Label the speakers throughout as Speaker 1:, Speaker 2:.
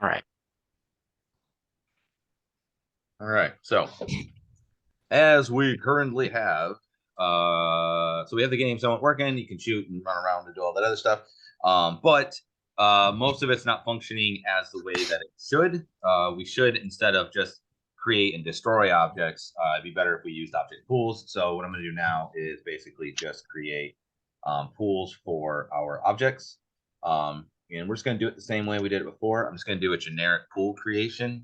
Speaker 1: All right.
Speaker 2: All right. So as we currently have, so we have the game somewhat working. You can shoot and run around and do all that other stuff. But most of it's not functioning as the way that it should. We should, instead of just create and destroy objects, it'd be better if we used object pools. So what I'm going to do now is basically just create pools for our objects. And we're just going to do it the same way we did it before. I'm just going to do a generic pool creation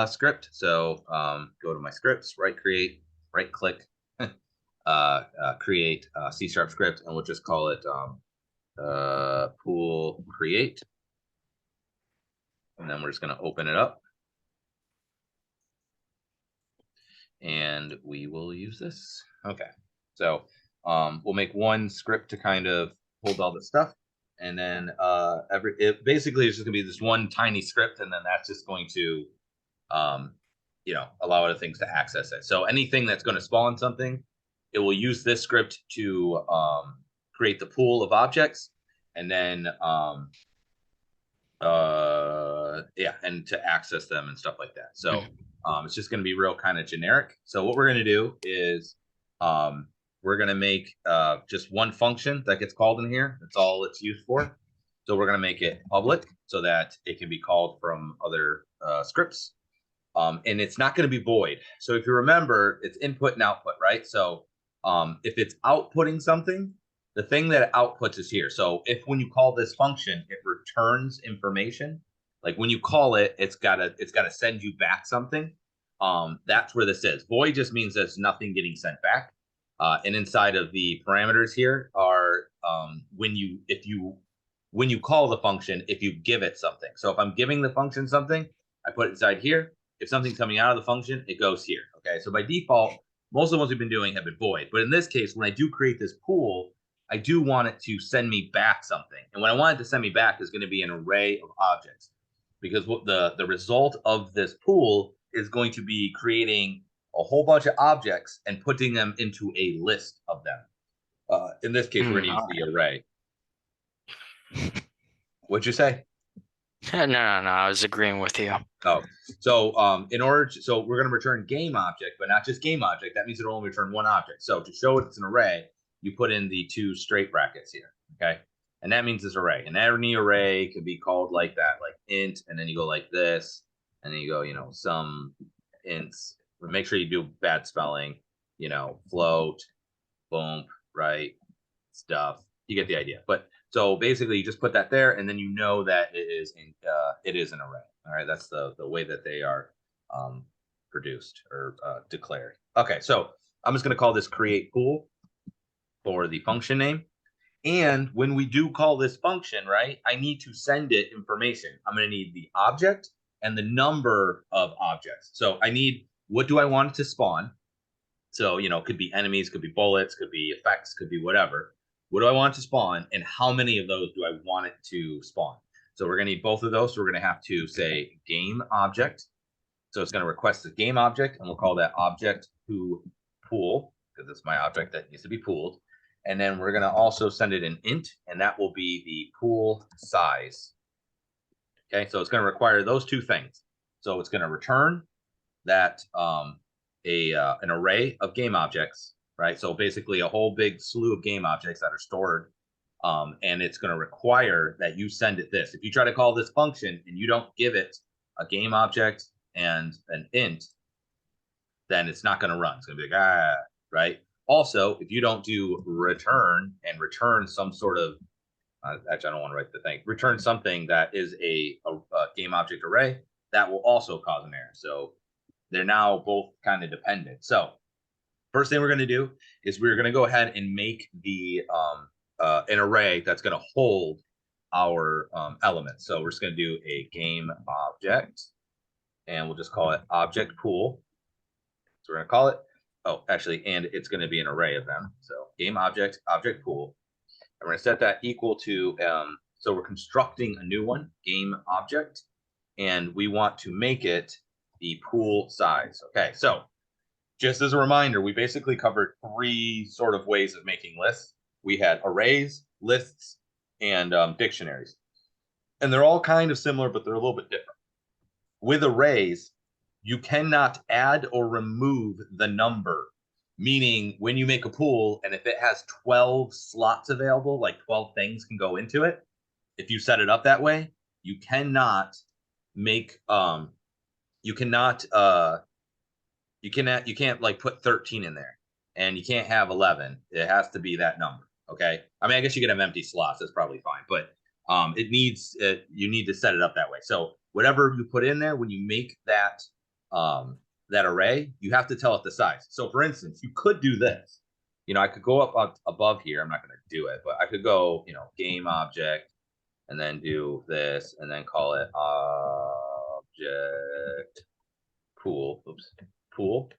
Speaker 2: script. So go to my scripts, right click, create C# script, and we'll just call it pool create. And then we're just going to open it up. And we will use this. Okay. So we'll make one script to kind of hold all this stuff. And then it basically is just going to be this one tiny script. And then that's just going to um, allow other things to access it. So anything that's going to spawn something, it will use this script to create the pool of objects, and then and to access them and stuff like that. So
Speaker 1: Mhm.
Speaker 2: it's just going to be real kind of generic. So what we're going to do is we're going to make just one function that gets called in here. That's all it's used for. So we're going to make it public so that it can be called from other scripts. And it's not going to be void. So if you remember, it's input and output, right? So if it's outputting something, the thing that it outputs is here. So if when you call this function, it returns information, like when you call it, it's gotta send you back something. That's where this is. Void just means there's nothing getting sent back. And inside of the parameters here are when you call the function, if you give it something. So if I'm giving the function something, I put it inside here. If something's coming out of the function, it goes here. Okay. So by default, most of the ones we've been doing have been void. But in this case, when I do create this pool, I do want it to send me back something. And what I want it to send me back is going to be an array of objects. Because what the result of this pool is going to be creating a whole bunch of objects and putting them into a list of them. In this case, we're going to use
Speaker 1: All
Speaker 2: the array. What'd you say?
Speaker 1: right. No. I was agreeing with you.
Speaker 2: Oh, so so we're going to return game object, but not just game object. That means it'll only return one object. So to show it's an array, you put in the two straight brackets here. Okay, and that means this array. And any array can be called like that, like int, and then you go like this, and then you go, some ints. But make sure you do bad spelling. Float, boom, right, stuff. You get the idea. But so basically, you just put that there, and then you know that it is an array. All right, that's the way that they are produced or declared. Okay, so I'm just going to call this create pool for the function name. And when we do call this function, right, I need to send it information. I'm going to need the object and the number of objects. So I need, what do I want it to spawn? So, it could be enemies, could be bullets, could be effects, could be whatever. What do I want to spawn, and how many of those do I want it to spawn? So we're going to need both of those. So we're going to have to say game object. So it's going to request the game object, and we'll call that object to pool, because it's my object that needs to be pooled. And then we're going to also send it an int, and that will be the pool size. Okay, so it's going to require those two things. So it's going to return that an array of game objects, right? So basically a whole big slew of game objects that are stored. And it's going to require that you send it this. If you try to call this function and you don't give it a game object and an int, then it's not going to run. It's going to be like, right? Also, if you don't do return and return some sort of, actually, I don't want to write the thing, return something that is a game object array, that will also cause an error. So they're now both kind of dependent. So first thing we're going to do is we're going to go ahead and make the an array that's going to hold our elements. So we're just going to do a game object, and we'll just call it object pool. So we're going to call it, oh, actually, and it's going to be an array of them. So game object, object pool. And we're going to set that equal to, so we're constructing a new one, game object, and we want to make it the pool size. Okay, so just as a reminder, we basically covered three sort of ways of making lists. We had arrays, lists, and dictionaries. And they're all kind of similar, but they're a little bit different. with arrays, you cannot add or remove the number. Meaning when you make a pool and if it has 12 slots available, like 12 things can go into it, if you set it up that way, you cannot make you cannot you can't like put 13 in there, and you can't have 11. It has to be that number. Okay. I mean, I guess you could have empty slots. That's probably fine, but you need to set it up that way. So whatever you put in there, when you make that that array, you have to tell it the size. So for instance, you could do this. I could go up above here. I'm not going to do it, but I could go, game object, and then do this, and then call it object pool. Oops, pool.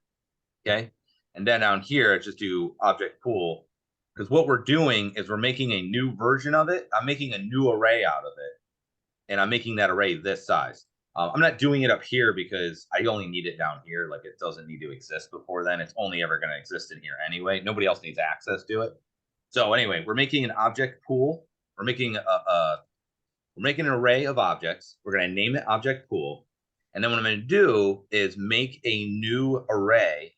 Speaker 2: Okay. And then down here, just do object pool. Because what we're doing is we're making a new version of it. I'm making a new array out of it. And I'm making that array this size. I'm not doing it up here because I only need it down here. Like, it doesn't need to exist before then. It's only ever going to exist in here anyway. Nobody else needs access to it. So anyway, we're making an object pool. We're making an array of objects. We're going to name it object pool. And then what I'm going to do is make a new array.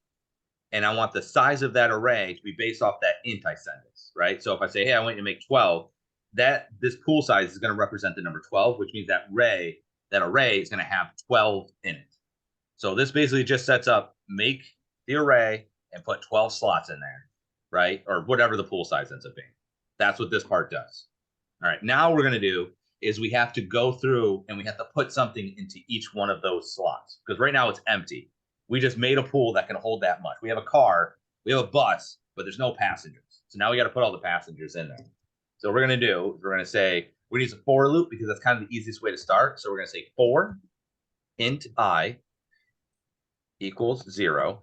Speaker 2: And I want the size of that array to be based off that int I send us, right? So if I say, hey, I want you to make 12, this pool size is going to represent the number 12, which means that array is going to have 12 in it. So this basically just sets up, make the array and put 12 slots in there, right? Or whatever the pool size ends up being. That's what this part does. All right, now what we're going to do is we have to go through and we have to put something into each one of those slots, because right now it's empty. We just made a pool that can hold that much. We have a car, we have a bus, but there's no passengers. So now we got to put all the passengers in there. So what we're going to do is we're going to say, we use a for loop because that's kind of the easiest way to start. So we're going to say for int I equals 0.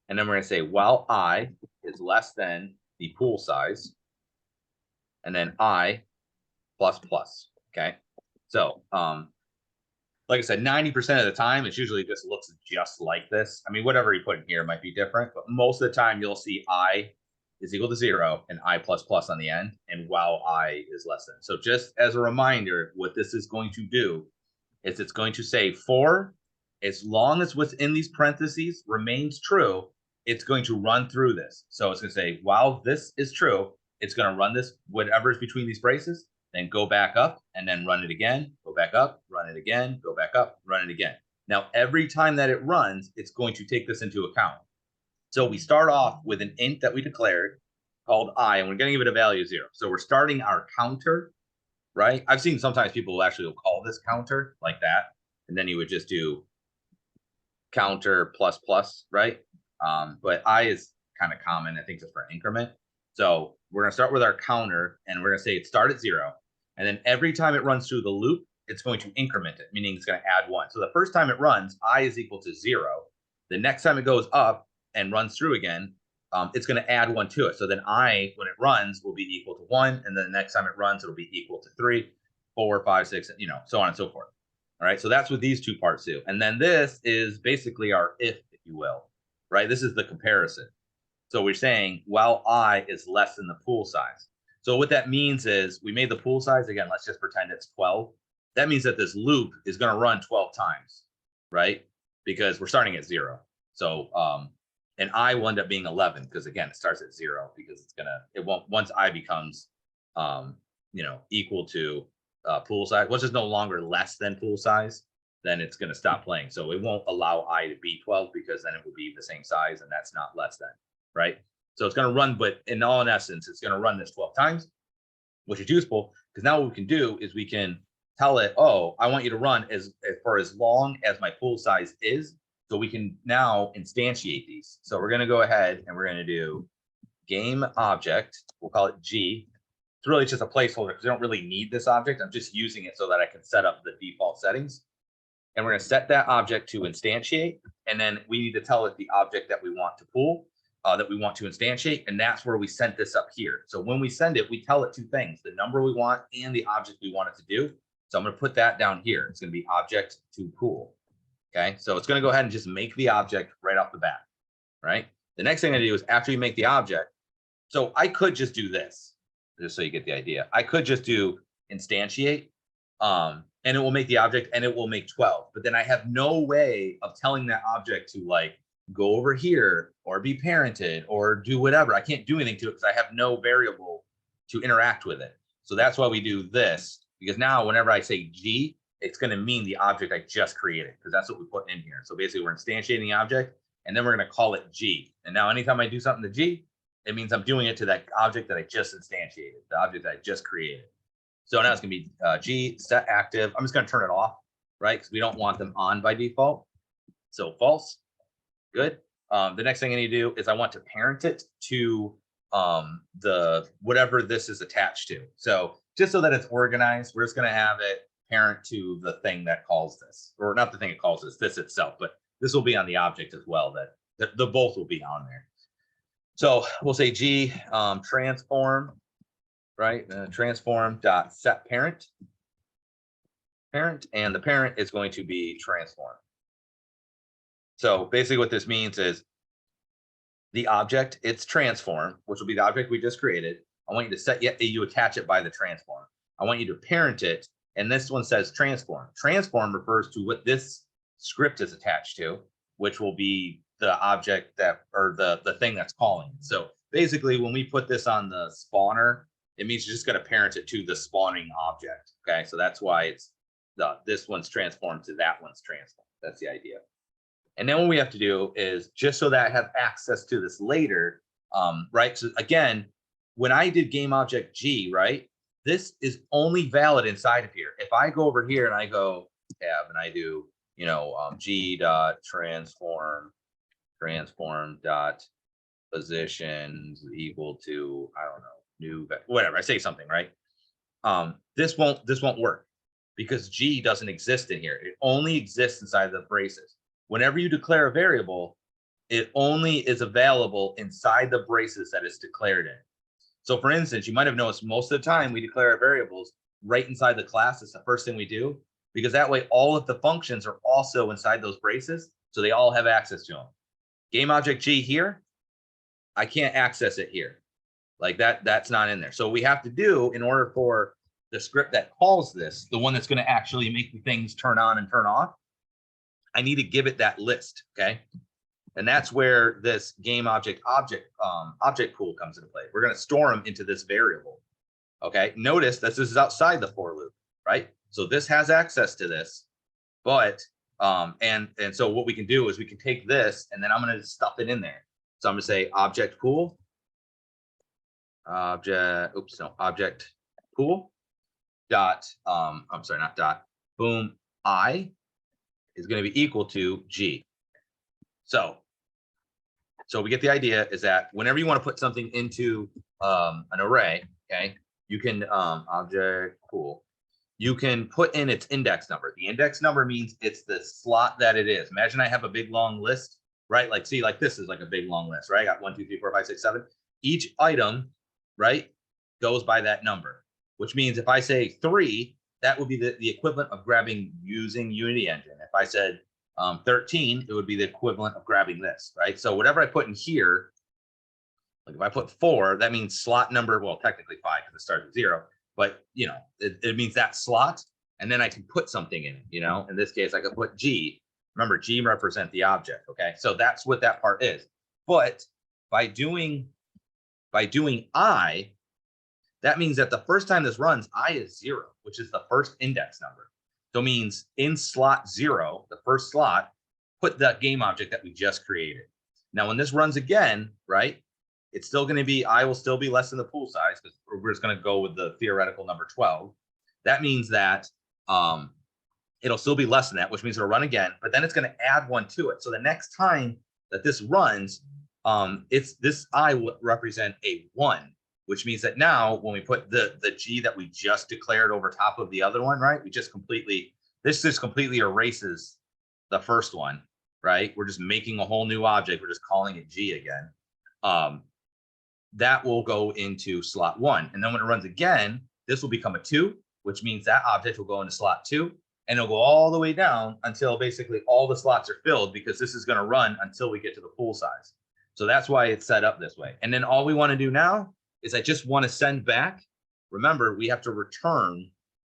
Speaker 2: And then we're going to say while I is less than the pool size. And then I plus plus. Okay. So, like I said, 90% of the time, it usually just looks just like this. I mean, whatever you put in here might be different, but most of the time you'll see I is equal to 0 and I plus plus on the end, and while I is less than. So just as a reminder, what this is going to do is it's going to say for, as long as what's in these parentheses remains true, it's going to run through this. So it's going to say, while this is true, it's going to run this, whatever is between these braces, then go back up and then run it again, go back up, run it again, go back up, run it again. Now, every time that it runs, it's going to take this into account. So we start off with an int that we declared called I, and we're going to give it a value of 0. So we're starting our counter, right? I've seen sometimes people will actually call this counter like that, and then you would just do counter plus plus, right? But I is kind of common, I think, just for increment. So we're going to start with our counter, and we're going to say it start at 0. And then every time it runs through the loop, it's going to increment it, meaning it's going to add 1. So the first time it runs, I is equal to 0. The next time it goes up and runs through again, it's going to add 1 to it. So then I, when it runs, will be equal to 1. And then the next time it runs, it'll be equal to 3, 4, 5, 6, so on and so forth. All right. So that's what these two parts do. And then this is basically our if you will, right? This is the comparison. So we're saying, while I is less than the pool size. So what that means is we made the pool size, again, let's just pretend it's 12. That means that this loop is going to run 12 times, right? Because we're starting at 0. So, and I will end up being 11 because, again, it starts at 0 because it won't, once I becomes, equal to pool size, which is no longer less than pool size, then it's going to stop playing. So it won't allow I to be 12 because then it will be the same size, and that's not less than, right? So it's going to run, but in essence, it's going to run this 12 times, which is useful because now what we can do is we can tell it, oh, I want you to run for as long as my pool size is. So we can now instantiate these. So we're going to go ahead and we're going to do game object. We'll call it G. It's really just a placeholder because we don't really need this object. I'm just using it so that I can set up the default settings. And we're going to set that object to instantiate. And then we need to tell it the object that we want to pull, that we want to instantiate. And that's where we sent this up here. So when we send it, we tell it 2 things, the number we want and the object we want it to do. So I'm going to put that down here. It's going to be object to pool. Okay, so it's going to go ahead and just make the object right off the bat, right? The next thing I do is after you make the object, so I could just do this, just so you get the idea. I could just do instantiate, and it will make the object, and it will make 12. But then I have no way of telling that object to like go over here or be parented or do whatever. I can't do anything to it because I have no variable to interact with it. So that's why we do this, because now whenever I say G, it's going to mean the object I just created, because that's what we put in here. So basically we're instantiating the object, and then we're going to call it G. And now anytime I do something to G, it means I'm doing it to that object that I just instantiated, the object that I just created. So now it's going to be G set active. I'm just going to turn it off, right? Because we don't want them on by default. So false. Good. The next thing I need to do is I want to parent it to the whatever this is attached to. So just so that it's organized, we're just going to have it parent to the thing that calls this, or not the thing it calls this itself, but this will be on the object as well. That the both will be on there. So we'll say G transform, right? Transform dot set parent, and the parent is going to be transform. So basically what this means is the object, it's transform, which will be the object we just created. I want you to set you attach it by the transform. I want you to parent it, and this one says transform. Transform refers to what this script is attached to, which will be the object that, or the thing that's calling. So basically when we put this on the spawner, it means you're just going to parent it to the spawning object. Okay, so that's why it's this one's transformed to that one's transformed. That's the idea. And then what we have to do is, just so that I have access to this later, right? So again, when I did game object G, right, this is only valid inside of here. If I go over here and I go tab and I do, you know, G dot transform dot positions equal to, I don't know, new, whatever, I say something, right? This won't work because G doesn't exist in here. It only exists inside the braces. Whenever you declare a variable, it only is available inside the braces that it's declared in. So for instance, you might have noticed most of the time we declare our variables right inside the class. It's the first thing we do, because that way all of the functions are also inside those braces. So they all have access to them. Game object G here, I can't access it here. Like that's not in there. So we have to do, in order for the script that calls this, the one that's going to actually make the things turn on and turn off, I need to give it that list, okay? And that's where this game object pool comes into play. We're going to store them into this variable, okay? Notice that this is outside the for loop, right? So this has access to this, but and so what we can do is we can take this, and then I'm going to stuff it in there. So I'm going to say object pool, object pool dot I'm sorry, not dot, boom, I is going to be equal to G. So we get the idea is that whenever you want to put something into an array, okay, you can object pool, you can put in its index number. The index number means it's the slot that it is. Imagine I have a big long list, right? Like, see, like this is like a big long list, right? I got 1, 2, 3, 4, 5, 6, 7. Each item, right, goes by that number, which means if I say 3, that would be the equivalent of grabbing using Unity Engine. If I said 13, it would be the equivalent of grabbing this, right? So whatever I put in here, like if I put 4, that means slot number, well, technically 5 because it starts with 0, but you know, it means that slot, and then I can put something in it, you know? In this case, I could put G. Remember, G represent the object, okay? So that's what that part is. But by doing I, that means that the first time this runs, I is 0, which is the first index number. So it means in slot 0, the first slot, put that game object that we just created. Now, when this runs again, right, it's still going to be, I will still be less than the pool size, because we're just going to go with the theoretical number 12. That means that it'll still be less than that, which means it'll run again, but then it's going to add 1 to it. So the next time that this runs, this I will represent a 1. Which means that now when we put the G that we just declared over top of the other one, right? This just completely erases the first one, right? We're just making a whole new object. We're just calling it G again. That will go into slot 1. And then when it runs again, this will become a 2, which means that object will go into slot 2, and it'll go all the way down until basically all the slots are filled, because this is going to run until we get to the pool size. So that's why it's set up this way. And then all we want to do now is I just want to send back. Remember, we have to return.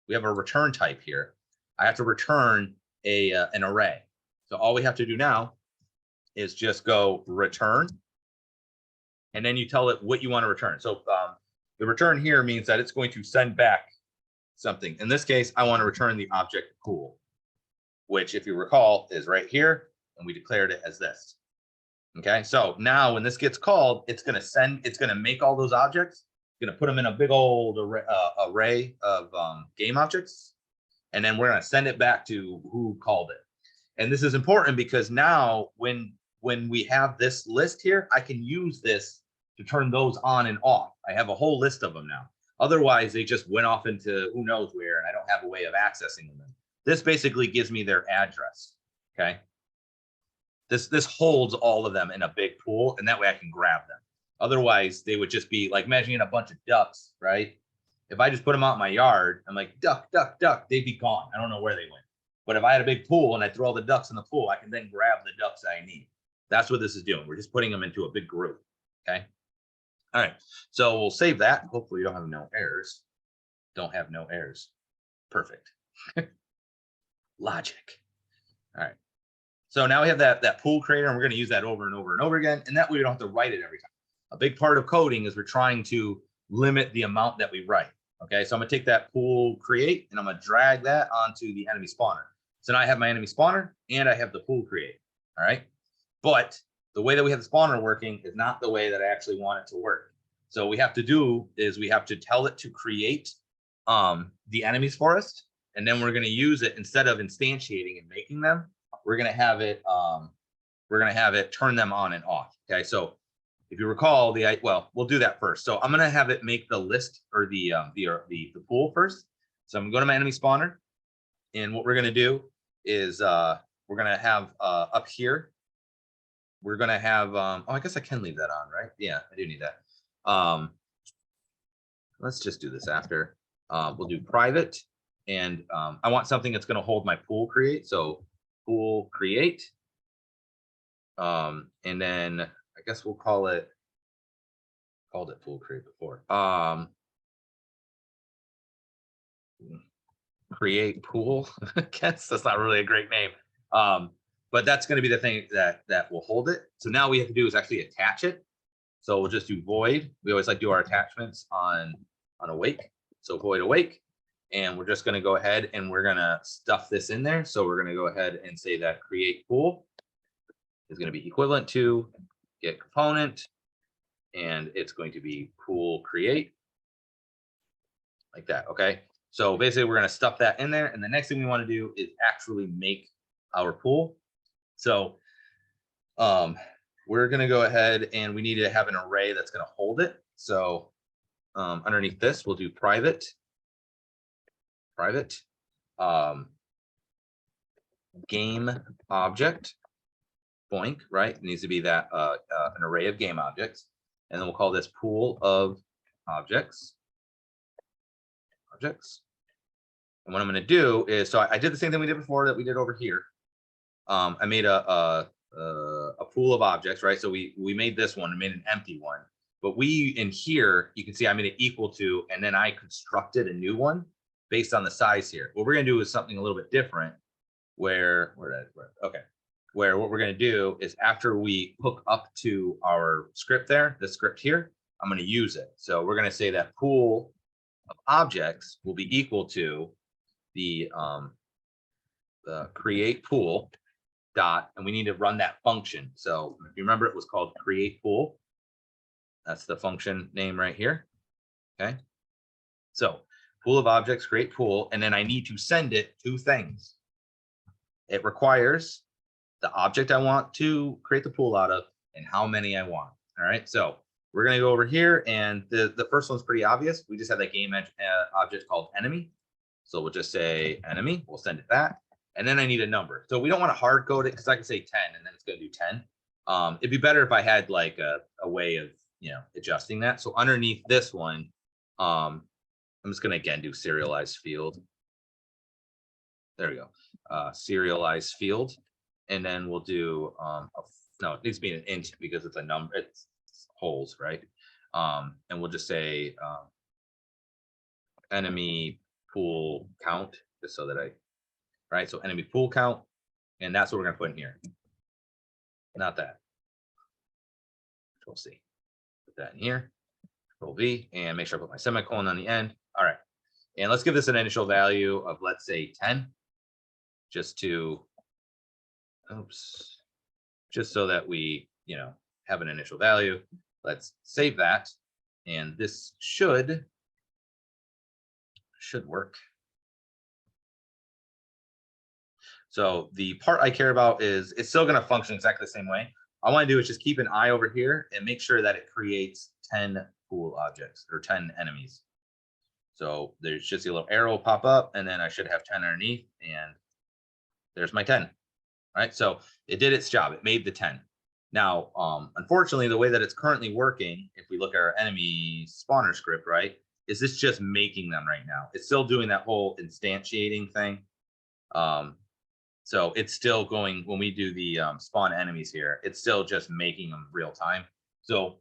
Speaker 2: We have a return type here. I have to return an array. So all we have to do now is just go return, and then you tell it what you want to return. So the return here means that it's going to send back something. In this case, I want to return the object pool, which, if you recall, is right here, and we declared it as this. Okay, so now when this gets called, it's going to make all those objects, it's going to put them in a big old array of game objects, and then we're going to send it back to who called it. And this is important because now when we have this list here, I can use this to turn those on and off. I have a whole list of them now. Otherwise, they just went off into who knows where, and I don't have a way of accessing them. This basically gives me their address. Okay. This holds all of them in a big pool, and that way I can grab them. Otherwise, they would just be like imagining a bunch of ducks, right? If I just put them out in my yard, I'm like, duck, duck, duck, they'd be gone. I don't know where they went. But if I had a big pool and I throw all the ducks in the pool, I can then grab the ducks I need. That's what this is doing. We're just putting them into a big group. Okay. All right. So we'll save that. Hopefully you don't have no errors. Don't have no errors. Perfect. Logic. All right. So now we have that pool creator, and we're going to use that over and over and over again. And that way we don't have to write it every time. A big part of coding is we're trying to limit the amount that we write. Okay, so I'm going to take that pool create, and I'm going to drag that onto the enemy spawner. So now I have my enemy spawner, and I have the pool create. All right. But the way that we have the spawner working is not the way that I actually want it to work. So what we have to do is we have to tell it to create the enemies for us. And then we're going to use it instead of instantiating and making them. We're going to have it turn them on and off. Okay, so if you recall we'll do that first. So I'm going to have it make the list or the pool first. So I'm going to go to my enemy spawner, and what we're going to do is we're going to have up here, we're going to have I guess I can leave that on, right? Yeah, I do need that. Let's just do this after. We'll do private, and I want something that's going to hold my pool create. So pool create, and then I guess we'll called it pool create before. Create pool. I guess that's not really a great name. But that's going to be the thing that will hold it. So now we have to do is actually attach it. So we'll just do void. We always like to do our attachments on awake. So void awake. And we're just going to go ahead and we're going to stuff this in there. So we're going to go ahead and say that create pool is going to be equivalent to get component, and it's going to be pool create like that. Okay. So basically we're going to stuff that in there. And the next thing we want to do is actually make our pool. So we're going to go ahead and we need to have an array that's going to hold it. So underneath this, we'll do private game object boink, right? It needs to be that an array of game objects. And then we'll call this pool of objects. And what I'm going to do is, so I did the same thing we did before that we did over here. I made a pool of objects, right? So we made this one and made an empty one. But in here, you can see I made it equal to, and then I constructed a new one based on the size here. What we're going to do is something a little bit different where what we're going to do is after we hook up to our script there, the script here, I'm going to use it. So we're going to say that pool of objects will be equal to the create pool dot, and we need to run that function. So if you remember, it was called create pool. That's the function name right here. Okay. So pool of objects, create pool, and then I need to send it two things. It requires the object I want to create the pool out of and how many I want. All right. So we're going to go over here, and the first one's pretty obvious. We just have that game object called enemy. So we'll just say enemy. We'll send it that. And then I need a number. So we don't want to hard code it because I can say 10 and then it's going to do 10. It'd be better if I had like a way of, adjusting that. So underneath this one, I'm just going to again do serialized field. There we go. Serialized field. And then we'll do, no, it needs to be an int because it's a number, it's holes, right? And we'll just say enemy pool count, just so that right? So enemy pool count, and that's what we're gonna put in here. Not that. Control C. Put that in here. Control V, and make sure I put my semicolon on the end. All right, and let's give this an initial value of, let's say, 10, just to, oops, just so that we, have an initial value. Let's save that, and this should work. So the part I care about is it's still going to function exactly the same way. All I want to do is just keep an eye over here and make sure that it creates 10 pool objects or 10 enemies. So there's just a little arrow pop up, and then I should have 10 underneath, and there's my 10. All right, so it did its job. It made the 10. Now, unfortunately, the way that it's currently working, if we look at our enemy spawner script, right, is this just making them right now? It's still doing that whole instantiating thing. So it's still going, when we do the spawn enemies here, it's still just making them real time. So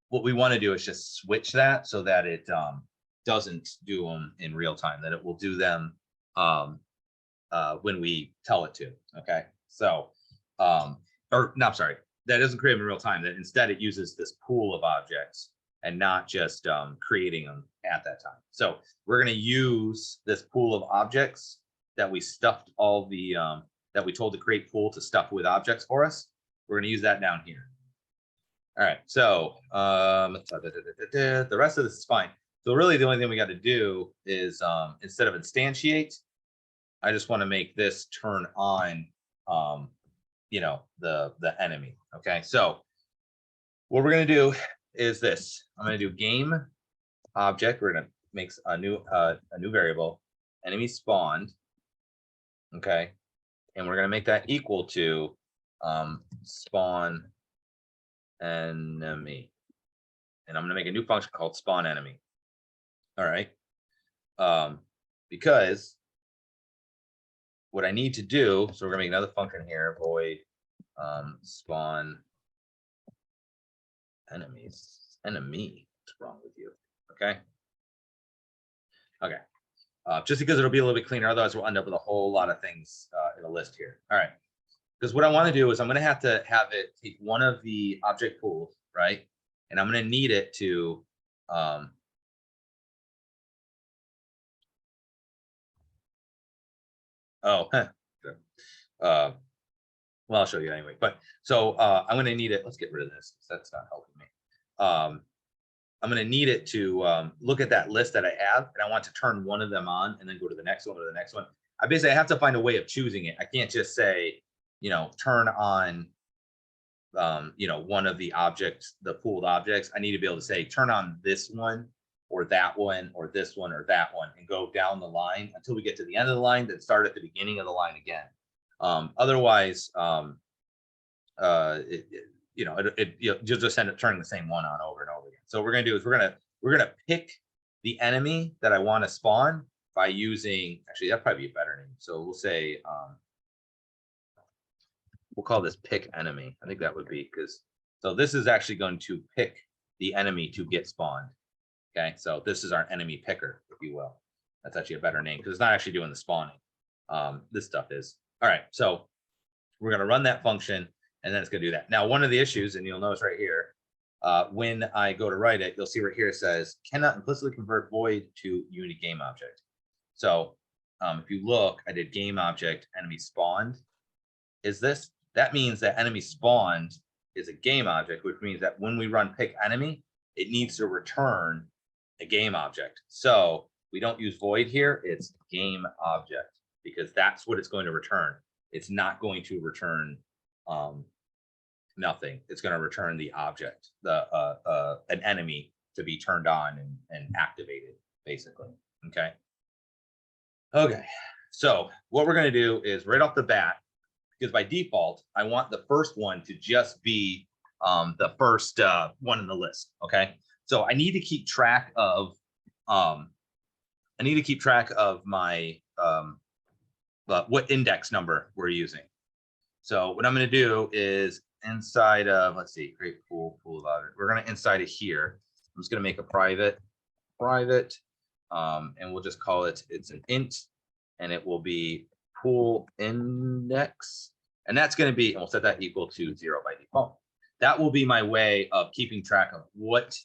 Speaker 2: what we want to do is just switch that so that it doesn't do them in real time, that it will do them when we tell it to. Okay, so or no, I'm sorry, that doesn't create them in real time, that instead it uses this pool of objects and not just creating them at that time. So we're going to use this pool of objects that we stuffed all the that we told to create pool to stuff with objects for us. We're going to use that down here. All right, so the rest of this is fine. So really the only thing we got to do is instead of instantiate, I just want to make this turn on the enemy. Okay, so what we're going to do is this. I'm going to do game object. We're going to make a new variable, enemy spawned. Okay, and we're going to make that equal to spawn enemy, and I'm going to make a new function called spawn enemy. All right, because what I need to do, so we're going to make another function here, void spawn enemies. Enemy, what's wrong with you? Okay, just because it'll be a little bit cleaner, otherwise we'll end up with a whole lot of things in a list here. All right, because what I want to do is I'm going to have it take one of the object pools, right, and I'm going to need it to well, I'll show you anyway. But so I'm going to need it. Let's get rid of this because that's not helping me. I'm going to need it to look at that list that I have, and I want to turn one of them on and then go to the next one or the next one. I basically have to find a way of choosing it. I can't just say, turn on, one of the objects, the pooled objects. I need to be able to say, turn on this one or that one or this one or that one, and go down the line until we get to the end of the line, then start at the beginning of the line again. Otherwise, you'll just end up turning the same one on over and over again. So what we're gonna do is we're gonna pick the enemy that I want to spawn by using, actually that'd probably be a better name. So we'll say we'll call this pick enemy. I think that would be, because so this is actually going to pick the enemy to get spawned. Okay, so this is our enemy picker, if you will. That's actually a better name because it's not actually doing the spawning. This stuff is. All right, so we're going to run that function, and then it's going to do that. Now, one of the issues, and you'll notice right here, when I go to write it, you'll see right here it says cannot implicitly convert void to unique game object. So if you look, I did game object enemy spawned. That means that enemy spawned is a game object, which means that when we run pick enemy, it needs to return a game object. So we don't use void here, it's game object, because that's what it's going to return. It's not going to return nothing. It's going to return the object, an enemy to be turned on and activated, basically. Okay. So what we're going to do is right off the bat, because by default, I want the first one to just be the first one in the list. Okay. So I need to keep track of my what index number we're using. So what I'm going to do is inside of, let's see, create pool of object. We're going to inside of here. I'm just going to make a private, and we'll just call it, it's an int, and it will be pool index, and that's going to be, and we'll set that equal to 0 by default. That will be my way of keeping track of what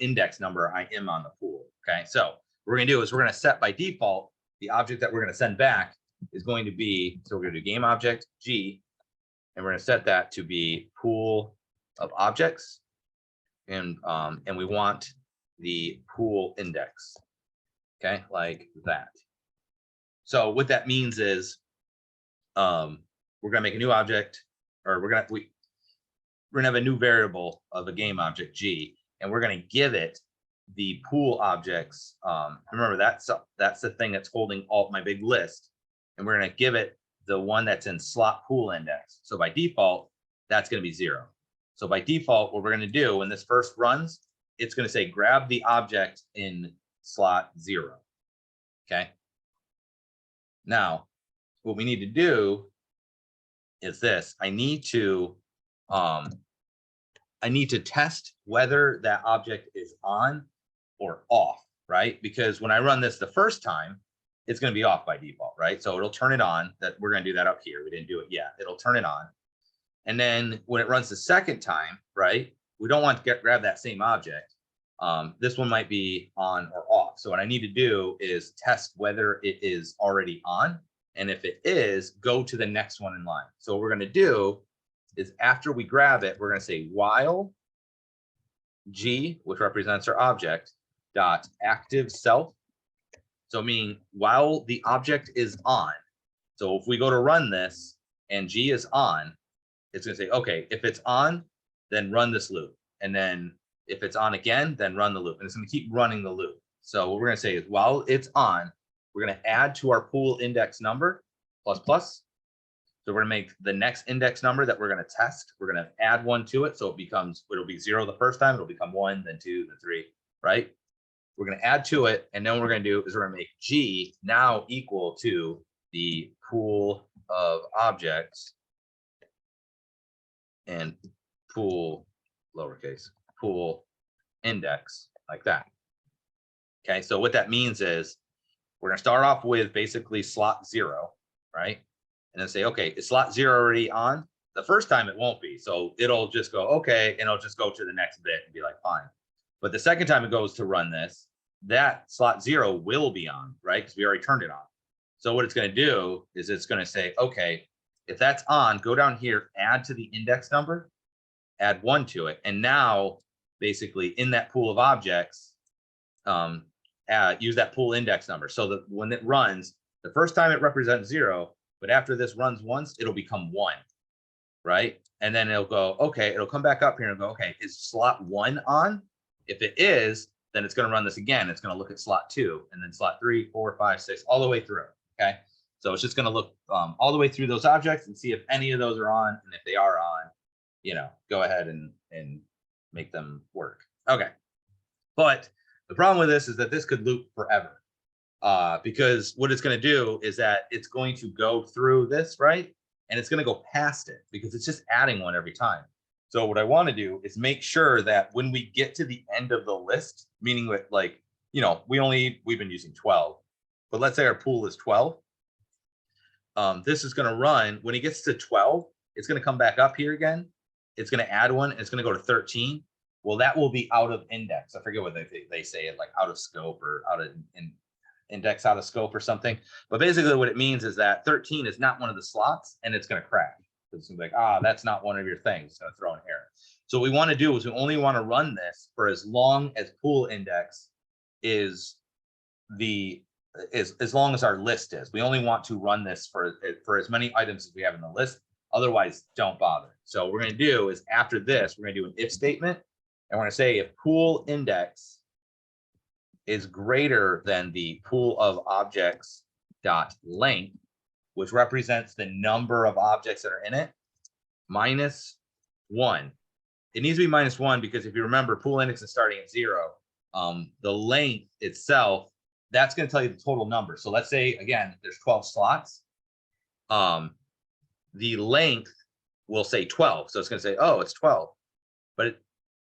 Speaker 2: index number I am on the pool. Okay, so what we're going to do is we're going to set by default the object that we're going to send back is going to be, so we're going to do game object G, and we're going to set that to be pool of objects, and we want the pool index. Okay, like that. So what that means is we're going to make a new object, or we're going to have a new variable of a game object G, and we're going to give it the pool objects. Remember, that's the thing that's holding all my big list, and we're going to give it the one that's in slot pool index. So by default, that's going to be 0. So by default, what we're going to do when this first runs, it's going to say grab the object in slot 0. Okay. Now, what we need to do is this. I need to test whether that object is on or off, right? Because when I run this the first time, it's going to be off by default, right? So it'll turn it on. That we're going to do that up here. We didn't do it yet. It'll turn it on. And then when it runs the second time, right, we don't want to grab that same object. This one might be on or off. So what I need to do is test whether it is already on. And if it is, go to the next one in line. So what we're going to do is after we grab it, we're going to say while G, which represents our object, dot active self. So meaning while the object is on. So if we go to run this and G is on, it's going to say, okay, if it's on, then run this loop. And then if it's on again, then run the loop. And it's going to keep running the loop. So what we're going to say is while it's on, we're going to add to our pool index number plus plus. So we're going to make the next index number that we're going to test. We're going to add 1 to it. So it'll be 0 the first time. It'll become 1, then 2, then 3, right? We're going to add to it. And then what we're going to do is we're going to make G now equal to the pool of objects and pool lowercase pool index, like that. Okay, so what that means is we're going to start off with basically slot 0, right? And then say, okay, is slot 0 already on? The first time it won't be. So it'll just go, okay, and it'll just go to the next bit and be like, fine. But the second time it goes to run this, that slot 0 will be on, right? Because we already turned it on. So what it's going to do is it's going to say, okay, if that's on, go down here, add to the index number, add 1 to it. And now basically in that pool of objects, use that pool index number. So that when it runs, the first time it represents 0, but after this runs once, it'll become 1, right? And then it'll go, okay, it'll come back up here and go, okay, is slot 1 on? If it is, then it's going to run this again. It's going to look at slot 2 and then slot 3, 4, 5, 6, all the way through. Okay. So it's just going to look all the way through those objects and see if any of those are on. And if they are on, go ahead and make them work. Okay. But the problem with this is that this could loop forever. Because what it's going to do is that it's going to go through this, right? And it's going to go past it because it's just adding 1 every time. So what I want to do is make sure that when we get to the end of the list, meaning with like, we've been using 12, but let's say our pool is 12. This is going to run when it gets to 12, it's going to come back up here again. It's going to add 1. And it's going to go to 13. Well, that will be out of index. I forget what they say it, like out of scope or out of index out of scope or something. But basically what it means is that 13 is not one of the slots and it's going to crash. It's like, that's not one of your things. It's going to throw an error. So what we want to do is we only want to run this for as long as pool index is as long as our list is. We only want to run this for as many items as we have in the list. Otherwise, don't bother. So what we're going to do is after this, we're going to do an if statement. And we're going to say if pool index is greater than the pool of objects dot length, which represents the number of objects that are in it, -1. It needs to be -1 because if you remember, pool index is starting at 0. The length itself, that's going to tell you the total number. So let's say, again, there's 12 slots. The length will say 12. So it's going to say, oh, it's 12. But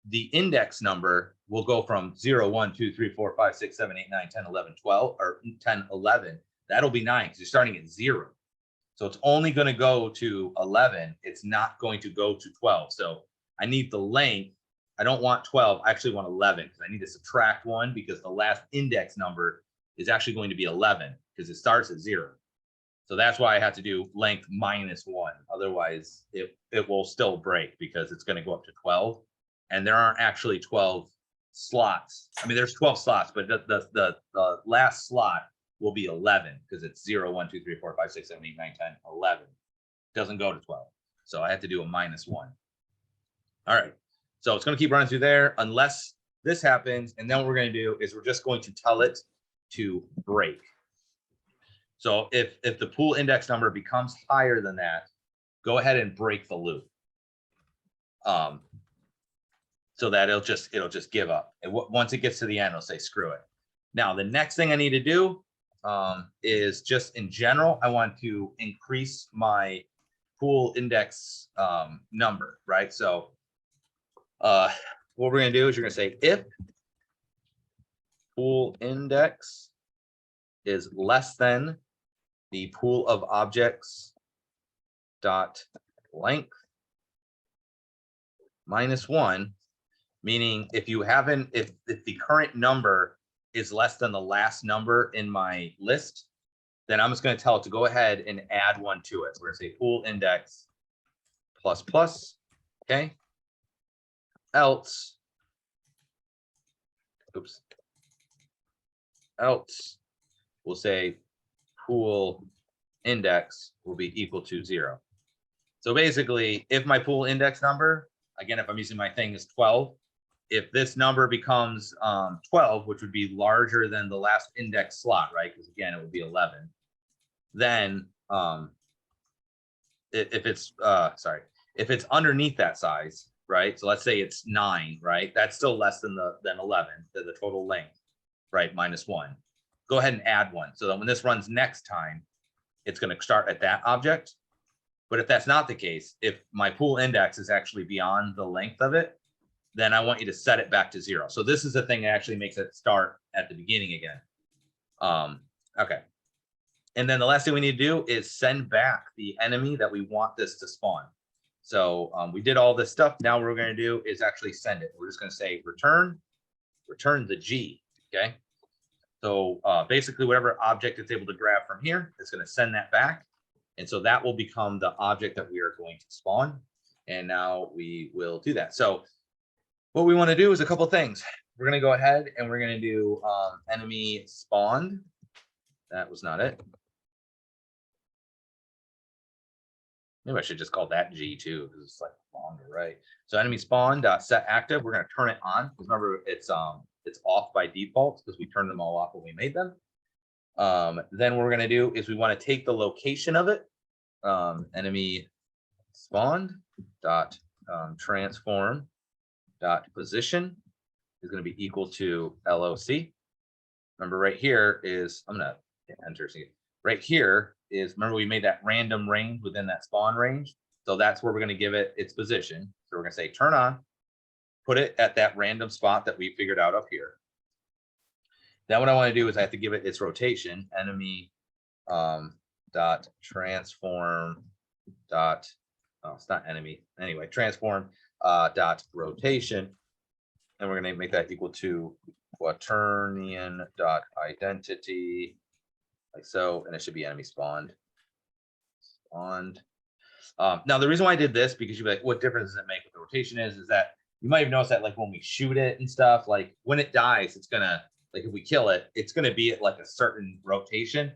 Speaker 2: the index number will go from 0, 1, 2, 3, 4, 5, 6, 7, 8, 9, 10, 11, 12, or 10, 11 that'll be 9 because you're starting at 0. So it's only going to go to 11. It's not going to go to 12. So I need the length. I don't want 12. I actually want 11 because I need to subtract 1 because the last index number is actually going to be 11 because it starts at 0. So that's why I have to do length -1. Otherwise, it will still break because it's going to go up to 12. And there aren't actually 12 slots. I mean, there's 12 slots, but the last slot will be 11 because it's 0, 1, 2, 3, 4, 5, 6, 7, 8, 9, 10, 11. It doesn't go to 12. So I have to do a -1. All right. So it's going to keep running through there unless this happens. And then what we're going to do is we're just going to tell it to break. So if the pool index number becomes higher than that, go ahead and break the loop. So that it'll just give up. And once it gets to the end, it'll say screw it. Now the next thing I need to do is just in general, I want to increase my pool index number, right? So what we're going to do is you're going to say if pool index is less than the pool of objects dot length -1, meaning if the current number is less than the last number in my list, then I'm just going to tell it to go ahead and add 1 to it. So we're going to say pool index ++, okay? Else we'll say pool index will be equal to 0. So basically, if my pool index number, again, if I'm using my thing, is 12, if this number becomes 12, which would be larger than the last index slot, right? Because again, it would be 11. Then if it's underneath that size, right? So let's say it's 9, right? That's still less than 11, the total length, right? -1. Go ahead and add 1. So that when this runs next time, it's going to start at that object. But if that's not the case, if my pool index is actually beyond the length of it, then I want you to set it back to 0. So this is the thing that actually makes it start at the beginning again. Okay. And then the last thing we need to do is send back the enemy that we want this to spawn. So we did all this stuff. Now what we're going to do is actually send it. We're just going to say return the G. Okay. So basically whatever object it's able to grab from here, it's going to send that back. And so that will become the object that we are going to spawn. And now we will do that. So what we want to do is a couple of things. We're going to go ahead and we're going to do enemy spawned. That was not it. Maybe I should just call that G too, because it's like longer, right? So enemy spawn set active. We're going to turn it on because remember it's off by default because we turned them all off when we made them. Then what we're going to do is we want to take the location of it. Enemy spawned dot transform dot position is going to be equal to LOC. Remember right here is I'm going to hit enter. See, right here is remember we made that random range within that spawn range. So that's where we're going to give it its position. So we're going to say turn on, put it at that random spot that we figured out up here. Then what I want to do is I have to give it its rotation, enemy dot transform dot it's not enemy anyway, transform dot rotation, and we're going to make that equal to quaternion dot identity, like so, and it should be enemy spawned. Now the reason why I did this, because you'd be like, what difference does it make what the rotation is that you might have noticed that like when we shoot it and stuff, like when it dies, it's gonna, like if we kill it, it's gonna be at like a certain rotation.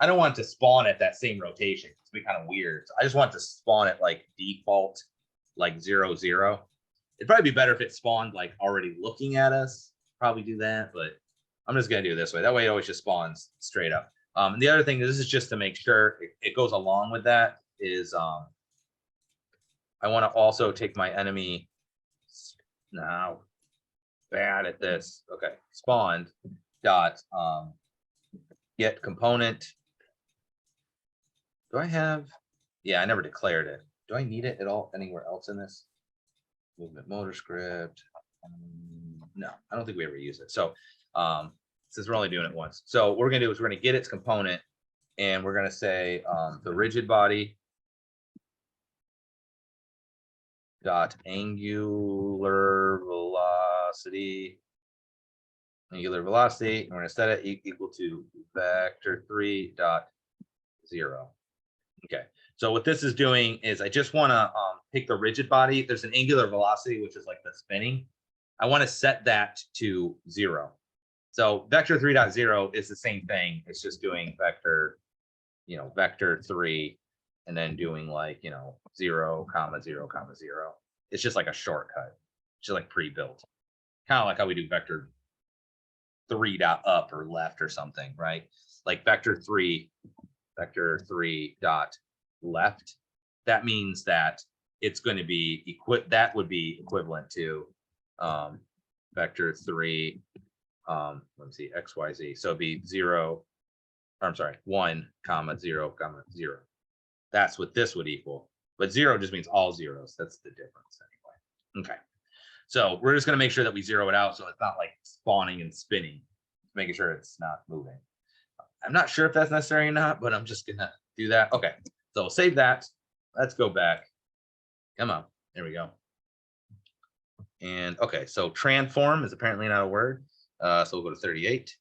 Speaker 2: I don't want it to spawn at that same rotation. It's be kind of weird. So I just want it to spawn at like default, like 0, 0. It'd probably be better if it spawned like already looking at us. Probably do that, but I'm just gonna do it this way. That way it always just spawns straight up. And the other thing, this is just to make sure it goes along with that, is I want to also take my enemy. Now, bad at this. Okay, spawned dot get component. Do I have? Yeah, I never declared it. Do I need it at all anywhere else in this? Movement motor script. No, I don't think we ever use it. So since we're only doing it once, so what we're gonna do is we're gonna get its component and we're going to say the rigid body dot angular velocity. And we're going to set it equal to vector3 dot 0. Okay, so what this is doing is I just want to pick the rigid body. There's an angular velocity, which is like the spinning. I want to set that to 0. So vector 3.0 is the same thing. It's just doing vector, vector 3, and then doing like, 0, comma 0, comma 0. It's just like a shortcut. It's just like pre-built. Kind of like how we do vector 3 dot up or left or something, right? Like vector 3 dot left. That means that it's going to be that would be equivalent to vector 3 let me see, XYZ. So it'd be 0, or I'm sorry, 1, comma 0, comma 0. That's what this would equal. But 0 just means all zeros. That's the difference anyway. Okay. So we're just going to make sure that we zero it out so it's not like spawning and spinning, making sure it's not moving. I'm not sure if that's necessary or not, but I'm just going to do that. Okay. So we'll save that. Let's go back. Come on. There we go. And okay, so transform is apparently not a word. So we'll go to 38.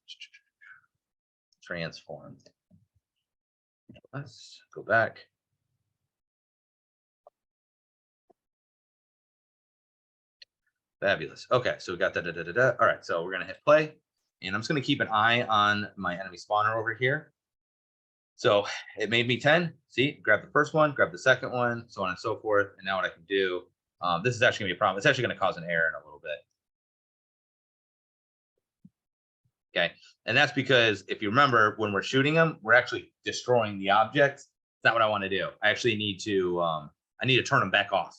Speaker 2: Transform. Let's go back. Fabulous. Okay, so we got that. All right, so we're going to hit play. And I'm just going to keep an eye on my enemy spawner over here. So it made me 10. See, grab the first one, grab the second one, so on and so forth. And now what I can do, this is actually going to be a problem. It's actually going to cause an error in a little bit. Okay, and that's because if you remember, when we're shooting them, we're actually destroying the objects. That's not what I want to do. I actually need to, I need to turn them back off.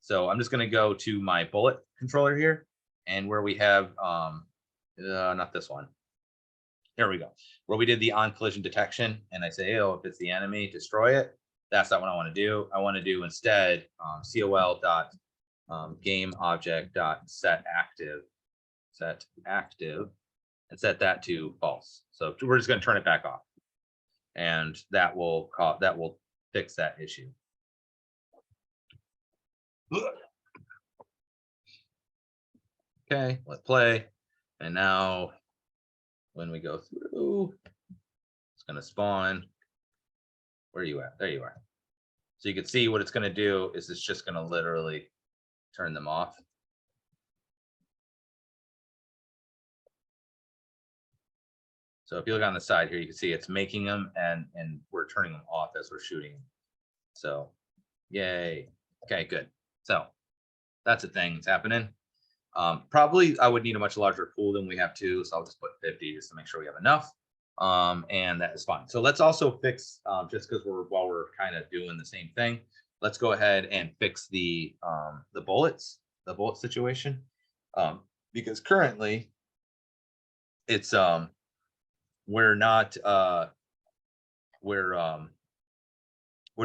Speaker 2: So I'm just going to go to my bullet controller here, and where we have, not this one. There we go. Where we did the on collision detection, and I say, oh, if it's the enemy, destroy it. That's not what I want to do. I want to do instead col dot game object dot set active, and set that to false. So we're just going to turn it back off, and that will fix that issue. Okay, let's play. And now when we go through, it's going to spawn. Where are you at? There you are. So you can see what it's going to do is it's just going to literally turn them off. So if you look on the side here, you can see it's making them and we're turning them off as we're shooting them. So yay. Okay, good. So that's a thing that's happening. Probably I would need a much larger pool than we have too. So I'll just put 50 just to make sure we have enough. And that is fine. So let's also fix, just because while we're kind of doing the same thing, let's go ahead and fix the bullet situation. Because currently it's, we're not, we're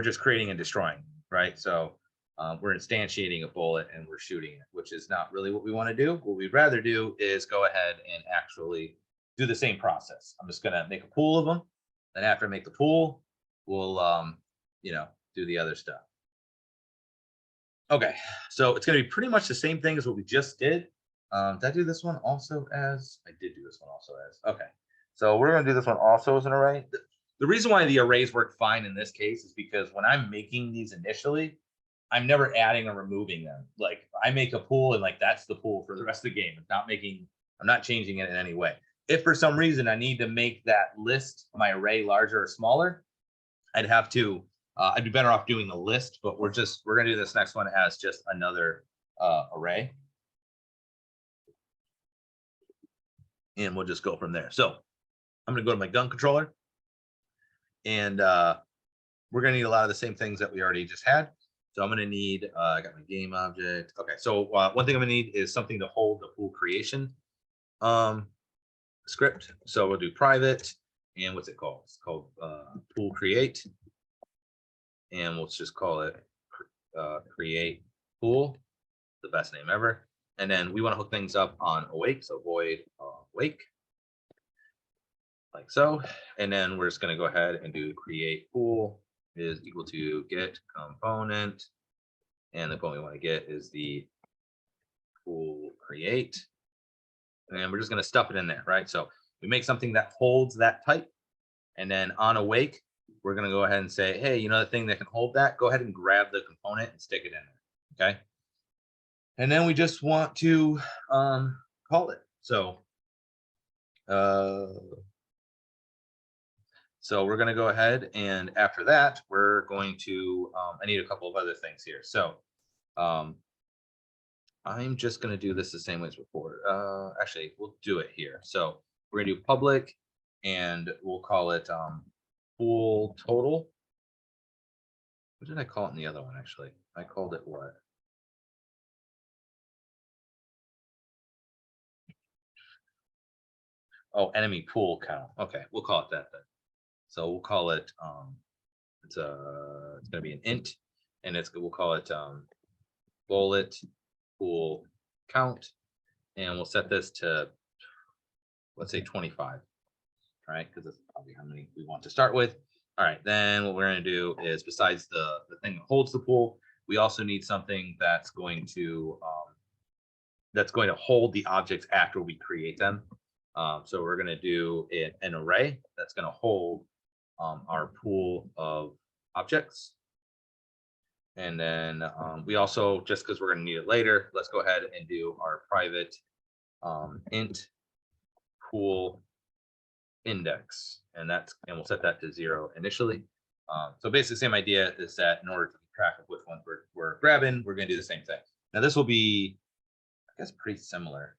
Speaker 2: just creating and destroying, right? So we're instantiating a bullet and we're shooting it, which is not really what we want to do. What we'd rather do is go ahead and actually do the same process. I'm just going to make a pool of them. Then after I make the pool, we'll, do the other stuff. Okay, so it's going to be pretty much the same thing as what we just did. Did I do this one also as? I did do this one also as. Okay, so we're going to do this one also as an array. The reason why the arrays work fine in this case is because when I'm making these initially, I'm never adding or removing them. Like I make a pool and like that's the pool for the rest of the game. I'm not changing it in any way. If for some reason I need to make that list, my array larger or smaller, I'd have to, I'd be better off doing the list, but we're going to do this next one as just another array. And we'll just go from there. So I'm going to go to my gun controller and we're going to need a lot of the same things that we already just had. So I'm going to need, I got my game object. Okay, so one thing I'm going to need is something to hold the pool creation script. So we'll do private, and what's it called? It's called pool create. And we'll just call it create pool, the best name ever. And then we want to hook things up on awake. So void awake. like so. And then we're just going to go ahead and do create pool is equal to get component. And the component we want to get is the pool create. And we're just going to stuff it in there, right? So we make something that holds that type. And then on awake, we're going to go ahead and say, hey, you know, the thing that can hold that, go ahead and grab the component and stick it in there. Okay. And then we just want to call it. So we're going to go ahead, and after that, we're going to, I need a couple of other things here. So I'm just going to do this the same way as before. Actually, we'll do it here. So we're going to do public, and we'll call it pool total. What did I call it in the other one, actually? I called it what? Oh, enemy pool count. Okay, we'll call it that then. So we'll call it it's gonna be an int, and we'll call it bullet pool count, and we'll set this to, let's say 25. All right, because that's probably how many we want to start with. All right, then what we're going to do is, besides the thing that holds the pool, we also need something that's going to hold the objects after we create them. So we're going to do an array that's going to hold our pool of objects. And then we also, just because we're going to need it later, let's go ahead and do our private int pool index, and we'll set that to 0 initially. So basically, same idea is that in order to keep track of which ones we're grabbing, we're going to do the same thing. Now this will be, I guess, pretty similar.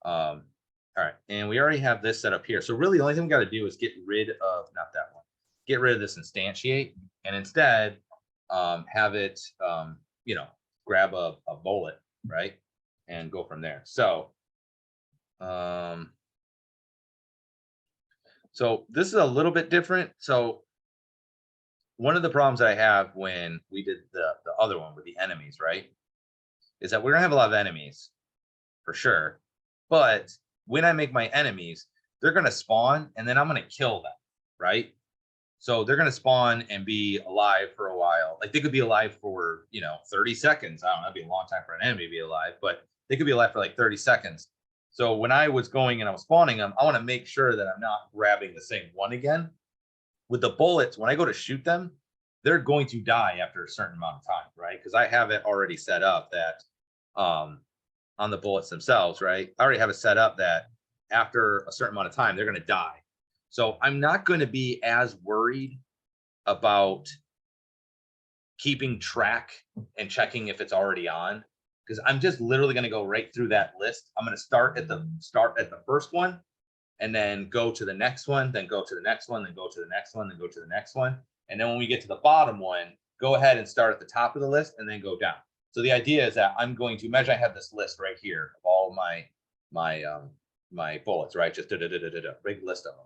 Speaker 2: All right, and we already have this set up here. So really, the only thing we got to do is get rid of, not that one, get rid of this instantiate, and instead have it, grab a bullet, right, and go from there. So this is a little bit different. So one of the problems I have when we did the other one with the enemies, right, is that we're gonna have a lot of enemies for sure. But when I make my enemies, they're gonna spawn and then I'm gonna kill them, right? So they're gonna spawn and be alive for a while. Like they could be alive for 30 seconds. I don't know, that'd be a long time for an enemy to be alive, but they could be alive for like 30 seconds. So when I was going and I was spawning them, I want to make sure that I'm not grabbing the same one again. With the bullets, when I go to shoot them, they're going to die after a certain amount of time, right? Because I have it already set up that on the bullets themselves, right? I already have it set up that after a certain amount of time, they're going to die. So I'm not going to be as worried about keeping track and checking if it's already on, because I'm just literally going to go right through that list. I'm going to start at the first one, and then go to the next one, then go to the next one, then go to the next one, then go to the next one. And then when we get to the bottom one, go ahead and start at the top of the list and then go down. So the idea is that I'm going to imagine I have this list right here of all my bullets, right? Just big list of them.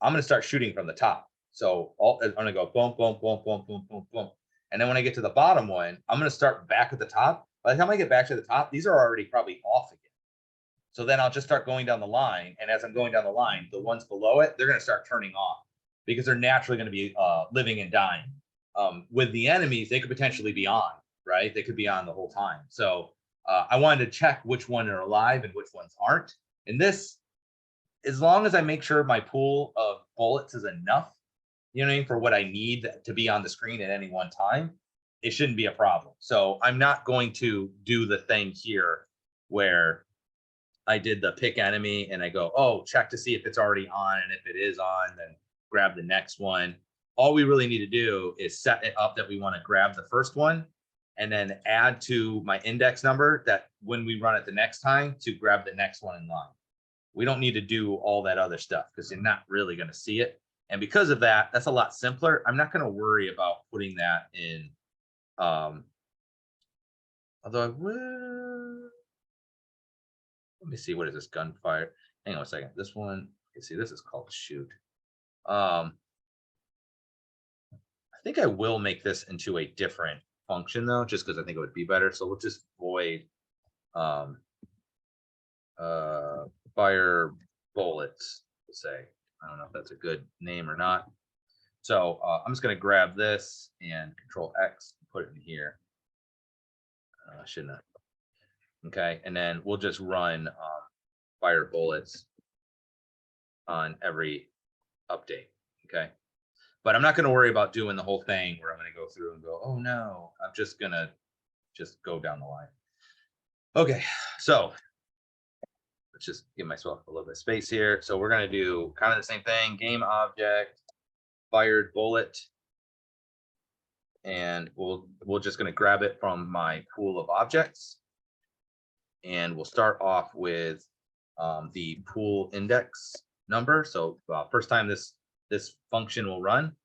Speaker 2: I'm going to start shooting from the top. So I'm going to go boom, boom, boom, boom, boom, boom, boom. And then when I get to the bottom one, I'm going to start back at the top. By the time I get back to the top, these are already probably off again. So then I'll just start going down the line. And as I'm going down the line, the ones below it, they're going to start turning off because they're naturally going to be living and dying. With the enemies, they could potentially be on, right? They could be on the whole time. So I wanted to check which ones are alive and which ones aren't. And this, as long as I make sure my pool of bullets is enough, for what I need to be on the screen at any one time, it shouldn't be a problem. So I'm not going to do the thing here where I did the pick enemy and I go, oh, check to see if it's already on. And if it is on, then grab the next one. All we really need to do is set it up that we want to grab the first one and then add to my index number that when we run it the next time to grab the next one in line. We don't need to do all that other stuff because you're not really going to see it. And because of that, that's a lot simpler. I'm not going to worry about putting that in. Although I will. Let me see, what is this? Gunfire. Hang on a second. This one, you see, this is called shoot. I think I will make this into a different function though, just because I think it would be better. So we'll just void fire bullets, we'll say. I don't know if that's a good name or not. So I'm just going to grab this and Control X, put it in here. Shouldn't I? Okay, and then we'll just run fire bullets on every update. Okay, but I'm not going to worry about doing the whole thing where I'm going to go through and go, oh no, I'm just going to just go down the line. Okay, so let's just give myself a little bit of space here. So we're going to do kind of the same thing, game object, fired bullet, and we're just going to grab it from my pool of objects, and we'll start off with the pool index number. So first time this function will run,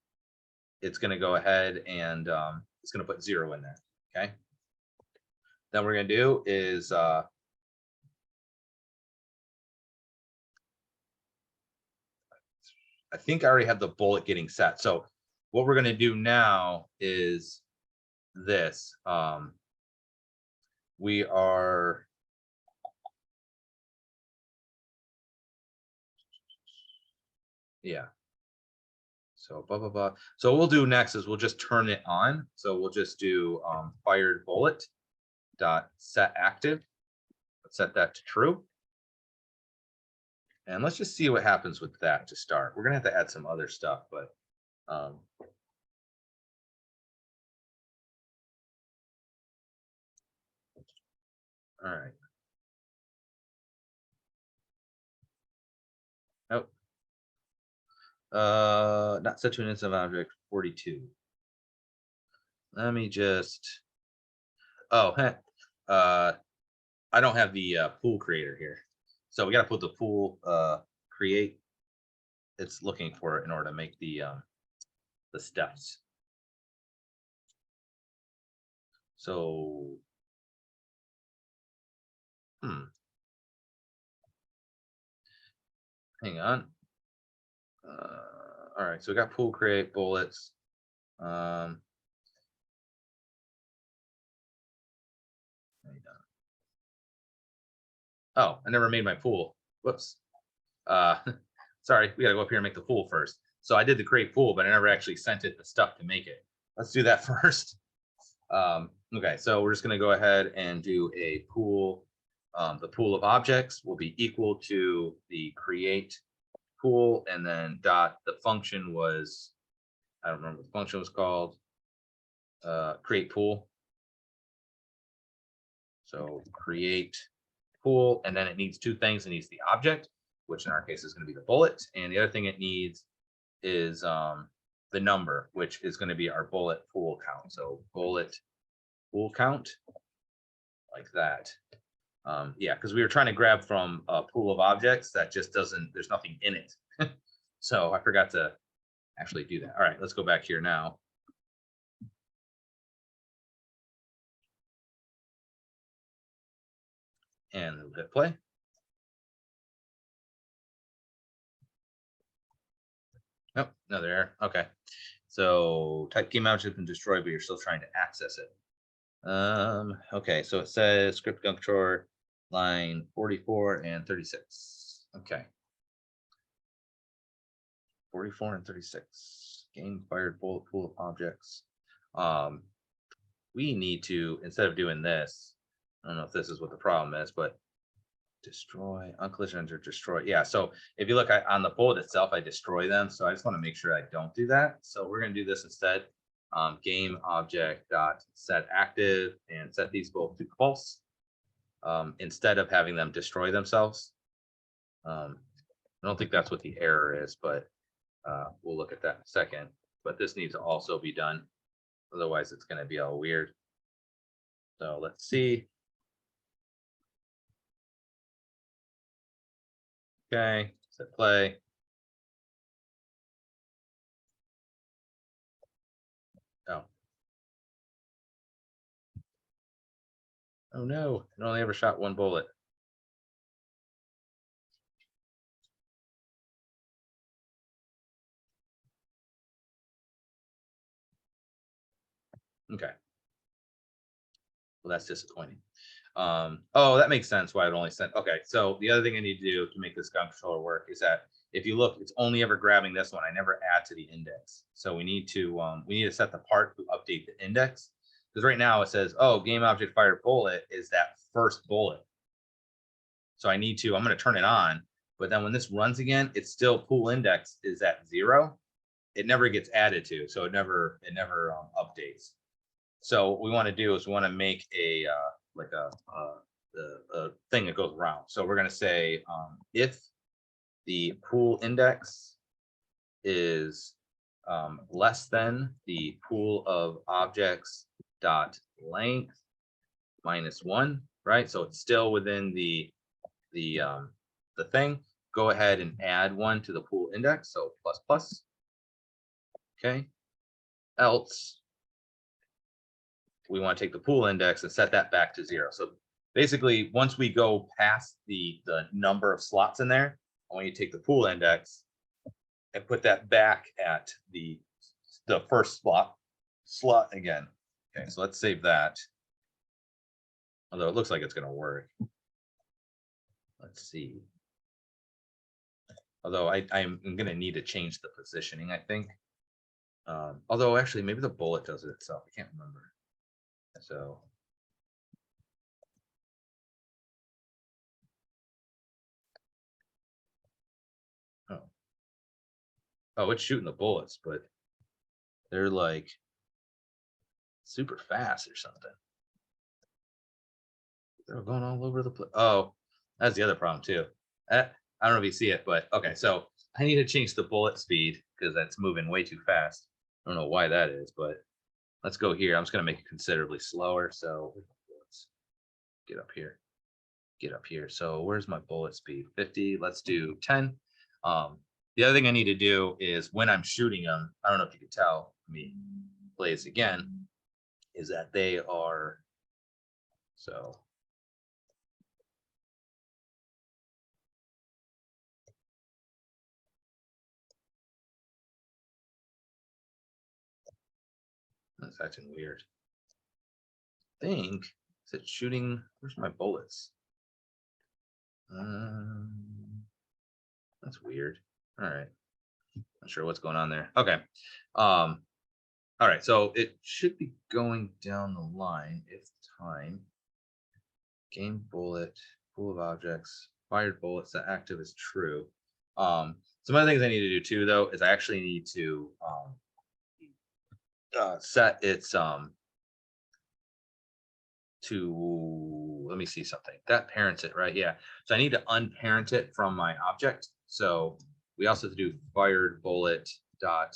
Speaker 2: it's going to go ahead and it's going to put 0 in there. Okay. Then what we're going to do is I think I already have the bullet getting set. So what we're going to do now is this. We are so blah blah blah. So what we'll do next is we'll just turn it on. So we'll just do fired bullet dot set active. Let's set that to true. And let's just see what happens with that to start. We're gonna have to add some other stuff, but all right. Oh, not set to an instance of object 42. Let me just. Oh, I don't have the pool creator here, so we got to put the pool create. It's looking for it in order to make the steps. So, hang on. All right, so we got pool create bullets. Oh, I never made my pool. Whoops. Sorry, we gotta go up here and make the pool first. So I did the create pool, but I never actually sent it the stuff to make it. Let's do that first. Okay, so we're just gonna go ahead and do a pool. The pool of objects will be equal to the create pool, and then dot, the function was, I don't remember what the function was called, create pool. So create pool, and then it needs two things. It needs the object, which in our case is going to be the bullet, and the other thing it needs is the number, which is going to be our bullet pool count. So bullet pool count, like that. Yeah, because we were trying to grab from a pool of objects that just doesn't, there's nothing in it. So I forgot to actually do that. All right, let's go back here now. And we'll hit play. Oh, another error. Okay. So type game object has been destroyed, but you're still trying to access it. Okay, so it says script gun controller line 44 and 36. Okay. 44 and 36. Game fired bullet pool of objects. We need to, instead of doing this, I don't know if this is what the problem is, but destroy on collision or destroy. Yeah, so if you look on the bullet itself, I destroy them. So I just want to make sure I don't do that. So we're going to do this instead. Game object dot set active and set these both to false instead of having them destroy themselves. I don't think that's what the error is, but we'll look at that in a second. But this needs to also be done. Otherwise, it's going to be all weird. So let's see. Okay, set play. Oh. Oh no, it only ever shot one bullet. Okay. Well, that's disappointing. Oh, that makes sense why it only sent. Okay, so the other thing I need to do to make this gun controller work is that if you look, it's only ever grabbing this one. I never add to the index. So we need to set the part to update the index, because right now it says, oh, game object fired bullet is that first bullet. So I'm going to turn it on, but then when this runs again, it's still pool index is at 0. It never gets added to, so it never updates. So what we want to do is we want to make a thing that goes around. So we're going to say if the pool index is less than the pool of objects dot length minus 1, right? So it's still within the thing. Go ahead and add 1 to the pool index. So plus plus. Okay. Else we want to take the pool index and set that back to 0. So basically, once we go past the number of slots in there, I want you to take the pool index and put that back at the first slot again. Okay, so let's save that. Although it looks like it's going to work. Let's see. Although I'm going to need to change the positioning, I think. Although actually, maybe the bullet does it itself. I can't remember. So. Oh, it's shooting the bullets, but they're like super fast or something. They're going all over the place. Oh, that's the other problem too. I don't know if you see it, but okay. So I need to change the bullet speed because that's moving way too fast. I don't know why that is, but let's go here. I'm just going to make it considerably slower. So let's get up here. Get up here. So where's my bullet speed? 50. Let's do 10. The other thing I need to do is when I'm shooting them, I don't know if you can tell, let me play this again, is that they are, so. That's acting weird. I think, is it shooting, where's my bullets? That's weird. All right. Not sure what's going on there. Okay. All right. So it should be going down the line if time. Game bullet, pool of objects, fired bullets, that active is true. Some other things I need to do too, though, is I actually need to set its to, let me see something. That parents it, right? Yeah. So I need to unparent it from my object. So we also have to do fired bullet dot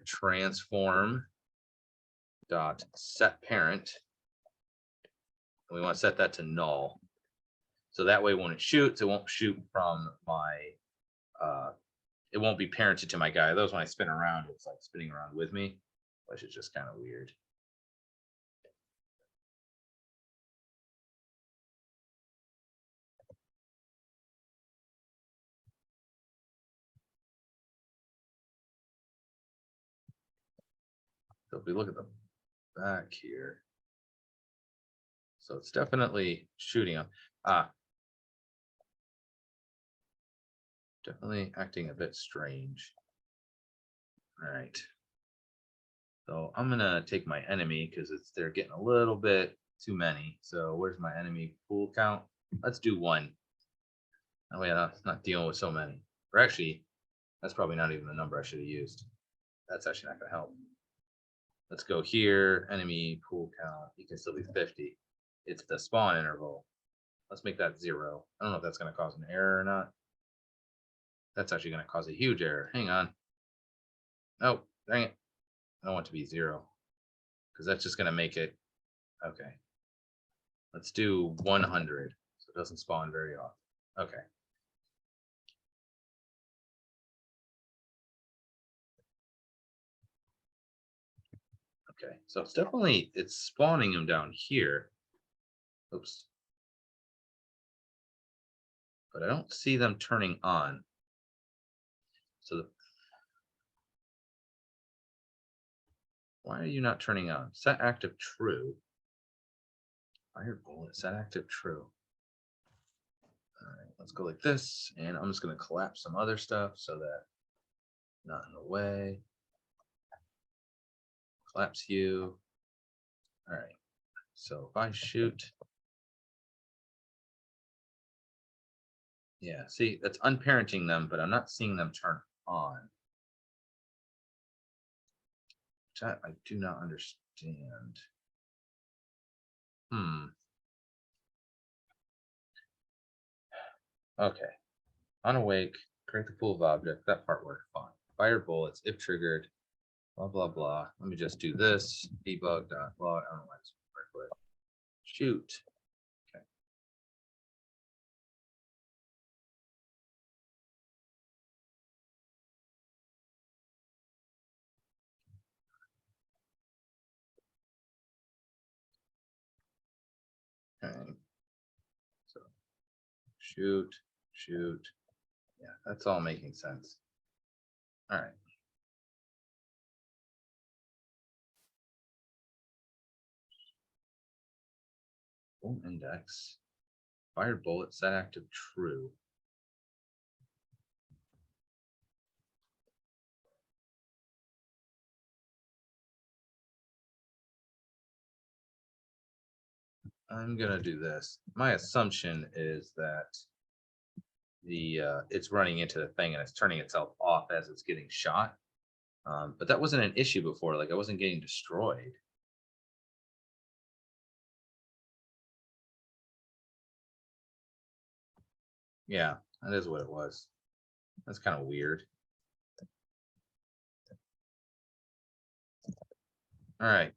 Speaker 2: transform dot set parent. And we want to set that to null. So that way when it shoots, it won't shoot from my it won't be parented to my guy. Those when I spin around, it's like spinning around with me, which is just kind of weird. So if we look at the back here, so it's definitely shooting them. Definitely acting a bit strange. All right. So I'm gonna take my enemy because they're getting a little bit too many. So where's my enemy pool count? Let's do 1. That way I'm not dealing with so many. Or actually, that's probably not even the number I should have used. That's actually not gonna help. Let's go here, enemy pool count. You can still be 50. It's the spawn interval. Let's make that 0. I don't know if that's gonna cause an error or not. That's actually gonna cause a huge error. Hang on. Oh, dang it. I don't want it to be 0 because that's just going to make it. Okay. Let's do 100 so it doesn't spawn very often. Okay. Okay. So it's spawning them down here. Oops. But I don't see them turning on. So why are you not turning on? Set active true. Fired bullet, set active true. All right, let's go like this, and I'm just going to collapse some other stuff so that not in the way. Collapse you. All right, so if I shoot, yeah, see, that's unparenting them, but I'm not seeing them turn on, which I do not understand. Okay, unawake, create the pool of objects. That part worked fine. Fire bullets if triggered. Blah blah blah. Let me just do this. Debug dot log. I don't know why it's right. Shoot. Okay. So shoot, shoot. Yeah, that's all making sense. All right. Boom index. Fired bullet set active true. I'm gonna do this. My assumption is that the it's running into the thing and it's turning itself off as it's getting shot. But that wasn't an issue before. Like I wasn't getting destroyed. Yeah, that is what it was. That's kind of weird. All right.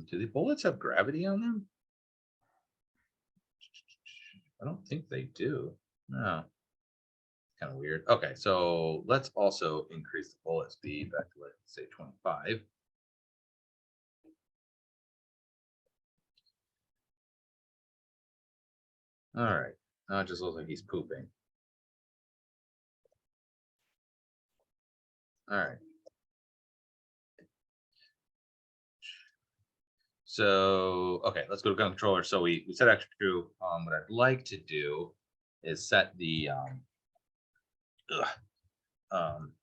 Speaker 2: Do the bullets have gravity on them? I don't think they do. No. Kind of weird. Okay, so let's also increase the bullet speed back to, let's say, 25. All right. Now it just looks like he's pooping. All right. So, okay, let's go to gun controller. So we set extra true. What I'd like to do is set the ugh, um,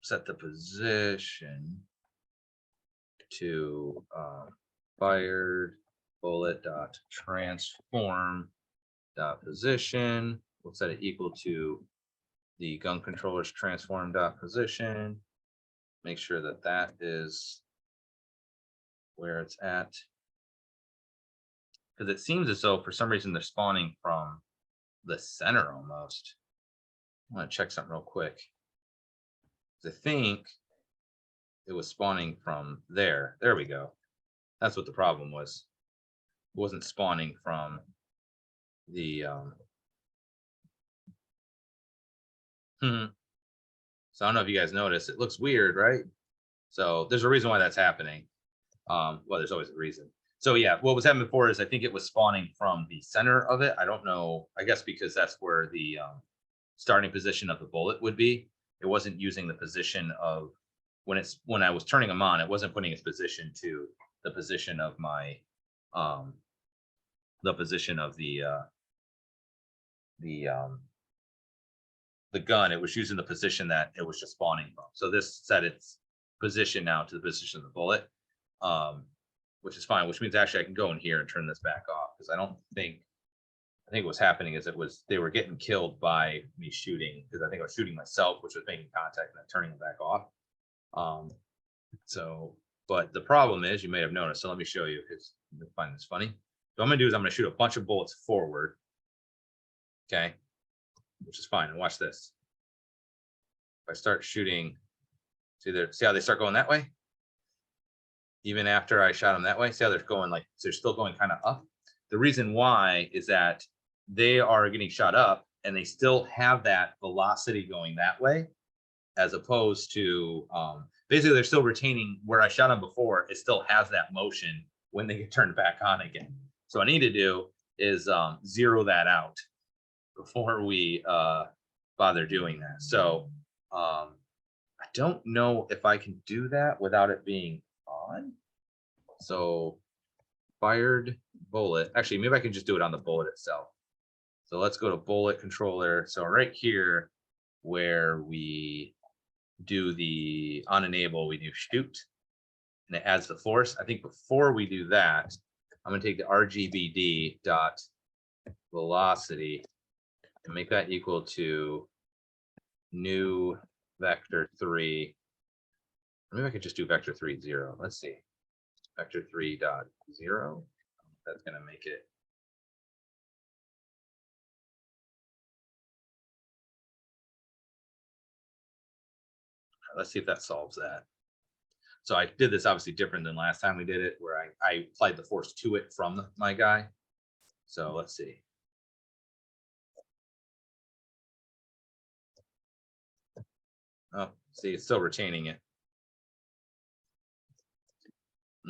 Speaker 2: set the position to fired bullet dot transform dot position. We'll set it equal to the gun controller's transform dot position. Make sure that that is where it's at, because it seems as though for some reason they're spawning from the center almost. I want to check something real quick. I think it was spawning from there. There we go. That's what the problem was. It wasn't spawning from the So I don't know if you guys noticed. It looks weird, right? So there's a reason why that's happening. Well, there's always a reason. So yeah, what was happening before is I think it was spawning from the center of it. I don't know. I guess because that's where the starting position of the bullet would be. It wasn't using the position of when I was turning them on. It wasn't putting its position to the position of my the position of the the gun. It was using the position that it was just spawning from. So this set its position now to the position of the bullet, which is fine. Which means actually I can go in here and turn this back off because I think what's happening is they were getting killed by me shooting because I think I was shooting myself, which was making contact and then turning it back off. So, but the problem is you may have noticed. So let me show you. You'll find this funny. So what I'm gonna do is I'm gonna shoot a bunch of bullets forward. Okay, which is fine. And watch this. If I start shooting, see how they start going that way? Even after I shot them that way, see how they're going like they're still going kind of up. The reason why is that they are getting shot up and they still have that velocity going that way, as opposed to basically they're still retaining where I shot them before. It still has that motion when they get turned back on again. So what I need to do is zero that out before we bother doing that. So I don't know if I can do that without it being on. So fired bullet. Actually, maybe I can just do it on the bullet itself. So let's go to bullet controller. So right here where we do the on enable, we do shoot and it adds the force. I think before we do that, I'm going to take the RGBD dot velocity and make that equal to new vector 3. Maybe I could just do vector 3 0. Let's see. Vector 3 dot 0. That's going to make it. Let's see if that solves that. So I did this obviously different than last time we did it, where I applied the force to it from my guy. So let's see. Oh, see, it's still retaining it.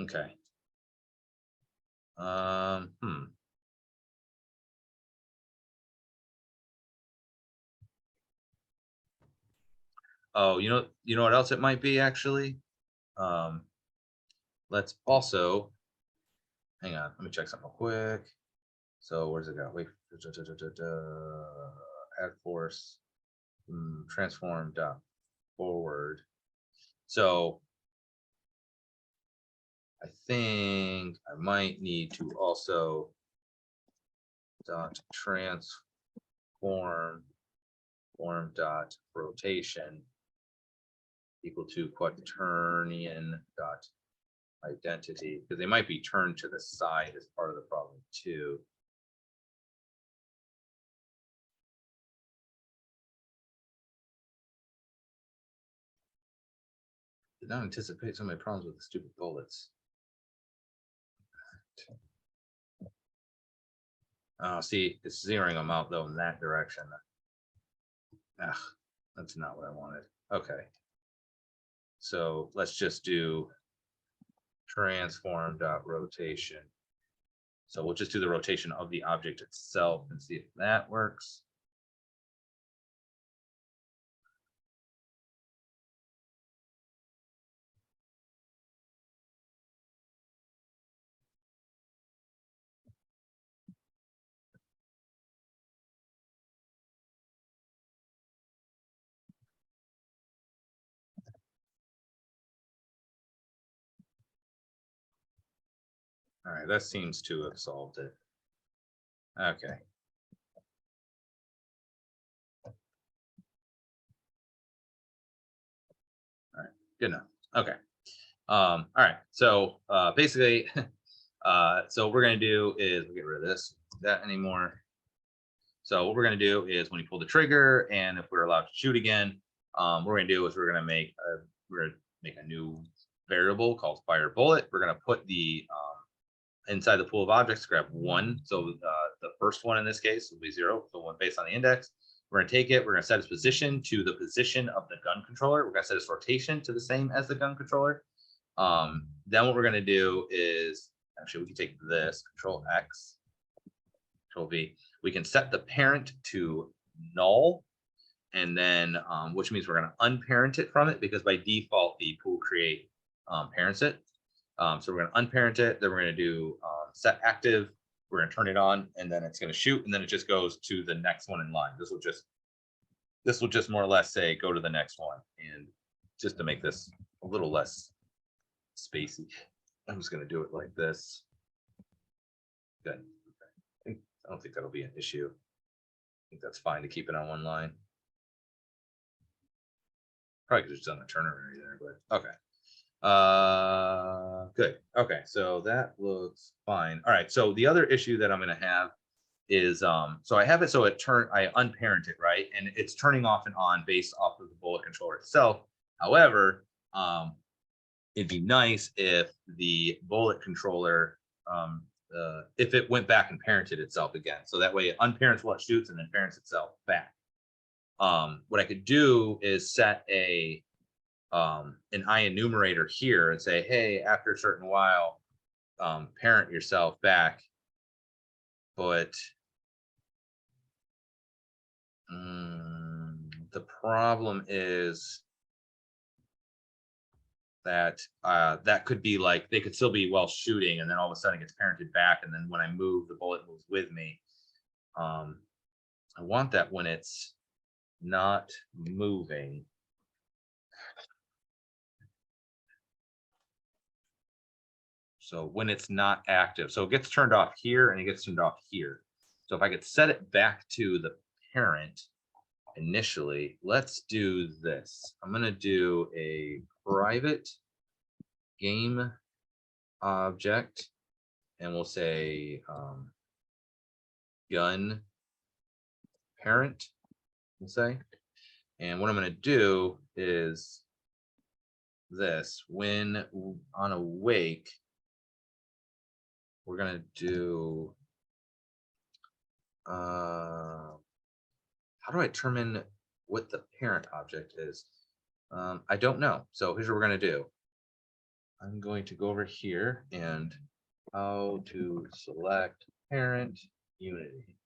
Speaker 2: Okay. Hmm. Oh, you know what else it might be actually? Let's also hang on. Let me check something real quick. So where's it go? Wait, add force, transform dot forward. So I think I might need to also dot transform form dot rotation equal to quaternion dot identity, because they might be turned to the side as part of the problem too. Did not anticipate so many problems with the stupid bullets. See, it's zeroing them out though in that direction. Ugh, that's not what I wanted. Okay. So let's just do transform dot rotation. So we'll just do the rotation of the object itself and see if that works. All right, that seems to have solved it. Okay. All right, good enough. Okay. All right. So basically, so what we're gonna do is we'll get rid of this, that anymore. So what we're gonna do is when you pull the trigger, and if we're allowed to shoot again, what we're gonna do is we're gonna make a new variable called fire bullet. We're gonna put the inside the pool of objects, grab one. So the first one in this case will be 0. So one based on the index. We're going to take it. We're going to set its position to the position of the gun controller. We're going to set its rotation to the same as the gun controller. Then what we're going to do is, actually, we can take this, Control X, Control V. We can set the parent to null. And then, which means we're going to unparent it from it, because by default, the pool create parents it. So we're going to unparent it. Then we're going to do set active. We're going to turn it on, and then it's going to shoot, and then it just goes to the next one in line. This will just more or less say go to the next one, and just to make this a little less spacey, I'm just going to do it like this. Good. I don't think that'll be an issue. I think that's fine to keep it on one line. Probably could have just done a ternary there, but okay. Good. Okay, so that looks fine. All right, so the other issue that I'm going to have is so I have it so I unparent it, right, and it's turning off and on based off of the bullet controller itself. However, it'd be nice if the bullet controller if it went back and parented itself again, so that way it unparents what shoots and then parents itself back. What I could do is set an I enumerator here and say, hey, after a certain while, parent yourself back. But the problem is that that could be like they could still be well shooting, and then all of a sudden it gets parented back, and then when I move, the bullet moves with me. Um, I want that when it's not moving. So when it's not active, so it gets turned off here and it gets turned off here. So if I could set it back to the parent initially, let's do this. I'm going to do a private game object, and we'll say gun parent, we'll say. And what I'm going to do is this: when on awake, we're going to do how do I determine what the parent object is? I don't know. So here's what we're going to do. I'm going to go over here and how to select parent unity.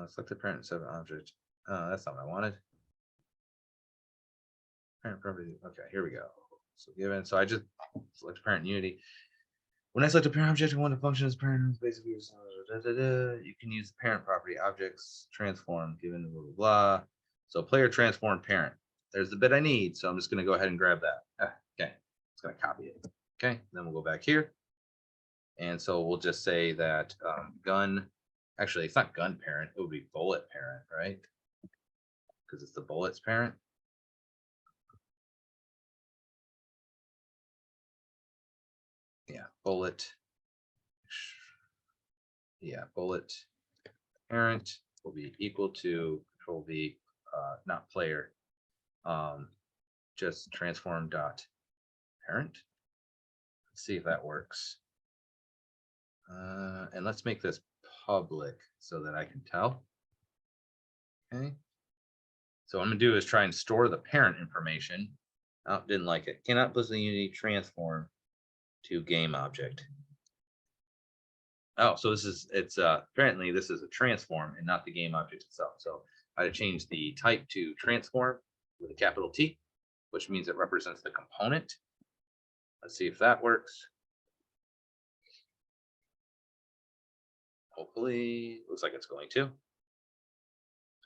Speaker 2: Select the parent set object. That's not what I wanted. Parent property. Okay, here we go. So given, so I just select parent unity. When I select a parent object and want to function as parent, basically you can use the parent property objects transform given blah blah blah. So player transform parent. There's the bit I need, so I'm just going to go ahead and grab that. Okay, it's going to copy it. Okay, then we'll go back here, and so we'll just say that gun. Actually, it's not gun parent. It would be bullet parent, right? Because it's the bullets parent. Yeah, bullet. Yeah, bullet parent will be equal to control V, not player, just transform dot parent. Let's see if that works. And let's make this public so that I can tell. Okay. So what I'm gonna do is try and store the parent information. Oh, didn't like it. Cannot put the unity transform to game object. Oh, so this is it's apparently this is a transform and not the game object itself. So I had to change the type to transform with a capital T, which means it represents the component. Let's see if that works. Hopefully, looks like it's going to.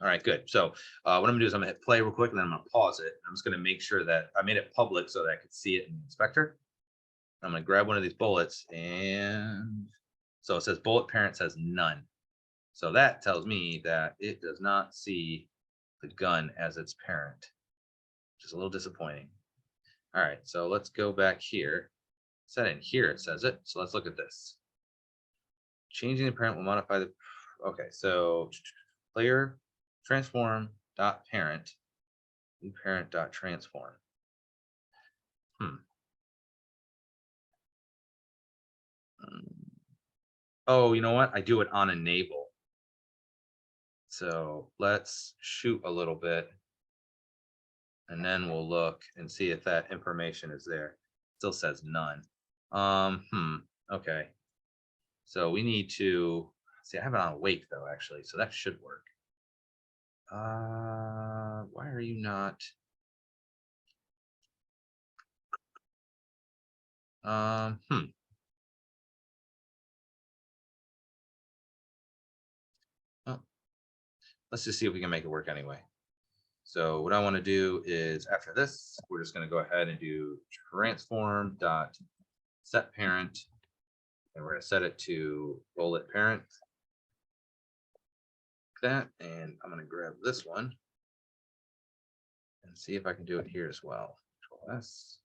Speaker 2: All right, good. So what I'm gonna do is I'm gonna hit play real quick, and then I'm gonna pause it. I'm just gonna make sure that I made it public so that I could see it in the inspector. I'm gonna grab one of these bullets, and so it says bullet parent says none. So that tells me that it does not see the gun as its parent, which is a little disappointing. All right, so let's go back here. Set in here, it says it. So let's look at this. Changing the parent will modify the, okay, so player transform dot parent, new parent dot transform. Oh, you know what? I do it on enable. So let's shoot a little bit, and then we'll look and see if that information is there. Still says none. Okay. So we need to see. I have it on awake though, actually, so that should work. Why are you not? Oh, let's just see if we can make it work anyway. So what I want to do is after this, we're just going to go ahead and do transform dot set parent, and we're going to set it to bullet parent. That, and I'm going to grab this one and see if I can do it here as well. Control S.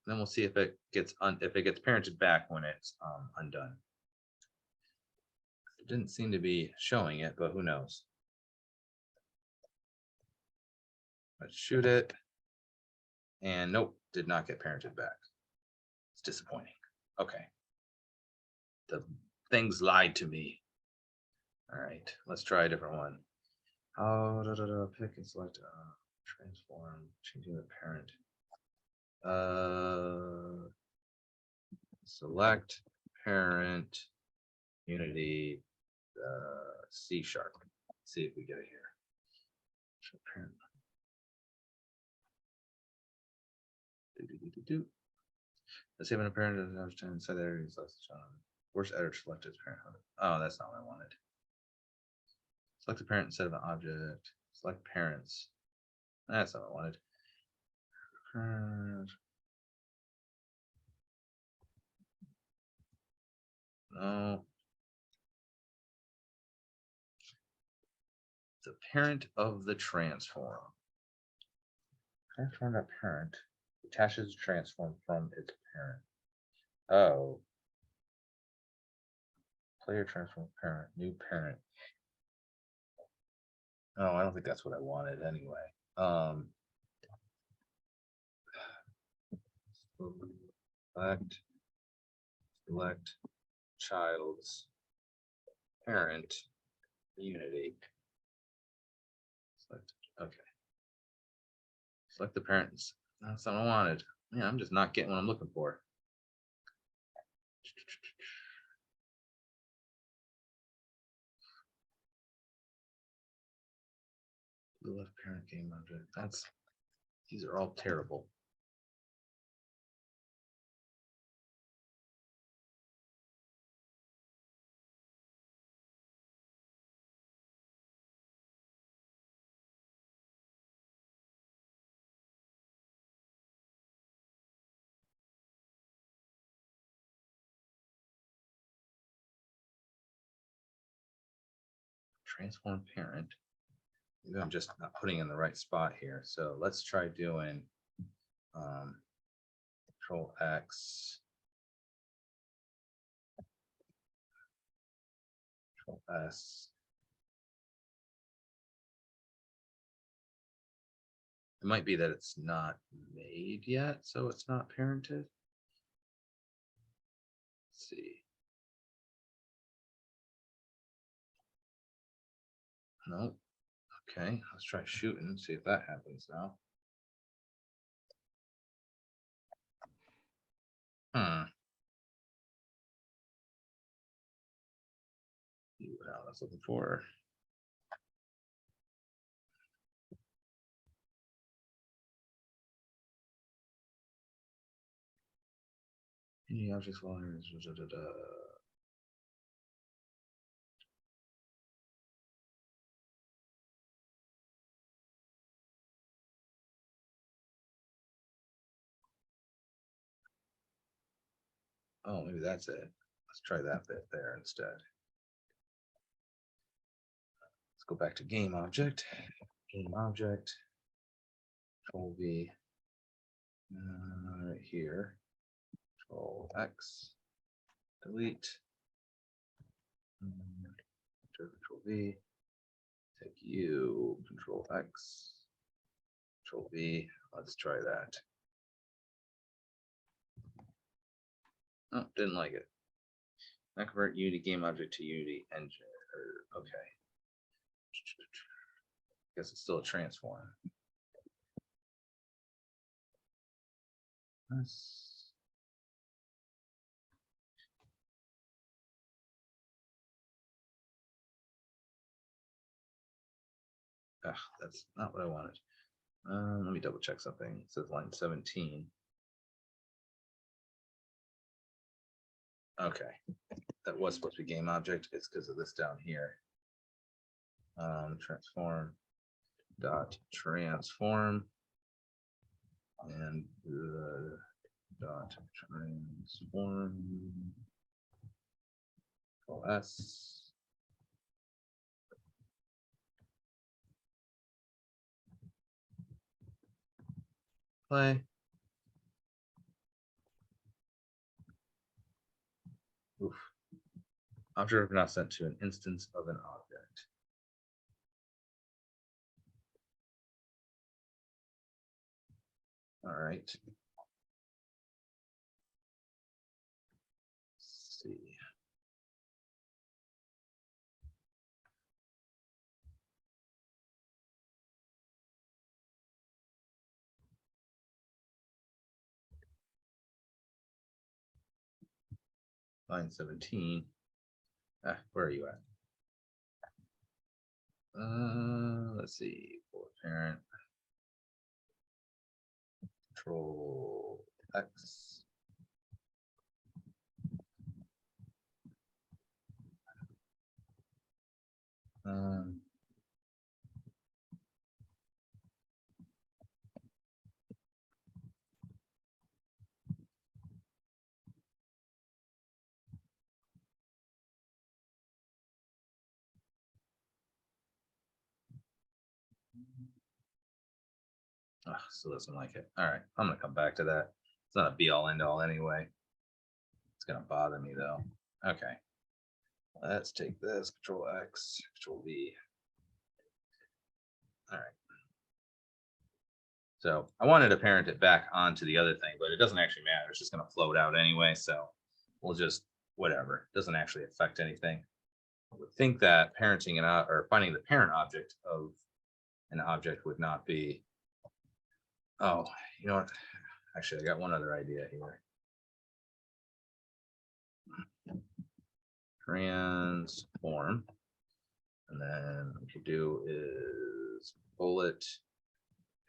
Speaker 2: Then we'll see if it gets parented back when it's undone. It didn't seem to be showing it, but who knows? Let's shoot it. And nope, did not get parented back. It's disappointing. Okay. The things lied to me. All right, let's try a different one. Oh, pick and select transform, changing the parent. Select parent unity C#. Let's see if we get it here. Parent. Let's have an apparent inside the area. Worst editor selected parent. Oh, that's not what I wanted. Select a parent instead of an object. Select parents. That's not what I wanted. No. The parent of the transform. Transform that parent attaches transform from its parent. Oh. Player transform parent, new parent. Oh, I don't think that's what I wanted anyway. Select child's parent unity. Select, okay. Select the parents. That's not what I wanted. Yeah, I'm just not getting what I'm looking for. The left parent game object. These are all terrible. Transform parent. Maybe I'm just not putting in the right spot here. So let's try doing Control X. Control S. It might be that it's not made yet, so it's not parented. Let's see. Nope. Okay, let's try shooting and see if that happens now. What I was looking for. Any objects while oh, maybe that's it. Let's try that bit there instead. Let's go back to game object. Game object. Control V. Right here. Control X. Delete. Control V. Take U. Control X. Control V. Let's try that. Oh, didn't like it. Not convert Unity game object to Unity engine. Okay. Guess it's still a transform. That's not what I wanted. Let me double check something. It says line 17. Okay, that was supposed to be game object. It's because of this down here. Transform dot transform and dot transform S. Play. Oof. Object now sent to an instance of an object. All right. Let's see. Line 17. Where are you at? Let's see. Bullet parent. Control X. Um, Still doesn't like it. All right, I'm gonna come back to that. It's not a be all end all anyway. It's gonna bother me though. Okay, let's take this. Control X, Control V. All right. So I wanted to parent it back onto the other thing, but it doesn't actually matter. It's just gonna float out anyway. So we'll just whatever. It doesn't actually affect anything. I would think that parenting it out or finding the parent object of an object would not be. Oh, you know what? Actually, I got one other idea here. Transform. And then what you do is bullet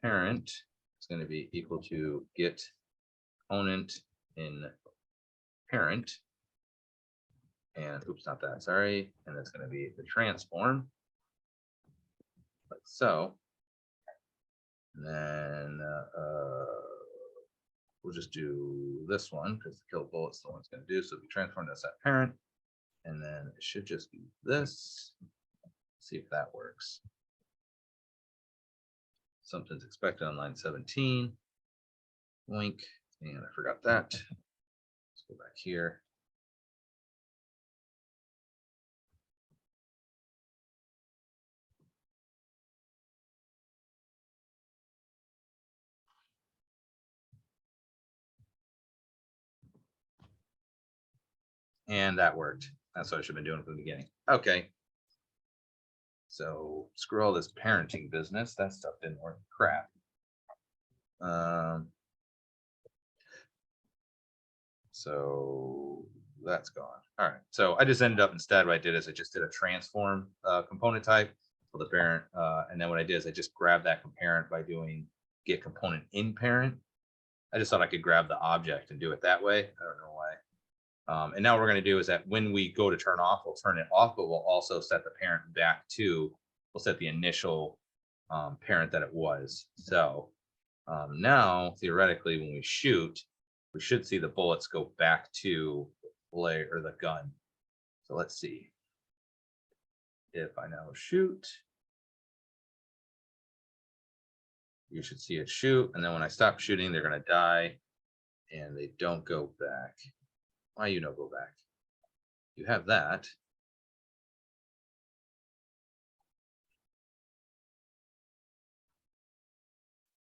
Speaker 2: parent is going to be equal to get component in parent. And oops, not that, sorry. And that's going to be the transform, like so. And then we'll just do this one because the kill bullet's the one it's going to do. So we transform to set parent. And then it should just be this. See if that works. Something's expected on line 17. Wink. And I forgot that. Let's go back here. And that worked. That's what I should have been doing from the beginning. Okay. So screw all this parenting business. That stuff didn't work. Crap. So that's gone. All right. So I just ended up instead what I did is I just did a transform component type for the parent. And then what I did is I just grabbed that comparent by doing get component in parent. I just thought I could grab the object and do it that way. I don't know why. And now what we're going to do is that when we go to turn off, we'll turn it off, but we'll also set the parent back to, we'll set the initial parent that it was. So now theoretically, when we shoot, we should see the bullets go back to the blade or the gun. So let's see. If I now shoot, you should see it shoot. And then when I stop shooting, they're going to die and they don't go back. Why you no go back? You have that.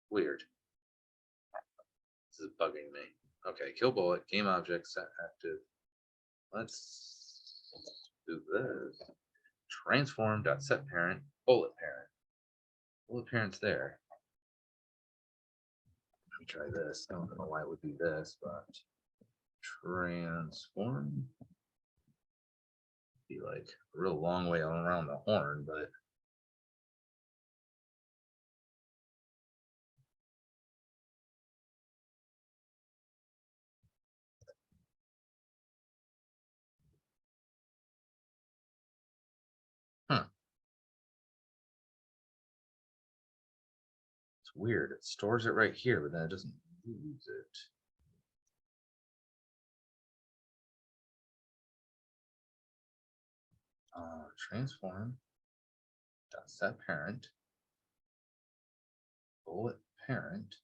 Speaker 2: Weird. This is bugging me. Okay, kill bullet, game object set active. Let's do this. Transform dot set parent, bullet parent. Bullet parent's there. Let me try this. I don't know why it would be this, but transform. Be like a real long way around the horn, but huh. It's weird. It stores it right here, but then it doesn't use it. Transform dot set parent, bullet parent.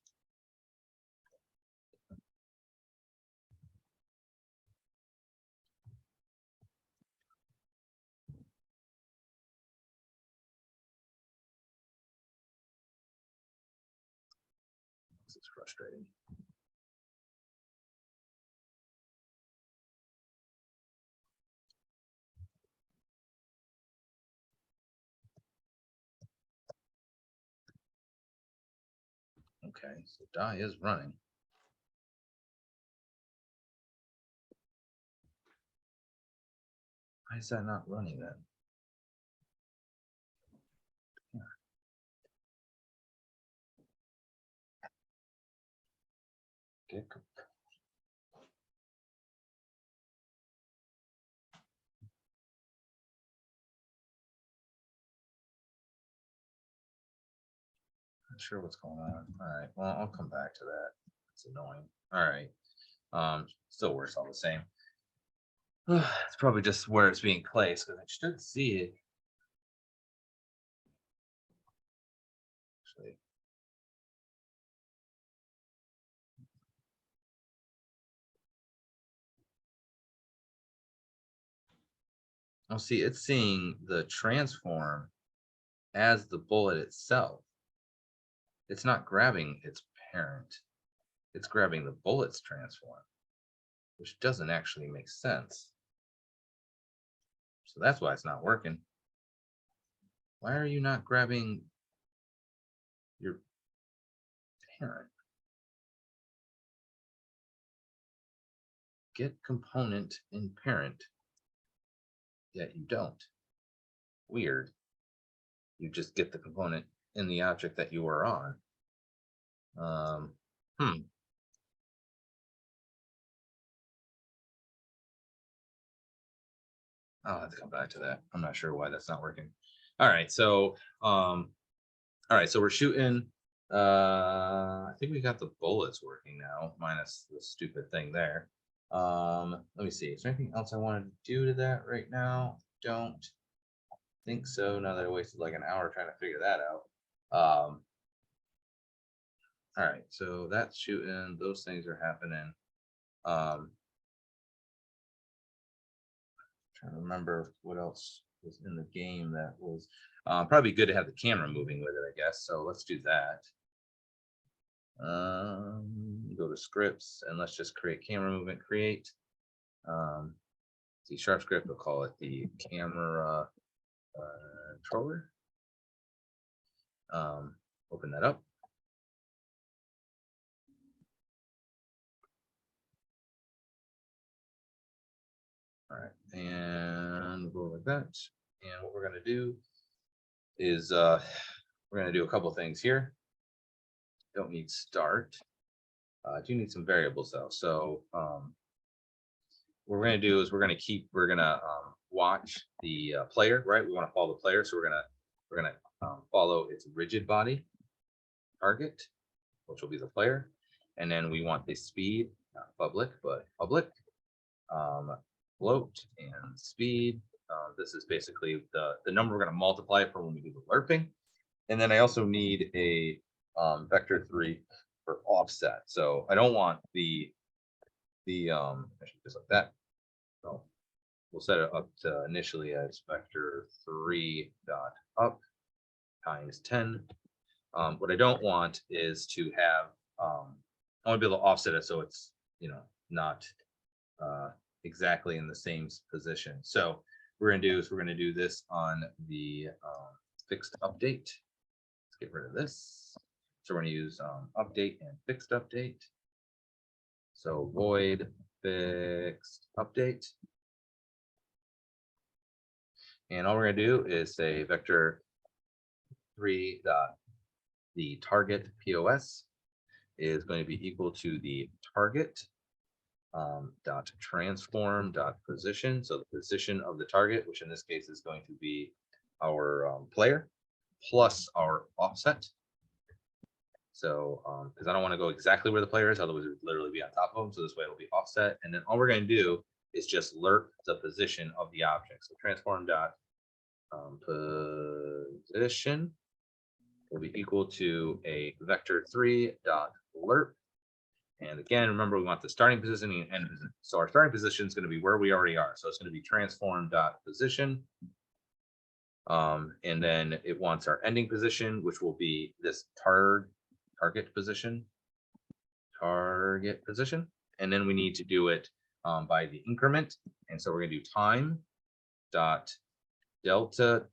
Speaker 2: This is frustrating. Okay, so die is running. Why is that not running then? Not sure what's going on. All right, well, I'll come back to that. It's annoying. All right. Still works all the same. It's probably just where it's being placed because I should see it. Actually, I'll see it's seeing the transform as the bullet itself. It's not grabbing its parent. It's grabbing the bullet's transform, which doesn't actually make sense. So that's why it's not working. Why are you not grabbing your parent? Get component in parent. Yet you don't. Weird. You just get the component in the object that you are on. I'll have to come back to that. I'm not sure why that's not working. All right, so we're shooting. I think we got the bullets working now, minus the stupid thing there. Let me see. Is there anything else I wanted to do to that right now? Don't think so. Now that I wasted like an hour trying to figure that out. All right, so that's shooting. Those things are happening. Trying to remember what else was in the game that was probably good to have the camera moving with it, I guess. So let's do that. Go to scripts and let's just create camera movement. Create. C# script. We'll call it the camera controller. Open that up. All right, and we'll go like that. And what we're going to do is we're going to do a couple things here. Don't need start. I do need some variables though. So what we're going to do is we're going to watch the player, right? We want to follow the player, so we're going to follow its rigid body target, which will be the player, and then we want the speed, not public, but public, float and speed. This is basically the number we're going to multiply for when we do the lerping, and then I also need a vector 3 for offset. So I don't want the actually just like that. So we'll set it up to initially as vector 3 dot up times 10. What I don't want is to have I want to be able to offset it so it's not exactly in the same position. So we're going to do this on the fixed update. Let's get rid of this. So we're going to use update and fixed update. So void fixed update. And all we're going to do is say vector 3 dot the target POS is going to be equal to the target dot transform dot position. So the position of the target, which in this case is going to be our player, plus our offset. So because I don't want to go exactly where the player is, otherwise it would literally be on top of them. So this way it'll be offset. And then all we're going to do is just lerp the position of the object. So transform dot position will be equal to a vector 3 dot lerp. And again, remember we want the starting position and end position. So our starting position is going to be where we already are. So it's going to be transform dot position. And then it wants our ending position, which will be this target position. And then we need to do it by the increment. And so we're going to do time dot delta,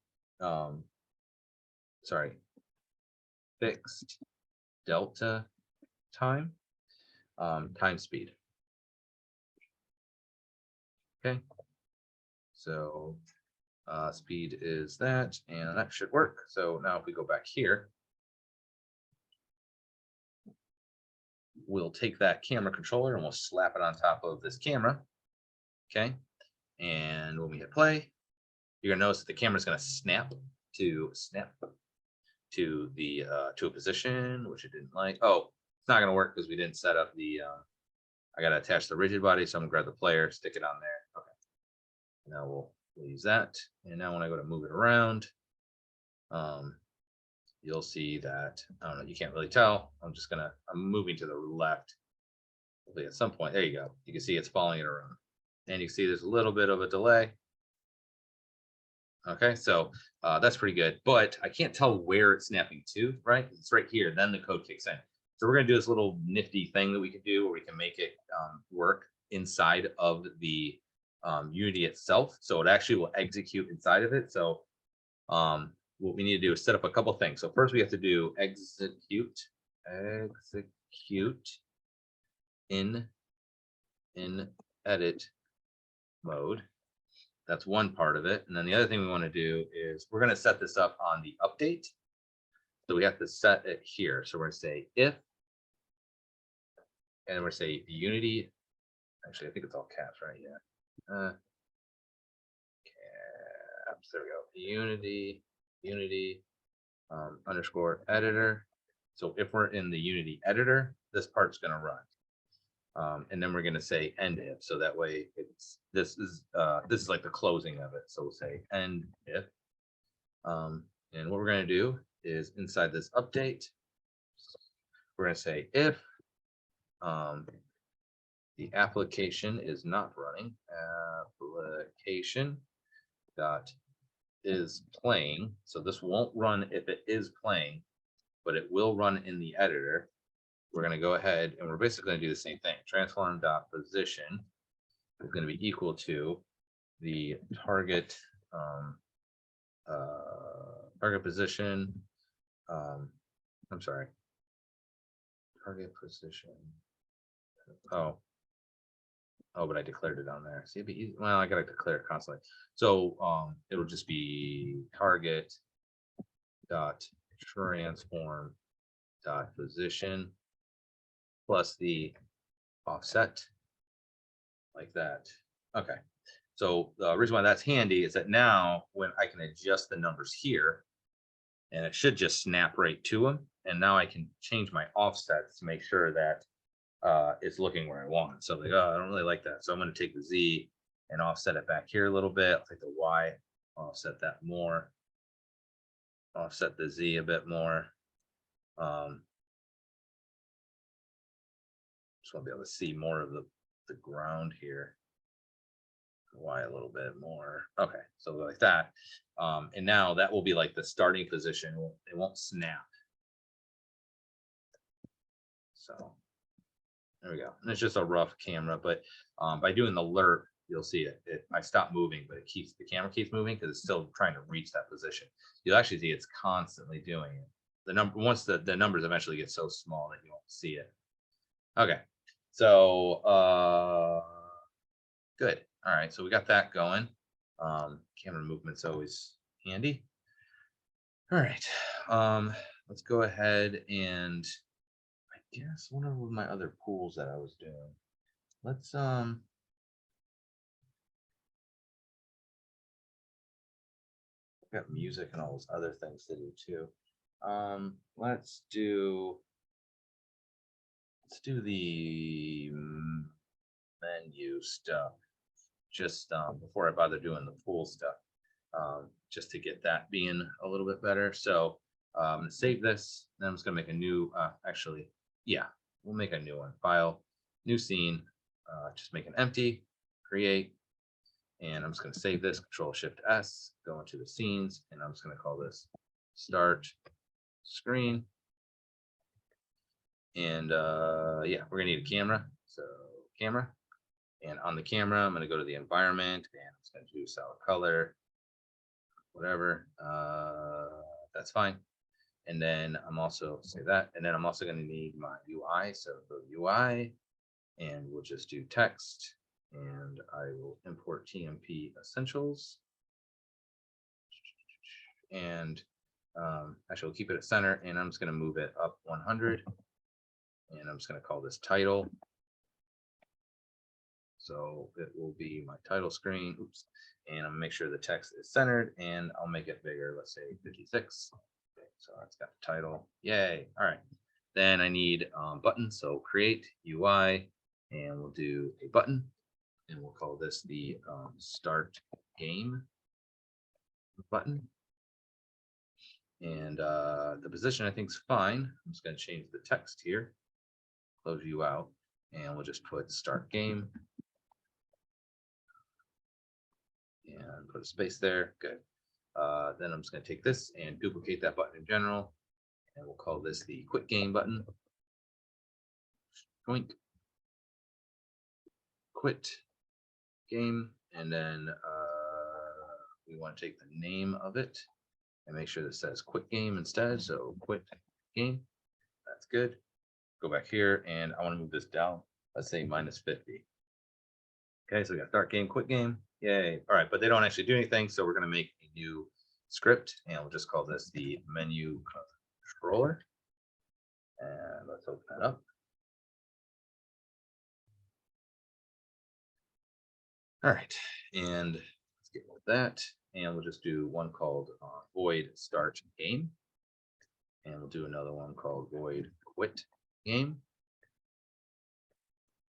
Speaker 2: fixed delta time, time speed. Okay, so speed is that, and that should work. So now if we go back here, we'll take that camera controller and we'll slap it on top of this camera. Okay. And when we hit play, you're gonna notice that the camera's gonna snap to the to a position which it didn't like. Oh, it's not gonna work because we didn't set up the I gotta attach the rigid body, so I'm gonna grab the player, stick it on there. Okay. Now we'll use that. And now when I go to move it around, um, you'll see that I don't know, you can't really tell. I'm moving to the left. Hopefully at some point, there you go. You can see it's following it around. And you can see there's a little bit of a delay. Okay, so that's pretty good, but I can't tell where it's snapping to, right? It's right here, then the code kicks in. So we're gonna do this little nifty thing that we can do where we can make it work inside of the Unity itself. So it actually will execute inside of it. So what we need to do is set up a couple things. So first we have to do execute in edit mode. That's one part of it. And then the other thing we want to do is we're going to set this up on the update. So we have to set it here. So we're going to say if, and we're going to say Unity. Actually, I think it's all caps, right? Yeah. Caps. There we go. Unity underscore editor. So if we're in the Unity editor, this part's going to run. And then we're going to say end if, so that way this is like the closing of it. So we'll say end if, and what we're going to do is inside this update, we're going to say if the application is not running, application dot is playing. So this won't run if it is playing, but it will run in the editor. We're going to go ahead and we're basically going to do the same thing. Transform dot position is going to be equal to the target target position. I'm sorry, target position. Oh, but I declared it on there. See, it'd be easy. Well, I got to declare it constantly. So it'll just be target dot transform dot position plus the offset like that. Okay. So the reason why that's handy is that now when I can adjust the numbers here, and it should just snap right to them. And now I can change my offsets to make sure that it's looking where I want. So like, oh, I don't really like that. So I'm going to take the Z and offset it back here a little bit. I'll take the Y, offset that more, offset the Z a bit more. Just want to be able to see more of the ground here. Y a little bit more. Okay, so like that. And now that will be like the starting position. It won't snap. So there we go. And it's just a rough camera, but by doing the lerp, you'll see it. I stop moving, but the camera keeps moving because it's still trying to reach that position. You'll actually see it's constantly doing it. Once the numbers eventually get so small that you won't see it. Okay, so good. All right, so we got that going. Camera movement's always handy. All right, let's go ahead and I guess one of my other pools that I was doing. Let's got music and all those other things to do too. Let's do the menu stuff just before I bother doing the pool stuff, just to get that being a little bit better. So I'm gonna save this, then I'm just gonna make a new actually, yeah, we'll make a new one. File, new scene, just make an empty, create, and I'm just gonna save this, Control Shift S, go into the scenes, and I'm just gonna call this start screen. And yeah, we're gonna need a camera. So camera, and on the camera, I'm gonna go to the environment and I'm just gonna do solid color, whatever. That's fine. And then I'm also say that, and then I'm also gonna need my UI. So go to UI, and we'll just do text, and I will import TMP essentials. And actually, we'll keep it at center, and I'm just gonna move it up 100. and I'm just going to call this title. So it will be my title screen. Oops. And I'm gonna make sure the text is centered, and I'll make it bigger. Let's say 56. Okay, so that's got the title. Yay. All right. Then I need buttons. So create UI, and we'll do a button, and we'll call this the start game button. And the position I think is fine. I'm just going to change the text here, close you out, and we'll just put start game and put a space there. Good. Then I'm just going to take this and duplicate that button in general, and we'll call this the quit game button. Joink. Quit game, and then we want to take the name of it and make sure that says quit game instead. So quit game. That's good. Go back here, and I want to move this down. Let's say -50. Okay, so we got start game, quit game. Yay. All right, but they don't actually do anything. So we're going to make a new script, and we'll just call this the menu controller. And let's open that up. All right, and let's get rid of that. And we'll just do one called void start game. And we'll do another one called void quit game.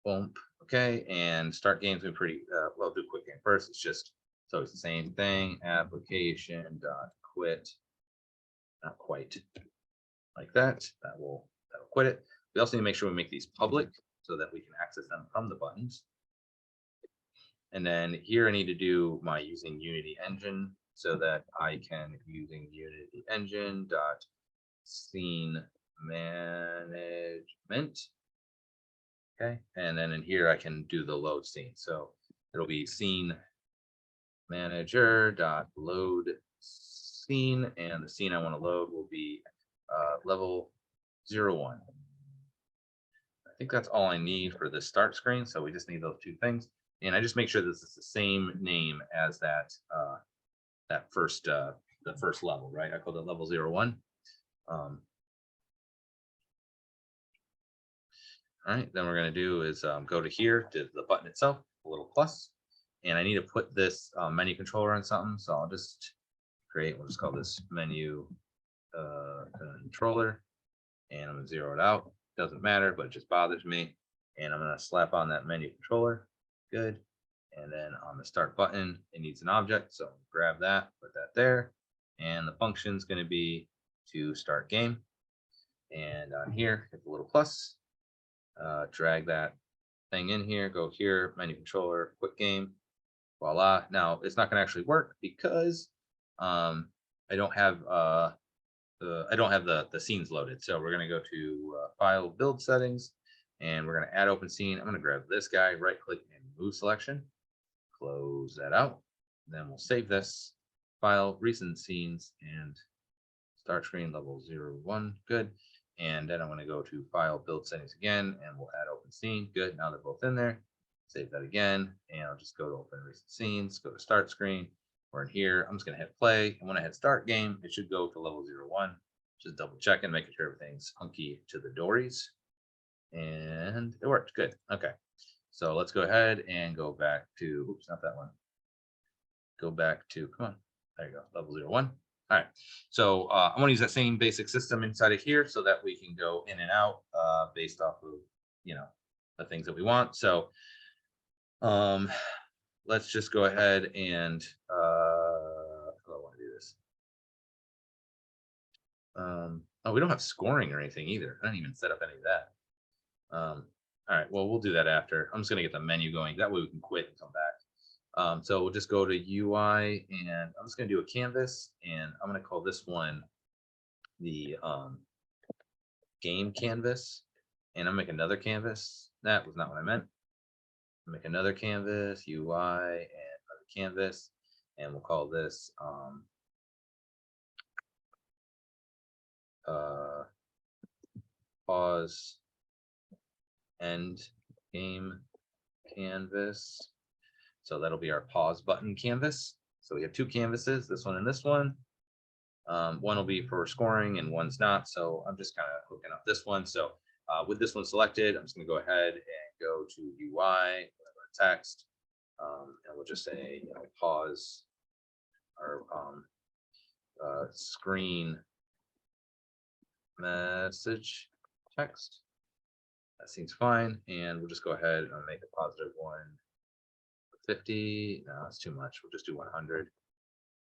Speaker 2: Boom. Okay, and start game's been pretty well. Do quit game first. It's just so it's the same thing. Application dot quit. Not quite like that. That'll quit it. We also need to make sure we make these public so that we can access them from the buttons. And then here I need to do my using Unity Engine so that I can using Unity Engine dot scene management. Okay, and then in here I can do the load scene. So it'll be scene manager dot load scene, and the scene I want to load will be level 01. I think that's all I need for the start screen. So we just need those two things, and I just make sure this is the same name as that that first the first level, right? I called it level 01. All right, then we're going to do is go to here to the button itself, a little plus, and I need to put this menu controller on something. So I'll just create, we'll just call this menu controller, and I'm going to zero it out. Doesn't matter, but it just bothers me. And I'm going to slap on that menu controller. Good. And then on the start button, it needs an object. So grab that, put that there. And the function is going to be to start game. And on here, hit the little plus. Drag that thing in here, go here, menu controller, quit game, voila. Now it's not going to actually work because I don't have the scenes loaded. So we're going to go to file, build settings, and we're going to add open scene. I'm going to grab this guy, right click and move selection, close that out. Then we'll save this file, recent scenes, and start screen level 01. Good. And then I'm going to go to file, build settings again, and we'll add open scene. Good. Now they're both in there. Save that again, and I'll just go to open recent scenes, go to start screen. We're in here. I'm just going to hit play. And when I hit start game, it should go to level 01. Just double checking, making sure everything's hunky to the dories. And it worked. Good. Okay. So let's go ahead and go back to, oops, not that one. Go back to, come on. There you go, level 01. All right, so I want to use that same basic system inside of here so that we can go in and out based off of, you know, the things that we want. So let's just go ahead and how do I want to do this? Oh, we don't have scoring or anything either. I didn't even set up any of that. All right, well, we'll do that after. I'm just going to get the menu going. That way we can quit and come back. So we'll just go to UI, and I'm just going to do a canvas, and I'm going to call this one the game canvas, and I'll make another canvas. That was not what I meant. I'll make another canvas, UI, and another canvas, and we'll call this pause end game canvas. So that'll be our pause button canvas. So we have two canvases, this one and this one. One will be for scoring and one's not. So I'm just kind of hooking up this one. So With this one selected, I'm just going to go ahead and go to UI, text, and we'll just say, pause our screen message text. That seems fine. And we'll just go ahead and make a positive 150. No, that's too much. We'll just do 100.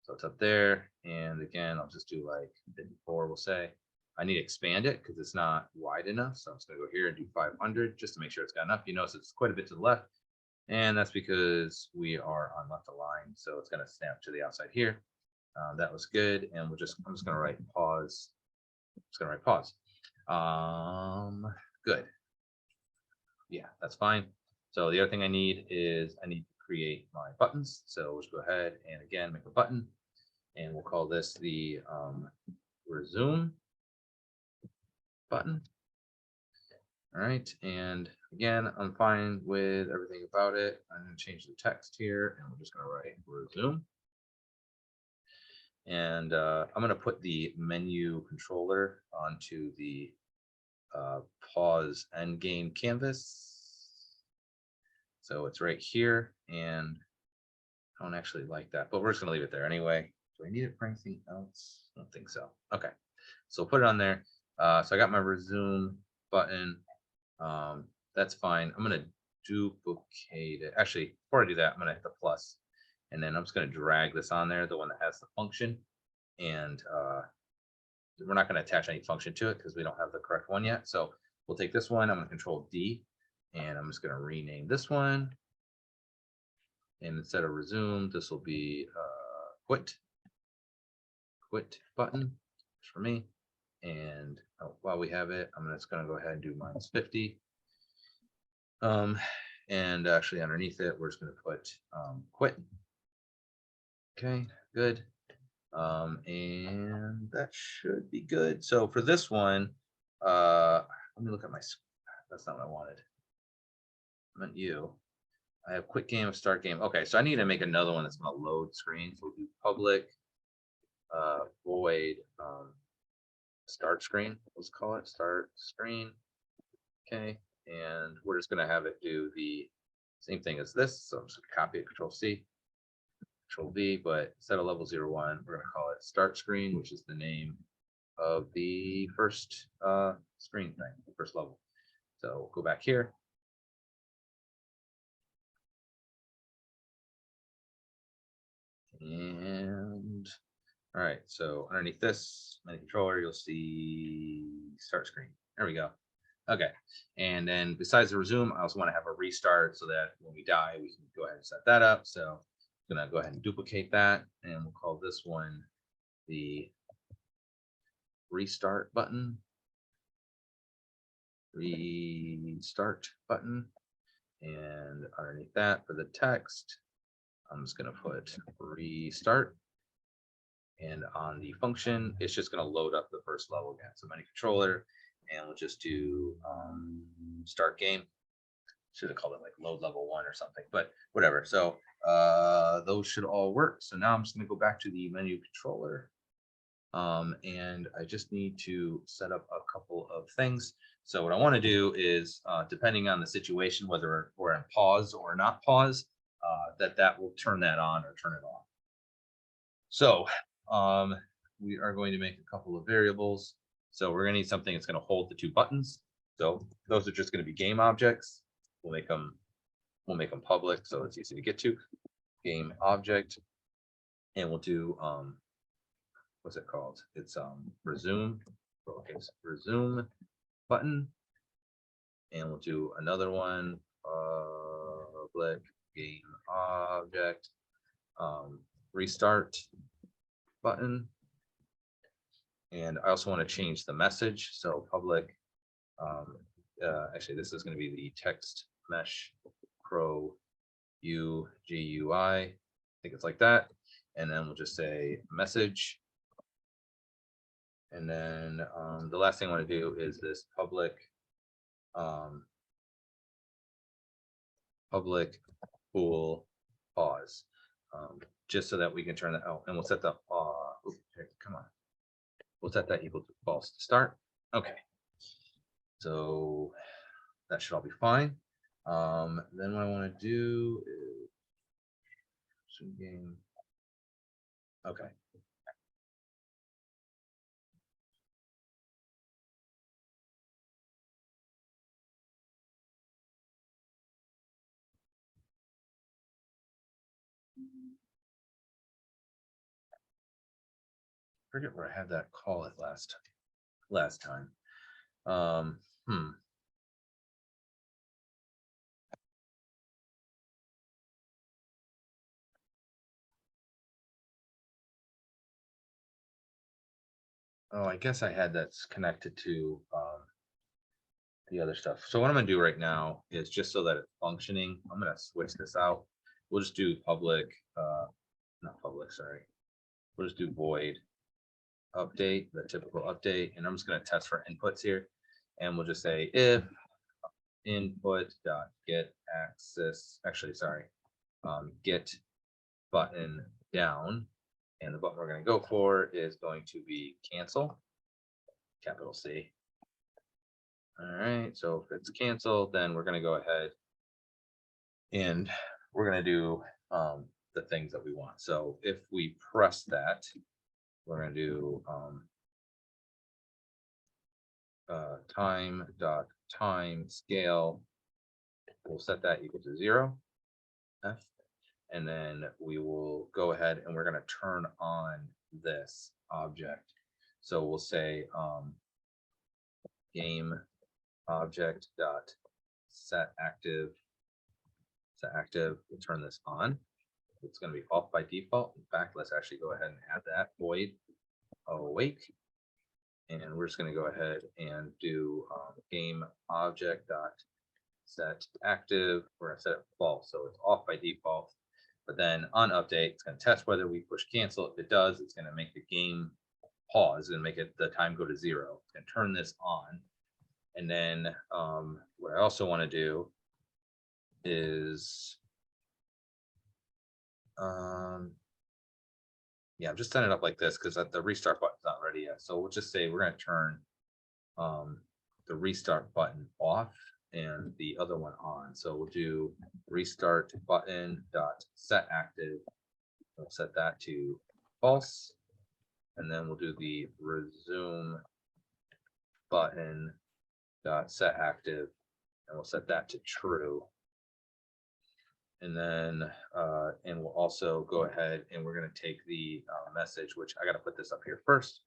Speaker 2: So it's up there. And again, I'll just do like 54, we'll say. I need to expand it because it's not wide enough. So I'm just going to go here and do 500 just to make sure it's got enough. You notice it's quite a bit to the left. And that's because we are on left align. So it's going to snap to the outside here. That was good. And I'm just going to write pause. I'm just going to write pause. Good. Yeah, that's fine. So the other thing I need is I need to create my buttons. So let's go ahead and again make a button, and we'll call this the resume button. All right, and again, I'm fine with everything about it. I'm going to change the text here, and we're just going to write resume. And I'm going to put the menu controller onto the pause end game canvas. So it's right here, and I don't actually like that, but we're just gonna leave it there anyway. Do I need it for anything else? I don't think so. Okay, so put it on there. So I got my resume button. That's fine. I'm gonna duplicate it. Actually, before I do that, I'm gonna hit the plus, and then I'm just gonna drag this on there, the one that has the function, and we're not going to attach any function to it because we don't have the correct one yet. So we'll take this one. I'm going to control D, and I'm just going to rename this one. And instead of resume, this will be quit button for me. And while we have it, I'm just going to go ahead and do -50. And actually underneath it, we're just going to put quit. Okay, good. And that should be good. So for this one, let me look at my, that's not what I wanted. I meant you. I have quit game, start game. Okay, so I need to make another one that's going to load screen. So we'll do public void start screen. Let's call it start screen. Okay, and we're just going to have it do the same thing as this. So I'm just going to copy it, Control C. Control V, but instead of level 01, we're going to call it start screen, which is the name of the first screen thing, the first level. So we'll go back here. And all right, so underneath this menu controller, you'll see start screen. There we go. Okay, and then besides the resume, I also want to have a restart so that when we die, we can go ahead and set that up. So I'm gonna go ahead and duplicate that, and we'll call this one the restart button. Restart button. And underneath that, for the text, I'm just going to put restart. And on the function, it's just going to load up the first level again. So menu controller, and we'll just do start game. Should have called it like load level 1 or something, but whatever. So those should all work. So now I'm just going to go back to the menu controller. And I just need to set up a couple of things. So what I want to do is, depending on the situation, whether we're in pause or not pause, that will turn that on or turn it off. So we are going to make a couple of variables. So we're going to need something that's going to hold the two buttons. So those are just going to be game objects. We'll make them public, so it's easy to get to. Game object, and we'll do what's it called? It's resume. Okay, so resume button, and we'll do another one, public game object, restart button. And I also want to change the message. So public, actually this is going to be the text mesh pro UGUI. I think it's like that. And then we'll just say message. And then the last thing I want to do is this public public pool pause, just so that we can turn that out. And we'll set the come on. We'll set that equal to false to start. Okay. So that should all be fine. Then what I want to do is game. Okay. Forget where I had that call it last time. Um, hmm. Oh, I guess I had that's connected to the other stuff. So what I'm gonna do right now is just so that it's functioning, I'm gonna switch this out. We'll just do public, not public, sorry. We'll just do void update, the typical update, and I'm just gonna test for inputs here. And we'll just say if input dot get access, actually, sorry, get button down, and the button we're going to go for is going to be cancel, capital C. All right, so if it's cancel, then we're going to go ahead and we're going to do the things that we want. So if we press that, we're going to do time scale. We'll set that equal to 0. F. And then we will go ahead and we're going to turn on this object. So we'll say game object dot set active. We'll turn this on. It's going to be off by default. In fact, let's actually go ahead and add that void awake. And we're just going to go ahead and do game object dot set active. We're going to set it false, so it's off by default. But then on update, it's going to test whether we push cancel. If it does, it's going to make the game pause and make it the time go to 0. It's going to turn this on. And then what I also want to do is, yeah, I'm just setting it up like this because the restart button's not ready yet. So we'll just say we're going to turn the restart button off and the other one on. So we'll do restart button dot set active. We'll set that to false, and then we'll do the resume button dot set active, and we'll set that to true. And then and we'll also go ahead and we're going to take the message, which I got to put this up here first,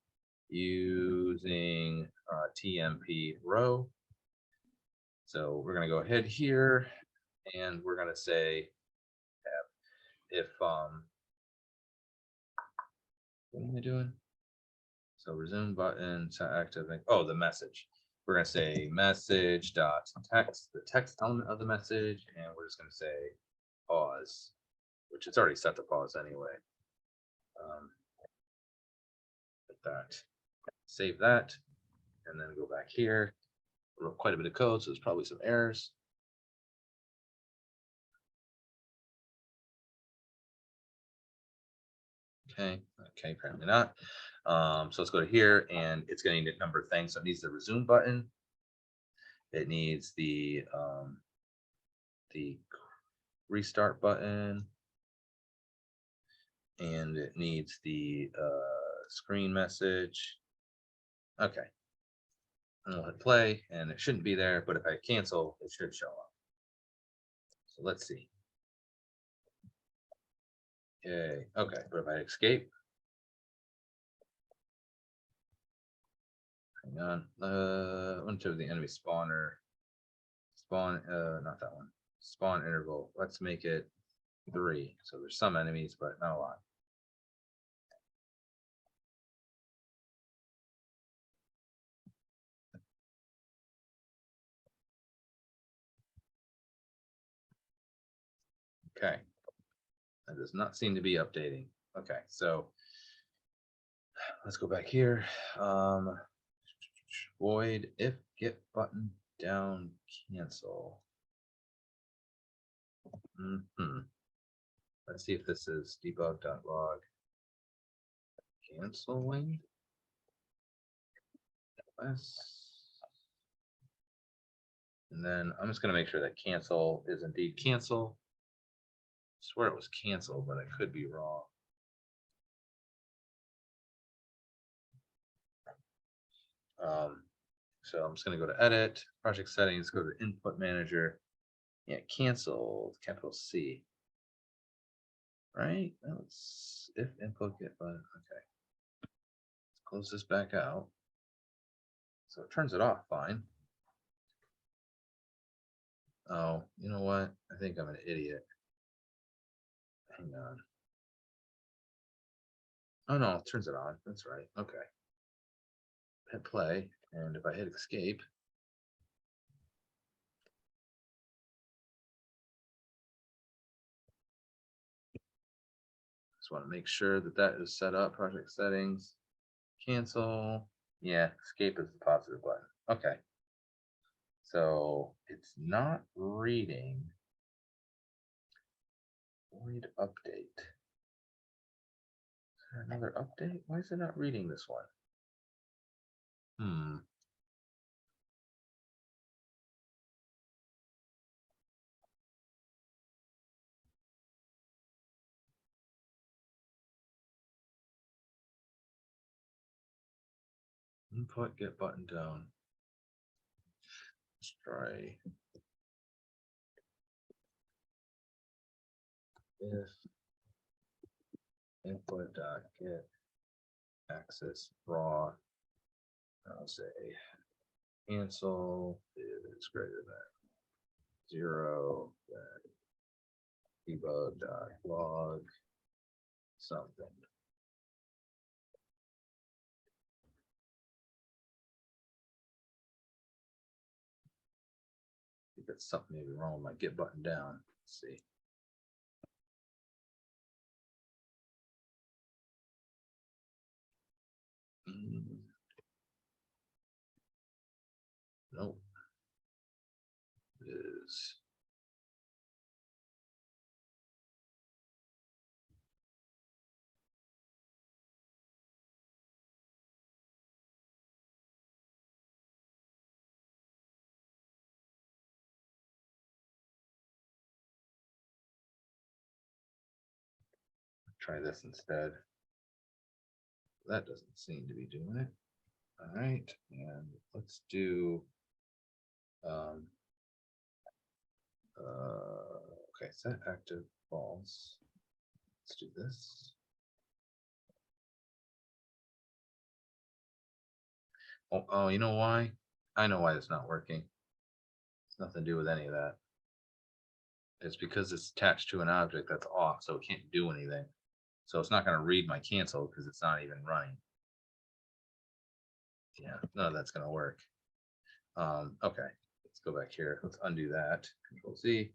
Speaker 2: using TMP row. So we're going to go ahead here and we're going to say if what am I doing? So resume button set active. Oh, the message. We're going to say message dot text, the text element of the message, and we're just going to say pause, which it's already set to pause anyway. Like that. Save that, and then go back here. Wrote quite a bit of code, so there's probably some errors. Okay, apparently not. So let's go to here, and it's going to need a number of things. So it needs the resume button. It needs the restart button, and it needs the screen message. Okay, and we'll hit play, and it shouldn't be there, but if I cancel, it should show up. So let's see. Okay, but if I escape, hang on, until the enemy spawner, spawn, not that one, spawn interval. Let's make it 3. So there's some enemies, but not a lot. Okay, that does not seem to be updating. Okay, so let's go back here. Void if get button down cancel. Let's see if this is debug.log canceling. And then I'm just going to make sure that cancel is indeed cancel. I swear it was cancel, but I could be wrong. So I'm just going to go to edit, project settings, go to input manager. Yeah, cancel, capital C. Right? Let's if input get button. Okay. Let's close this back out. So it turns it off fine. Oh, you know what? I think I'm an idiot. Hang on. Oh no, it turns it on. That's right. Okay. Hit play, and if I hit escape, just want to make sure that that is set up. Project settings, cancel. Yeah, escape is the positive button. Okay. So it's not reading. Void update. Is there another update? Why is it not reading this one? Input get button down. Let's try if input get access raw. I'll say cancel is greater than 0. Then debug.log something. I think that's something maybe wrong with my get button down. Let's see. Nope. Is try this instead. That doesn't seem to be doing it. All right, and let's do okay, set active false. Let's do this. Oh, you know why? I know why it's not working. It's nothing to do with any of that. It's because it's attached to an object that's off, so it can't do anything. So it's not going to read my cancel because it's not even running. Yeah, none of that's going to work. Okay, let's go back here. Let's undo that. Control Z.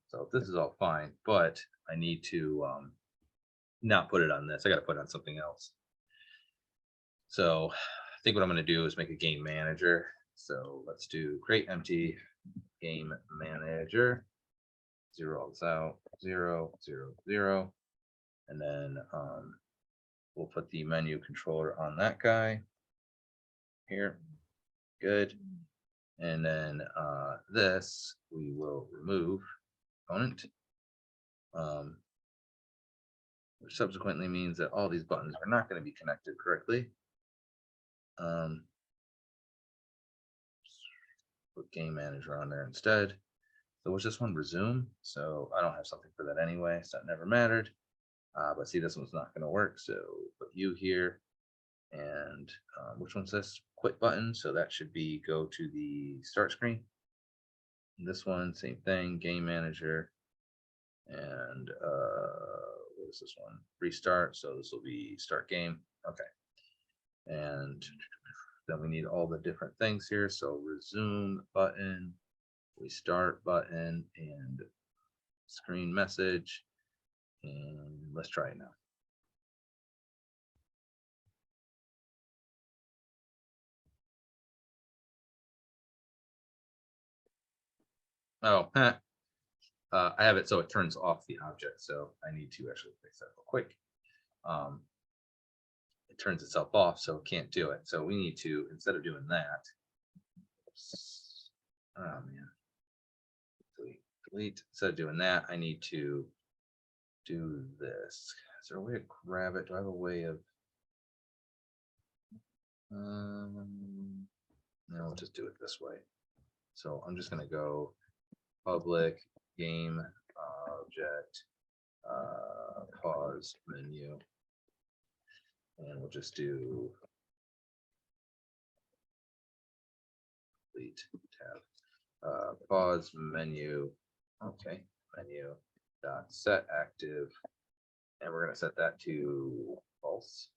Speaker 2: So this is all fine, but I need to not put it on this. I got to put it on something else. So I think what I'm going to do is make a game manager. So let's do create empty game manager. 0 all this out. 0, 0, 0. And then we'll put the menu controller on that guy here. Good. And then this we will remove component, which subsequently means that all these buttons are not going to be connected correctly. Put game manager on there instead. So what's this one? Resume. So I don't have something for that anyway, so that never mattered. But see, this one's not going to work. So put you here. And which one's this? Quit button. So that should be go to the start screen. And this one, same thing, game manager. And what is this one? Restart. So this will be start game. Okay. And then we need all the different things here. So resume button, restart button, and screen message. And let's try it now. Oh, I have it so it turns off the object. So I need to actually fix that real quick. It turns itself off, so it can't do it. So we need to, instead of doing that, oh man, delete. Instead of doing that, I need to do this. Is there a way to grab it? Do I have a way of no, I'll just do it this way. So I'm just gonna go public game object pause menu, and we'll just do delete tab pause menu. Okay, menu dot set active, and we're gonna set that to false.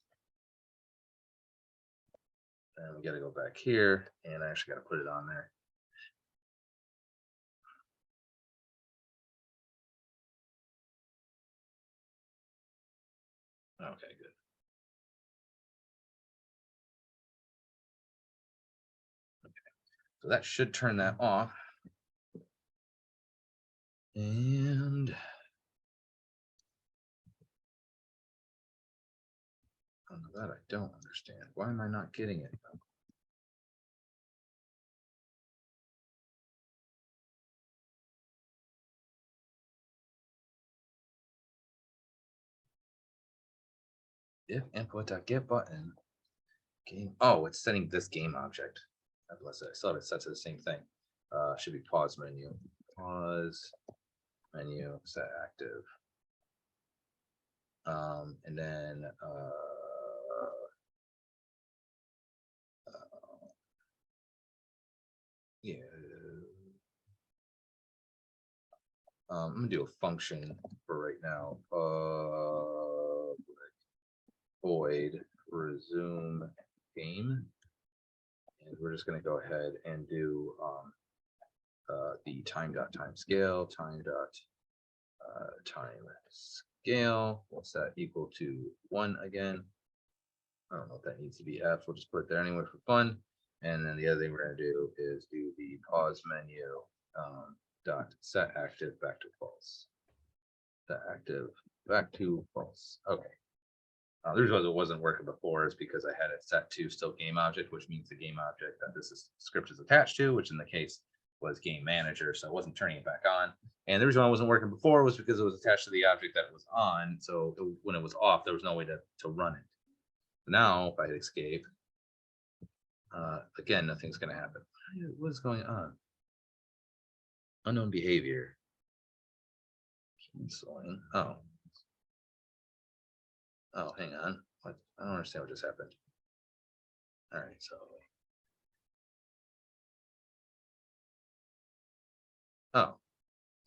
Speaker 2: And we got to go back here, and I actually got to put it on there. Okay, good. Okay, so that should turn that off. And that I don't understand. Why am I not getting it? If input.get button game. Oh, it's setting this game object. I thought it set to the same thing. Should be pause menu. Pause menu set active. And then yeah. I'm gonna do a function for right now. Void resume game, and we're just gonna go ahead and do the time scale. Time scale. What's that equal to 1 again? I don't know if that needs to be F. We'll just put it there anyway for fun. And then the other thing we're gonna do is do the pause menu dot set active back to false. Set active back to false. Okay. The reason it wasn't working before is because I had it set to still game object, which means the game object that script is attached to, which in the case was game manager. So I wasn't turning it back on. And the reason why it wasn't working before was because it was attached to the object that it was on. So when it was off, there was no way to run it. Now, if I hit escape, again, nothing's going to happen. What is going on? Unknown behavior. Canceling. Oh, hang on. What? I don't understand what just happened. All right, so. Oh,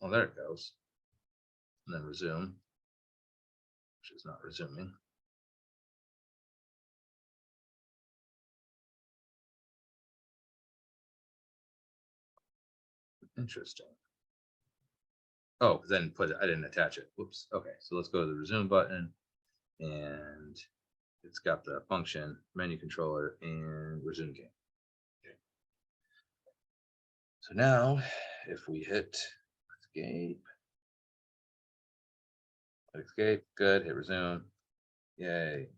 Speaker 2: well, there it goes. And then resume, which is not resuming. Interesting. Oh, then I didn't attach it. Whoops. Okay, so let's go to the resume button, and it's got the function, menu controller, and resume game. Okay. So now, if we hit escape, good, hit resume, yay.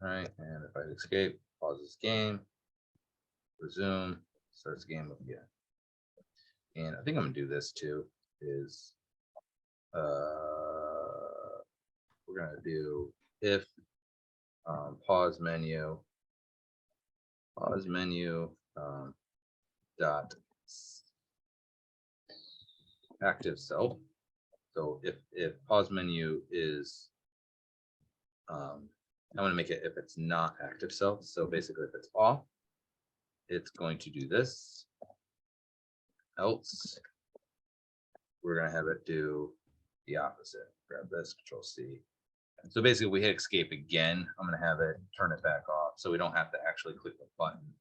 Speaker 2: All right, and if I hit escape, pause this game, resume, starts the game up again. And I think I'm gonna do this too, is we're gonna do if pause menu dot active self. So if pause menu is I want to make it if it's not active self. So basically, if it's off, it's going to do this. Else, we're going to have it do the opposite. Grab this, Control C. So basically, we hit escape again. I'm going to have it turn it back off, so we don't have to actually click the button.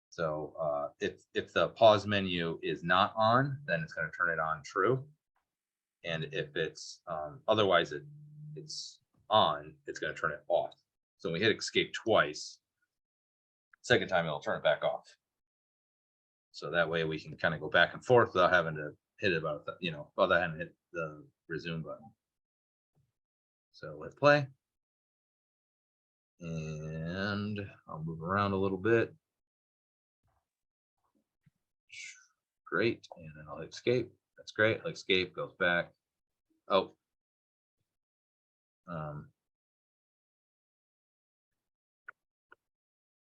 Speaker 2: So if the pause menu is not on, then it's going to turn it on true. And if it's otherwise it's on, it's going to turn it off. So when we hit escape twice, second time it'll turn it back off. So that way we can kind of go back and forth without having to hit it without having to hit the resume button. So let's play. And I'll move around a little bit. Great. And then I'll hit escape. That's great. I'll escape, goes back. Oh.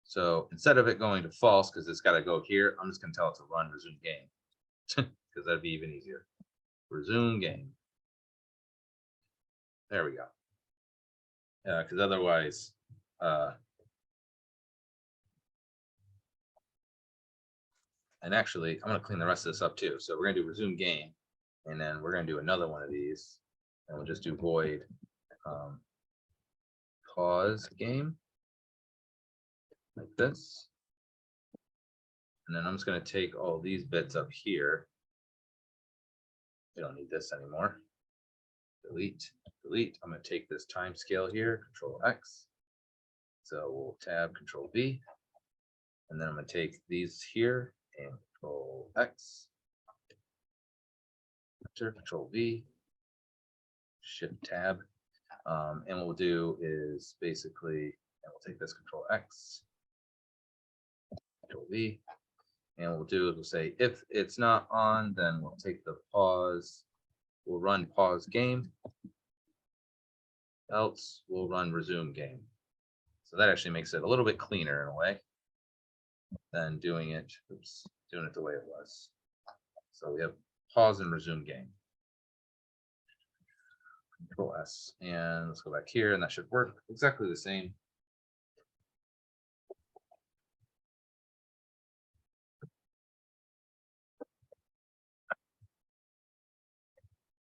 Speaker 2: So instead of it going to false, because it's got to go here, I'm just going to tell it to run resume game. Because that'd be even easier. Resume game. There we go. Because otherwise, and actually, I'm going to clean the rest of this up too. So we're going to do resume game, and then we're going to do another one of these, and we'll just do void pause game like this. And then I'm just going to take all these bits up here. We don't need this anymore. Delete, delete. I'm going to take this time scale here, Control X. So we'll tab Control V. And then I'm going to take these here and Control X. Enter, Control V. Shift tab. And what we'll do is basically, and we'll take this Control X, Control V. And what we'll do is we'll say, if it's not on, then we'll take the pause. We'll run pause game. Else we'll run resume game. So that actually makes it a little bit cleaner in a way than doing it, doing it the way it was. So we have pause and resume game. Control S, and let's go back here, and that should work exactly the same.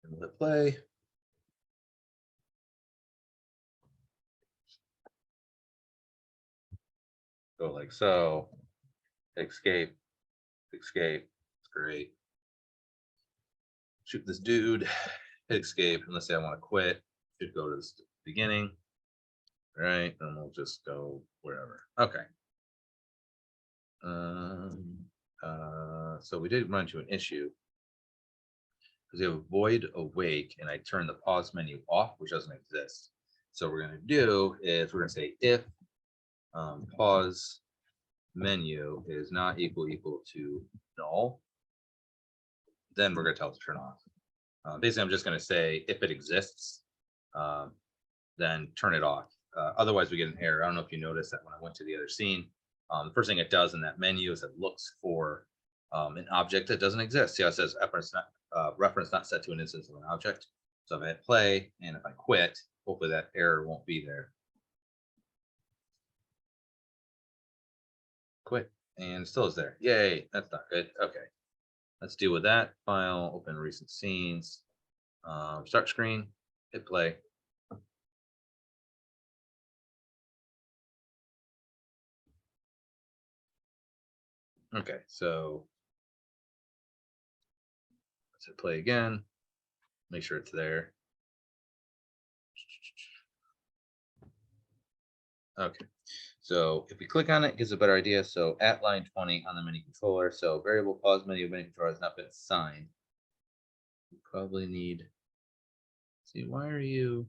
Speaker 2: And we'll hit play. Go like so. Escape, escape. It's great. Shoot this dude. Hit escape. And let's say I want to quit. Should go to the beginning. All right, and we'll just go wherever. Okay. So we did run into an issue because we have a void awake, and I turn the pause menu off, which doesn't exist. So what we're going to do is we're going to say if pause menu is not equal to null, then we're going to tell it to turn off. Basically, I'm just going to say if it exists, then turn it off. Otherwise, we get an error. I don't know if you noticed that when I went to the other scene, the first thing it does in that menu is it looks for an object that doesn't exist. See how it says reference not set to an instance of an object. So if I hit play and if I quit, hopefully that error won't be there. Quit, and it still is there. Yay, that's not good. Okay, let's deal with that. File, open recent scenes, start screen, hit play. Okay, so let's hit play again. Make sure it's there. Okay, so if we click on it, it gives a better idea. So at line 20 on the mini controller. So variable pause menu mini controller has not been assigned. You probably need, see, why are you?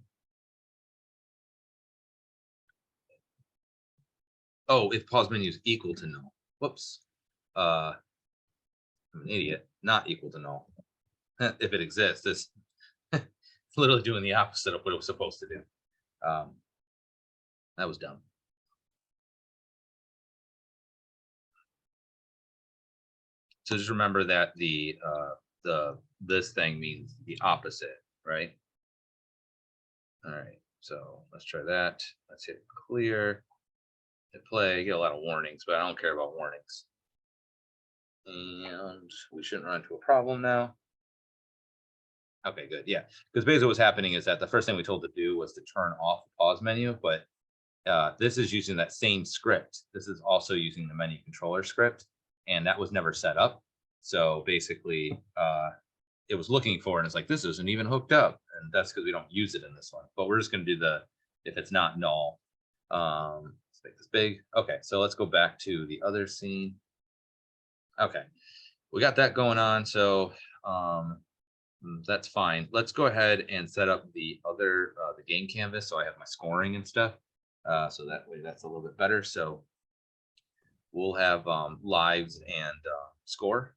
Speaker 2: Oh, if pause menu is equal to null. Whoops. I'm an idiot. Not equal to null. If it exists, it's literally doing the opposite of what it was supposed to do. That was dumb. So just remember that this thing means the opposite, right? All right, so let's try that. Let's hit clear, hit play. Get a lot of warnings, but I don't care about warnings. And we shouldn't run into a problem now. Okay, good. Yeah, because basically what's happening is that the first thing we told to do was to turn off the pause menu, but this is using that same script. This is also using the menu controller script, and that was never set up. So basically, it was looking for, and it's like, this isn't even hooked up, and that's because we don't use it in this one. But we're just going to do the if it's not null. Let's make this big. Okay, so let's go back to the other scene. Okay, we got that going on. So that's fine. Let's go ahead and set up the other the game canvas, so I have my scoring and stuff. So that way that's a little bit better. So we'll have lives and score.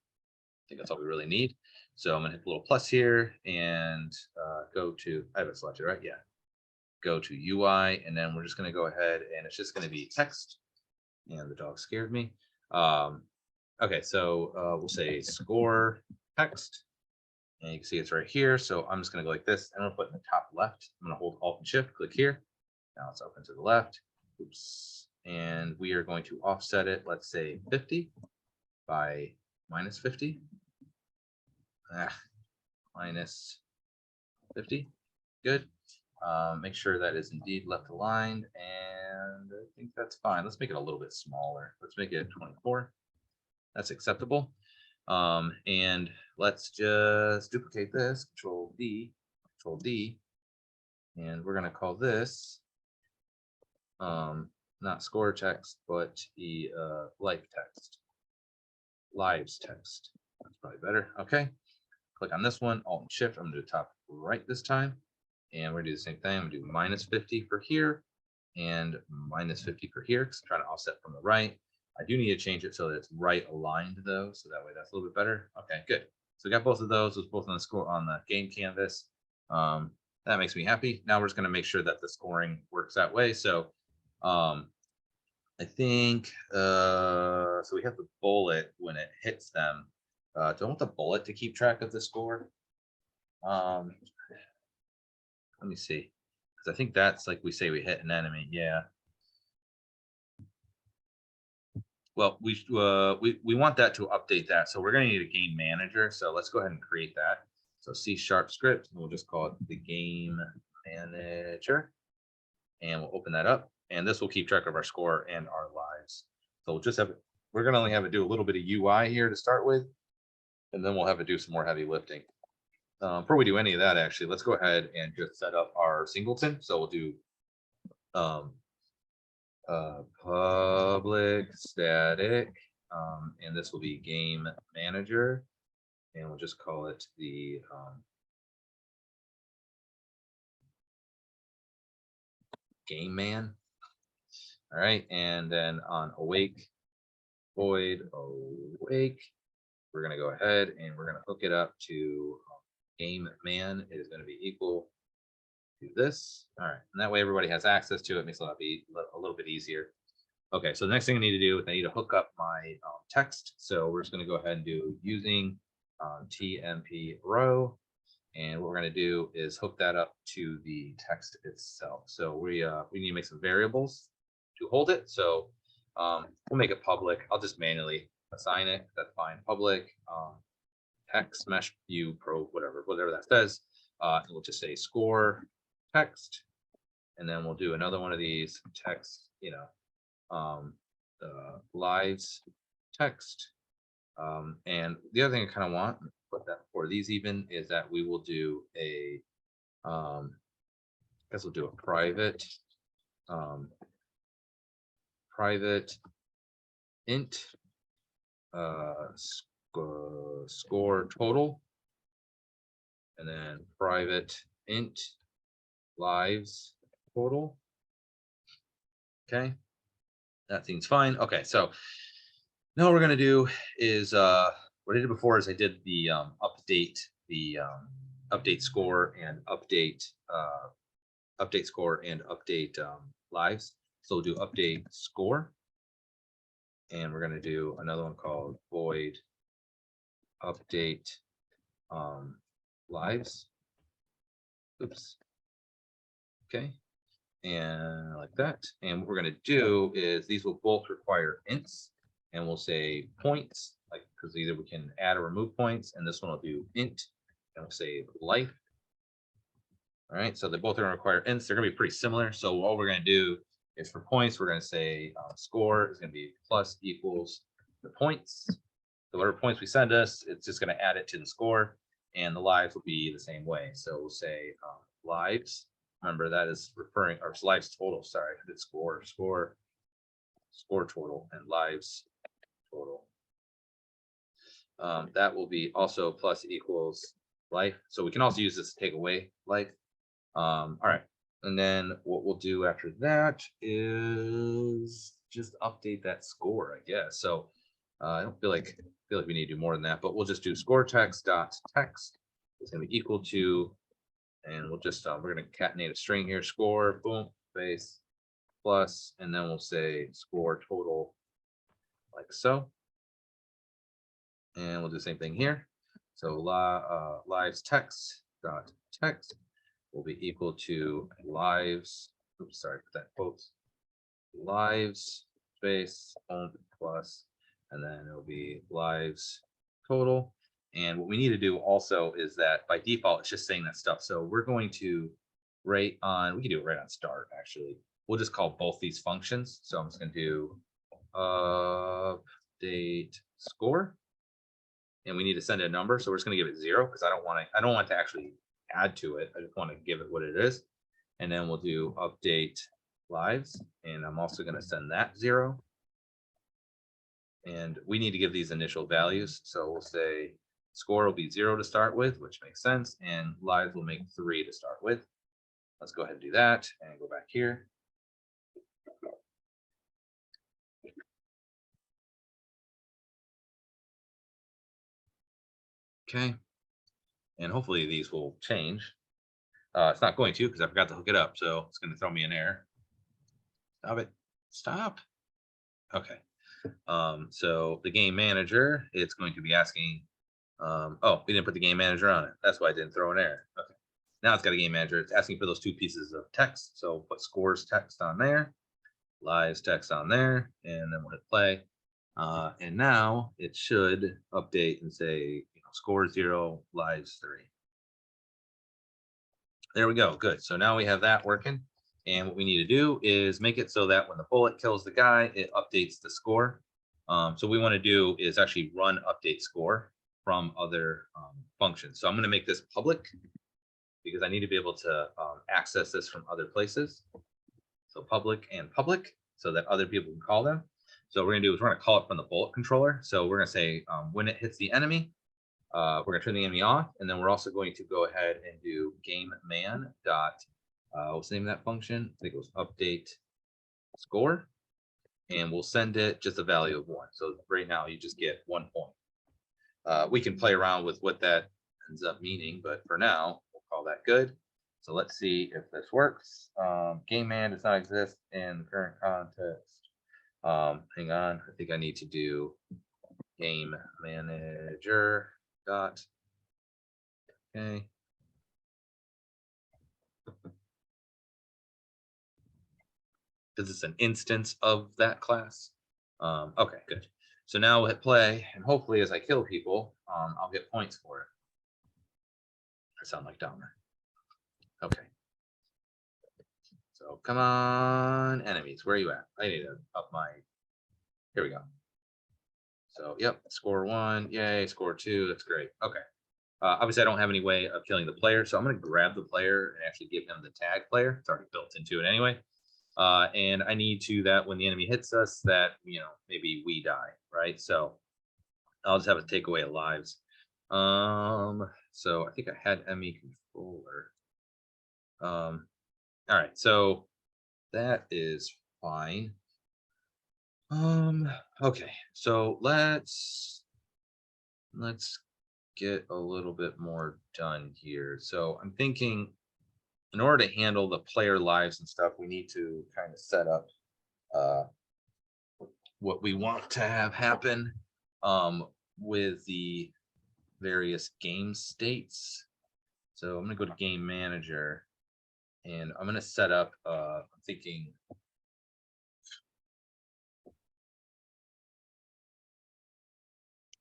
Speaker 2: think that's all we really need. So I'm gonna hit the little plus here and go to, I have it selected, right? Yeah. Go to UI, and then we're just gonna go ahead and it's just gonna be text. And the dog scared me. Okay, so we'll say score text. And you can see it's right here. So I'm just gonna go like this. I'm gonna put in the top left. I'm gonna hold Alt and Shift, click here. Now it's open to the left. Oops. And we are going to offset it, let's say 50 by minus 50. Minus 50. Good. Make sure that is indeed left aligned, and I think that's fine. Let's make it a little bit smaller. Let's make it 24. That's acceptable. And let's just duplicate this, Control D, and we're gonna call this not score text, but the life text, lives text. That's probably better. Okay. Click on this one, Alt and Shift. I'm gonna do top right this time. And we're gonna do the same thing. I'm gonna do minus 50 for here and minus 50 for here because I'm trying to offset from the right. I do need to change it so that it's right aligned though, so that way that's a little bit better. Okay, good. So we got both of those both on the score on the game canvas. That makes me happy. Now we're just gonna make sure that the scoring works that way. So I think so we have the bullet when it hits them. Do I want the bullet to keep track of the score? Let me see, because I think that's like we say we hit an enemy. Yeah. Well, we want that to update that, so we're going to need a game manager. So let's go ahead and create that. So C# script, and we'll just call it the game manager, and we'll open that up. And this will keep track of our score and our lives. So we'll just have we're going to only have to do a little bit of UI here to start with, and then we'll have to do some more heavy lifting. Before we do any of that, actually, let's go ahead and just set up our singleton. So we'll do public static, and this will be game manager, and we'll just call it the game man. All right, and then on awake, void awake, we're going to go ahead and we're going to hook it up to game man is going to be equal to this. All right, and that way everybody has access to it. Makes it a little bit easier. Okay, so the next thing I need to do is I need to hook up my text. So we're just going to go ahead and do using TMP row, and what we're going to do is hook that up to the text itself. So we need to make some variables to hold it. So we'll make it public. I'll just manually assign it. That's fine. Public text mesh view pro whatever that says, and we'll just say score text, and then we'll do another one of these text, lives text, and the other thing I kind of want put that for these even is that we will do a I guess we'll do a private int score total, and then private int lives total. Okay, that seems fine. Okay, so now what we're going to do is what I did before is I did the update score and update score and update lives. So we'll do update score, and we're going to do another one called void update lives. Oops. Okay, and like that. And what we're going to do is these will both require ints, and we'll say points, like, because either we can add or remove points, and this one will do int, and we'll say life. All right, so they both are going to require ints. They're going to be pretty similar. So all we're going to do is for points, we're going to say score is going to be plus equals the points. So whatever points we send us, it's just going to add it to the score, and the lives will be the same way. So we'll say lives. Remember, that is referring, or lives total. Sorry, I did score total, and lives total. That will be also plus equals life. So we can also use this to take away life. All right, and then what we'll do after that is just update that score, I guess. So I don't feel like we need to do more than that, but we'll just do score text dot text. It's going to be equal to, and we'll just we're going to concatenate a string here. Score, boom, space, plus, and then we'll say score total, like so. And we'll do the same thing here. So lives text dot text will be equal to lives. Oops, sorry, put that in quotes. Lives space plus, and then it'll be lives total. And what we need to do also is that by default, it's just saying that stuff. So we're going to rate on, we can do it right on start, actually. We'll just call both these functions. So I'm just going to do update score. And we need to send a number. So we're just going to give it 0 because I don't want to actually add to it. I just want to give it what it is. And then we'll do update lives. And I'm also going to send that 0. And we need to give these initial values. So we'll say score will be 0 to start with, which makes sense. And lives will make 3 to start with. Let's go ahead and do that and go back here. Okay. And hopefully these will change. It's not going to because I forgot to hook it up. So it's going to throw me an error. Stop it. Stop. Okay. So the game manager, it's going to be asking, oh, we didn't put the game manager on it. That's why I didn't throw an error. Okay. Now it's got a game manager. It's asking for those 2 pieces of text. So put scores text on there, lives text on there, and then we'll hit play. And now it should update and say, score 0, lives 3. There we go. Good. So now we have that working. And what we need to do is make it so that when the bullet kills the guy, it updates the score. So what we want to do is actually run update score from other functions. So I'm going to make this public because I need to be able to access this from other places. So public and public so that other people can call them. So what we're going to do is we're going to call it from the bullet controller. So we're going to say when it hits the enemy, we're going to turn the enemy off. And then we're also going to go ahead and do game man dot, what's the name of that function? I think it was update score. And we'll send it just a value of 1. So right now you just get 1 point. We can play around with what that ends up meaning, but for now, we'll call that good. So let's see if this works. Game man does not exist in the current context. Hang on, I think I need to do game manager dot. Okay. Because it's an instance of that class. Okay, good. So now we'll hit play, and hopefully as I kill people, I'll get points for it. I sound like Dahmer. Okay. So come on, enemies. Where are you at? I need to up my. Here we go. So yep, score 1. Yay, score 2. That's great. Okay. Obviously, I don't have any way of killing the player, so I'm going to grab the player and actually give him the tag player. It's already built into it anyway. And I need to that when the enemy hits us, that maybe we die, right? So I'll just have it take away lives. So I think I had ME controller. All right, so that is fine. Okay, so let's get a little bit more done here. So I'm thinking in order to handle the player lives and stuff, we need to kind of set up what we want to have happen with the various game states. So I'm going to go to game manager and I'm going to set up, I'm thinking,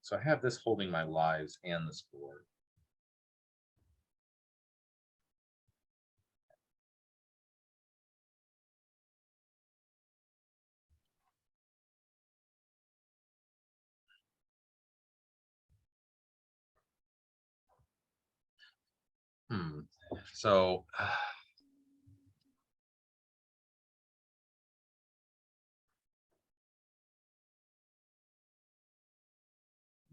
Speaker 2: so I have this holding my lives and the score. So I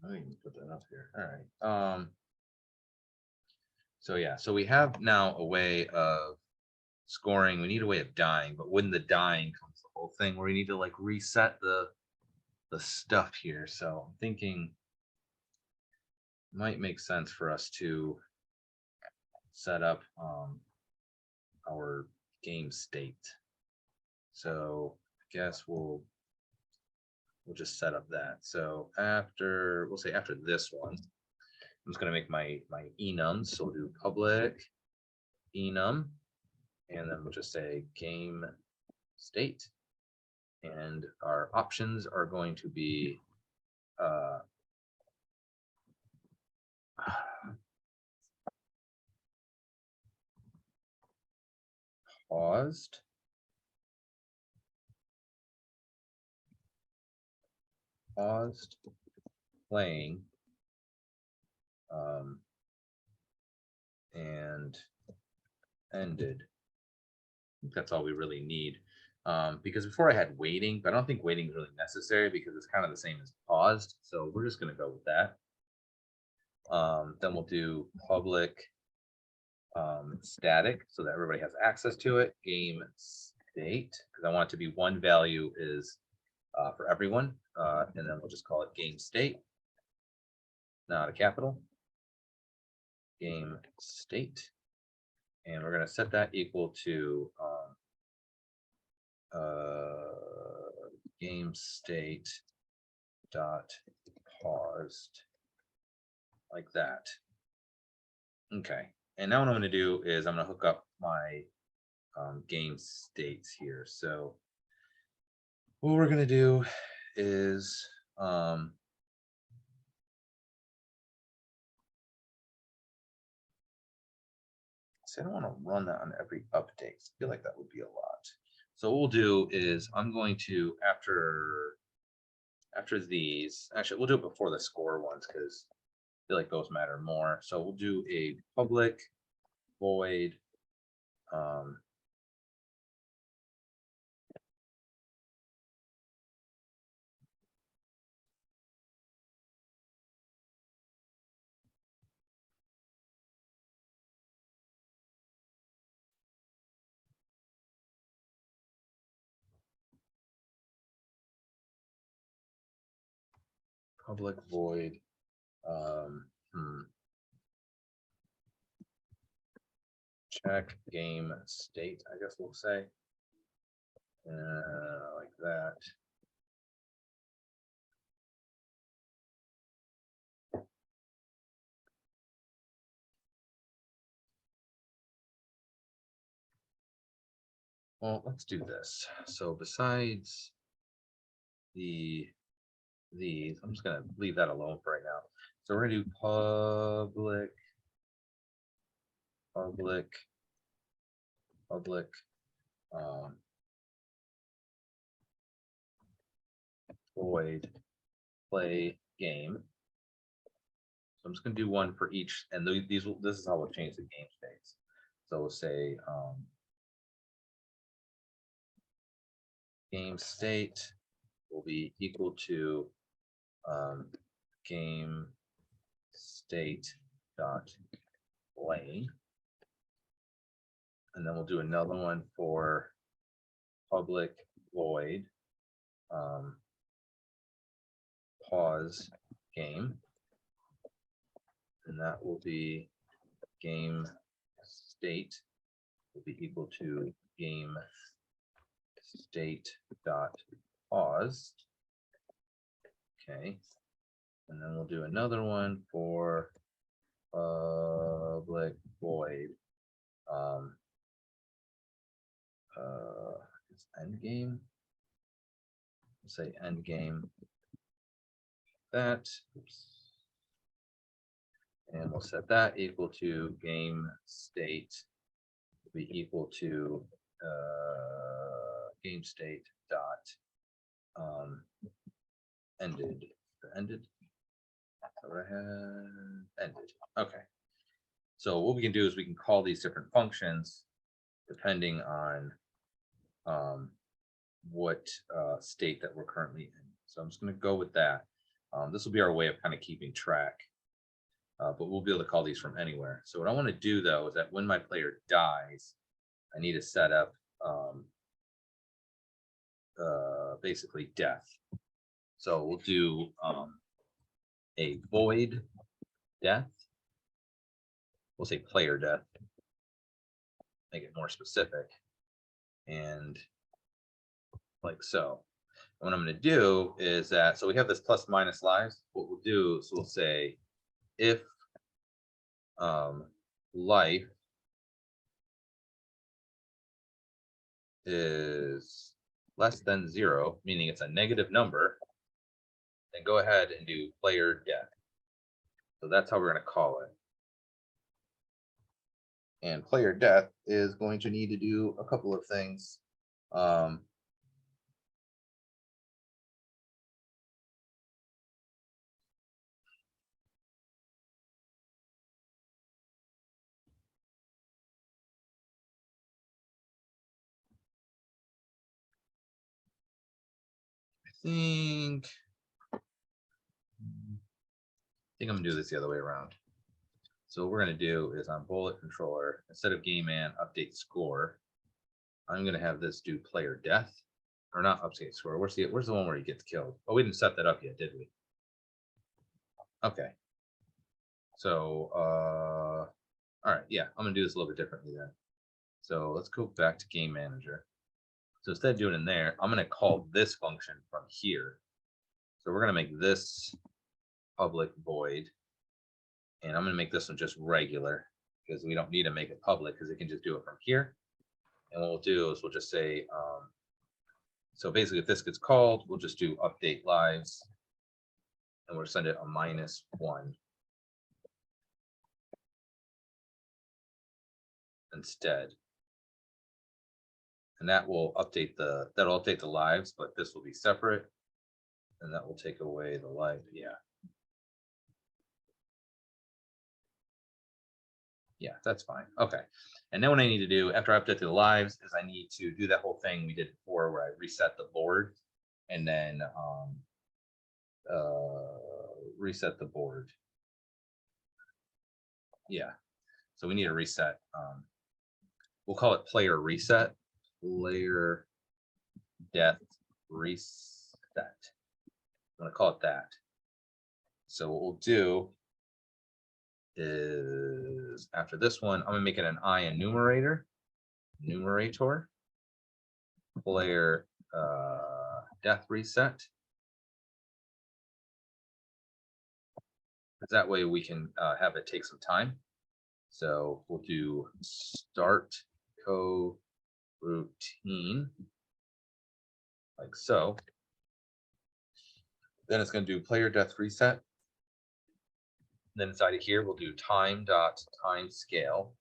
Speaker 2: think put that up here. All right. So yeah, so we have now a way of scoring. We need a way of dying, but when the dying comes the whole thing where we need to like reset the the stuff here. So I'm thinking might make sense for us to set up our game state. So I guess we'll just set up that. So after we'll say after this one, I'm just gonna make my enums. So we'll do public enum, and then we'll just say game state. And our options are going to be paused, playing, and ended. I think that's all we really need. Because before I had waiting, but I don't think waiting is really necessary because it's kind of the same as paused. So we're just going to go with that. Then we'll do public static so that everybody has access to it. Game state, because I want it to be one value is for everyone. And then we'll just call it game state, not a capital. Game state. And we're going to set that equal to game state dot paused, like that. Okay, and now what I'm going to do is I'm going to hook up my game states here. So what we're going to do is so I don't want to run that on every update. I feel like that would be a lot. So what we'll do is I'm going to after these, actually we'll do it before the score ones because I feel like those matter more. So we'll do a public void public void check game state, I guess we'll say, like that. Well, let's do this. So besides these, I'm just gonna leave that alone for right now. So we're gonna do public void play game. So I'm just gonna do one for each, and this is how we'll change the game states. So we'll say game state will be equal to game state dot play, and then we'll do another one for public void pause game, and that will be game state will be equal to game state dot pause. Okay, and then we'll do another one for public void end game. We'll say end game that. Oops. And we'll set that equal to game state will be equal to game state dot ended. Ended. Ended. Okay. So what we can do is we can call these different functions depending on what state that we're currently in. So I'm just going to go with that. This will be our way of kind of keeping track, but we'll be able to call these from anywhere. So what I want to do though is that when my player dies, I need to set up basically death. So we'll do a void death. We'll say player death, make it more specific, and like so. And what I'm going to do is that, so we have this plus minus lives. What we'll do is we'll say if life is less than 0, meaning it's a negative number, then go ahead and do player death. So that's how we're going to call it. And player death is going to need to do a couple of things. think I'm gonna do this the other way around. So what we're gonna do is on bullet controller, instead of game man update score, I'm gonna have this do player death, or not update score. Where's the one where he gets killed? Oh, we didn't set that up yet, did we? Okay. So all right, yeah, I'm gonna do this a little bit differently then. So let's go back to game manager. So instead of doing it in there, I'm gonna call this function from here. So we're gonna make this public void, and I'm gonna make this one just regular because we don't need to make it public because it can just do it from here. And what we'll do is we'll just say, so basically if this gets called, we'll just do update lives, and we'll send it a -1 instead. And that will update that'll update the lives, but this will be separate, and that will take away the life. Yeah, that's fine. Okay. And then what I need to do after I update the lives is I need to do that whole thing we did before where I reset the board and then reset the board. Yeah. So we need a reset. We'll call it player reset. Player death reset. I'm going to call it that. So what we'll do is after this one, I'm going to make it an I enumerator. Numerator. Player death reset. Because that way we can have it take some time. So we'll do start coroutine like so. Then it's going to do player death reset. Then inside of here, we'll do time scale.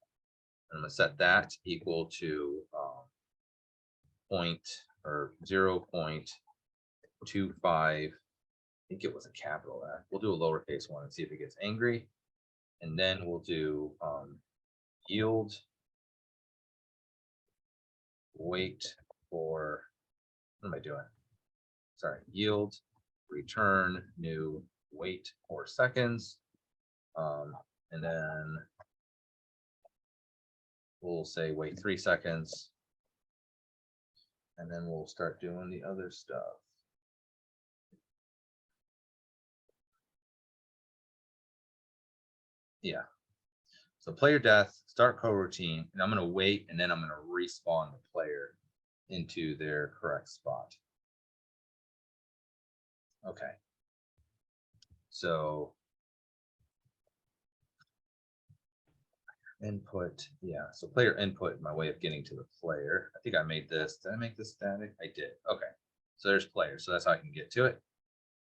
Speaker 2: I'm going to set that equal to point or 0.25. I think it was a capital F. We'll do a lowercase one and see if it gets angry. And then we'll do yield wait for, what am I doing? Sorry, yield return new wait 4 seconds. And then we'll say wait 3 seconds. And then we'll start doing the other stuff. Yeah. So player death, start coroutine, and I'm going to wait, and then I'm going to respawn the player into their correct spot. Okay. So input, yeah. So player input, my way of getting to the player. I think I made this. Did I make this static? I did. Okay. So there's player. So that's how I can get to it.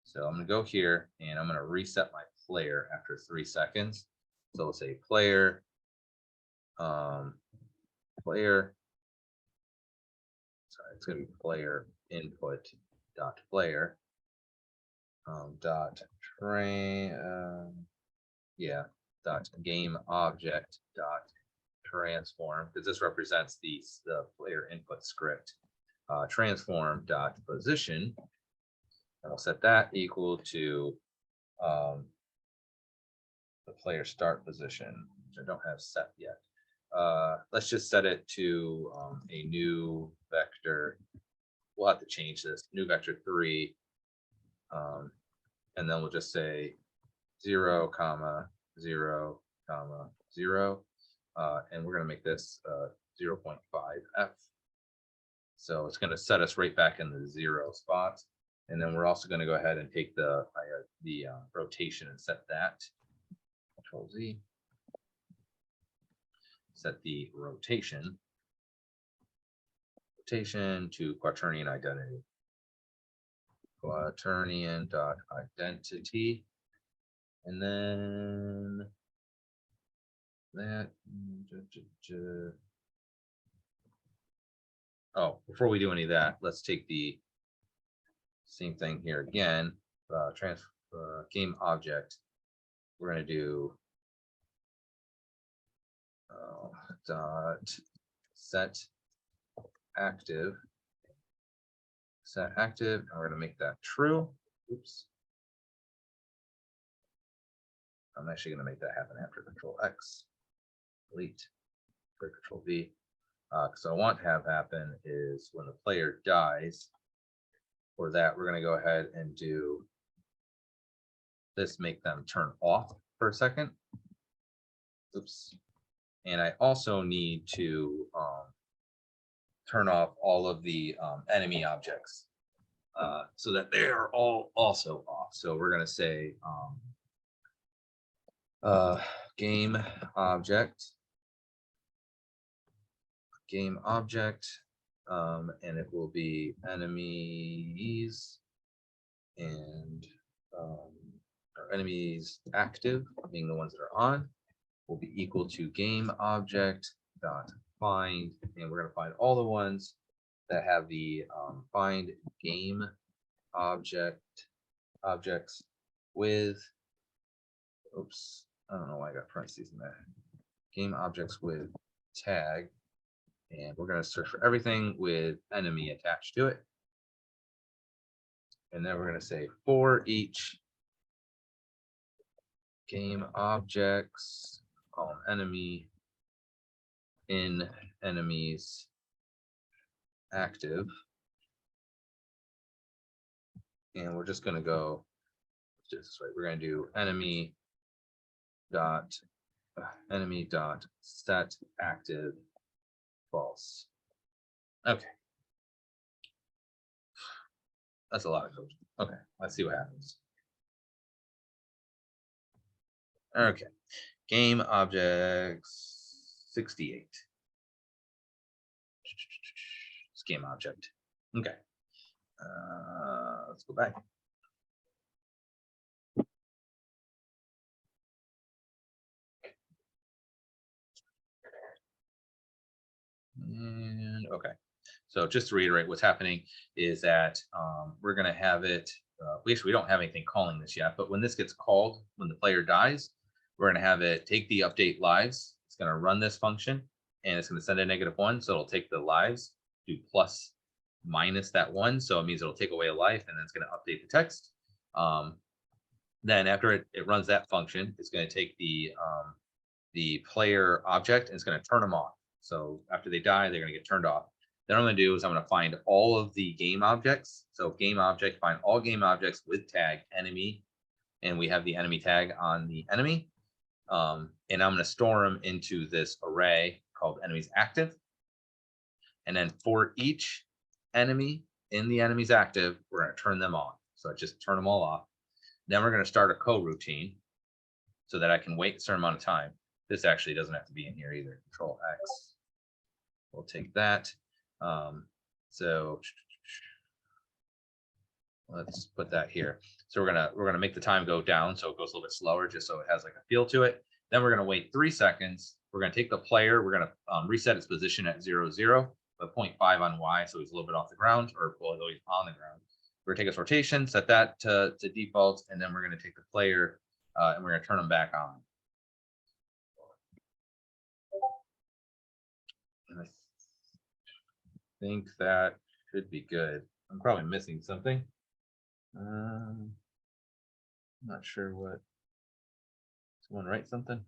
Speaker 2: So I'm going to go here, and I'm going to reset my player after 3 seconds. So we'll say player, player. Sorry, it's going to be player input dot player dot train dot game object dot transform, because this represents the player input script. Transform dot position, and we'll set that equal to the player start position, which I don't have set yet. Let's just set it to a new vector. We'll have to change this. New vector 3. And then we'll just say 0, comma 0, comma 0, and we're going to make this 0.5f. So it's going to set us right back in the 0 spot. And then we're also going to go ahead and take the rotation and set that. Control Z. Set the rotation to quaternion identity. Quaternion dot identity, and then that. Oh, before we do any of that, let's take the same thing here again. Game object. We're going to do dot set active. Set active, and we're going to make that true. Oops. I'm actually going to make that happen after Control X. Delete. Control V. So I want to have happen is when the player dies. For that, we're going to go ahead and do this, make them turn off for a second. Oops. And I also need to turn off all of the enemy objects so that they are all also off. So we're going to say game object, and it will be enemies and our enemies active, being the ones that are on, will be equal to game object dot find, and we're going to find all the ones that have the find game objects with, oops, I don't know why I got parentheses in there, game objects with tag, and we're going to search for everything with enemy attached to it. And then we're going to say for each game objects, column enemy, in enemies active. And we're just going to go this way. We're going to do enemy dot set active false. Okay. That's a lot of code. Okay, let's see what happens. Okay, game objects 68. It's game object. Okay. Let's go back. And okay. So just to reiterate, what's happening is that we're going to have it, at least we don't have anything calling this yet, but when this gets called, when the player dies, we're going to have it take the update lives. It's going to run this function, and it's going to send a -1. So it'll take the lives, do plus minus that 1. So it means it'll take away a life, and then it's going to update the text. Then after it runs that function, it's going to take the player object, and it's going to turn them off. So after they die, they're going to get turned off. Then what I'm going to do is I'm going to find all of the game objects. So game object, find all game objects with tag enemy, and we have the enemy tag on the enemy. And I'm going to store them into this array called enemies active. And then for each enemy in the enemies active, we're going to turn them on. So I just turn them all off. Then we're going to start a coroutine so that I can wait a certain amount of time. This actually doesn't have to be in here either. Control X. We'll take that. So let's put that here. So we're gonna make the time go down so it goes a little bit slower, just so it has like a feel to it. Then we're gonna wait 3 seconds. We're gonna take the player. We're gonna reset its position at 0, 0, but 0.5 on Y, so he's a little bit off the ground, or although he's on the ground. We're gonna take his rotation, set that to default, and then we're gonna take the player and we're gonna turn him back on. And I think that should be good. I'm probably missing something. I'm not sure what. Someone write something?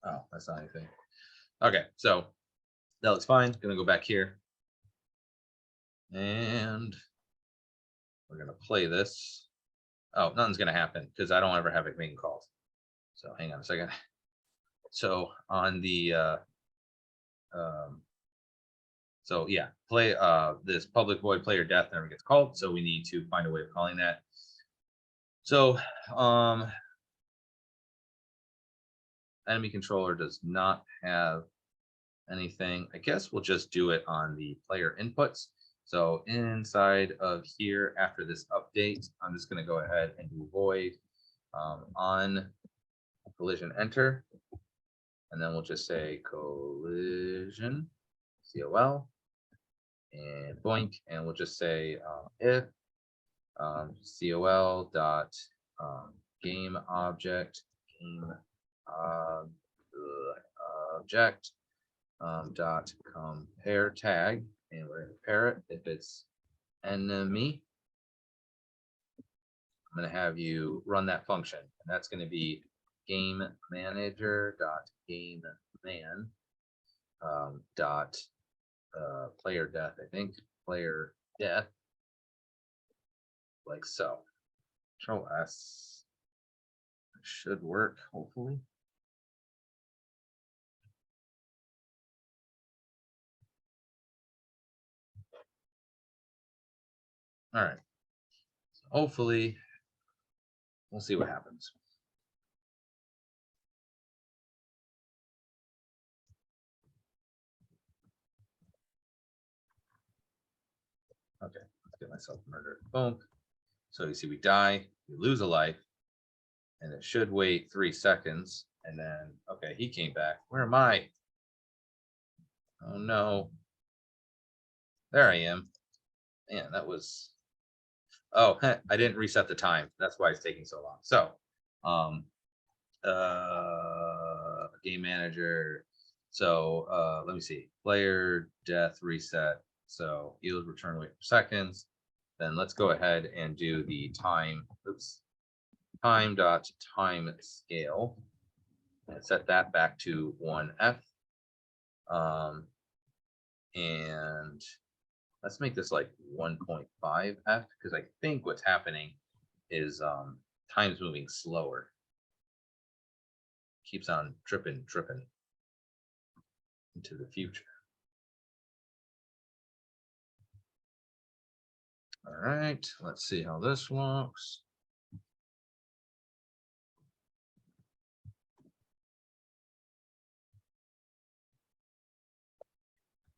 Speaker 2: Oh, that's not anything. Okay, so that looks fine. Gonna go back here. And we're gonna play this. Oh, nothing's gonna happen because I don't ever have it making calls. So hang on a second. So on the um, so yeah, play this public void player death never gets called. So we need to find a way of calling that. So enemy controller does not have anything. I guess we'll just do it on the player inputs. So inside of here, after this update, I'm just going to go ahead and do void on collision enter. And then we'll just say collision, COL, and boink. And we'll just say if COL dot game object, game object dot compare tag, and we're going to compare it. If it's enemy, I'm going to have you run that function, and that's going to be game manager dot game man dot player death. I think player death, like so. Control S should work, hopefully. All right. So hopefully, we'll see what happens. Okay, let's get myself murdered. Boom. So you see, we die, we lose a life, and it should wait 3 seconds. And then, okay, he came back. Where am I? Oh no. There I am. Man, that was. Oh, I didn't reset the time. That's why it's taking so long. So, game manager. So, let me see. Player death reset. So, yield return wait for seconds. Then let's go ahead and do the time. Oops. Time dot time scale. And set that back to 1F. And let's make this like 1.5F, because I think what's happening is time's moving slower. Keeps on tripping into the future. All right, let's see how this looks.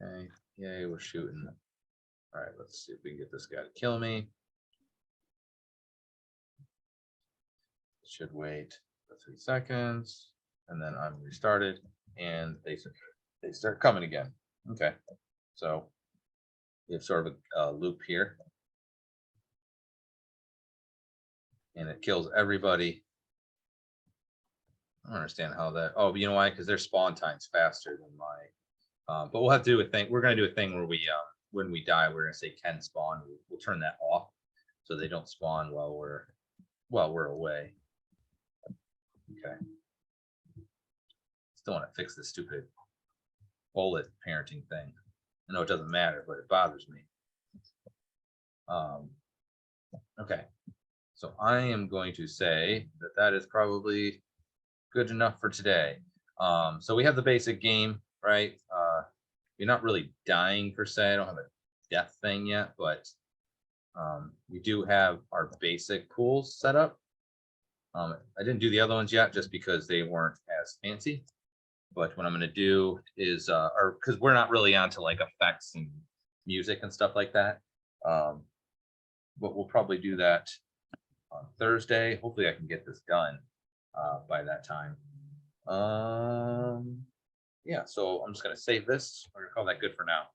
Speaker 2: Okay, yay, we're shooting. All right, let's see if we can get this guy to kill me. Should wait for 3 seconds, and then I'm restarted, and they start coming again. Okay, so we have sort of a loop here, and it kills everybody. I don't understand how that. Oh, but you know why? Because their spawn time's faster than my. But we'll have to do a thing. We're going to do a thing where we, when we die, we're going to say can spawn. We'll turn that off so they don't spawn while we're away. Okay. Still want to fix this stupid bullet parenting thing. I know it doesn't matter, but it bothers me. Okay. So I am going to say that that is probably good enough for today. So we have the basic game, right? You're not really dying per se. I don't have a death thing yet, but we do have our basic pools set up. I didn't do the other ones yet just because they weren't as fancy. But what I'm going to do is, or because we're not really onto like effects and music and stuff like that. But we'll probably do that on Thursday. Hopefully I can get this done by that time. Yeah, so I'm just going to save this. We're going to call that good for now.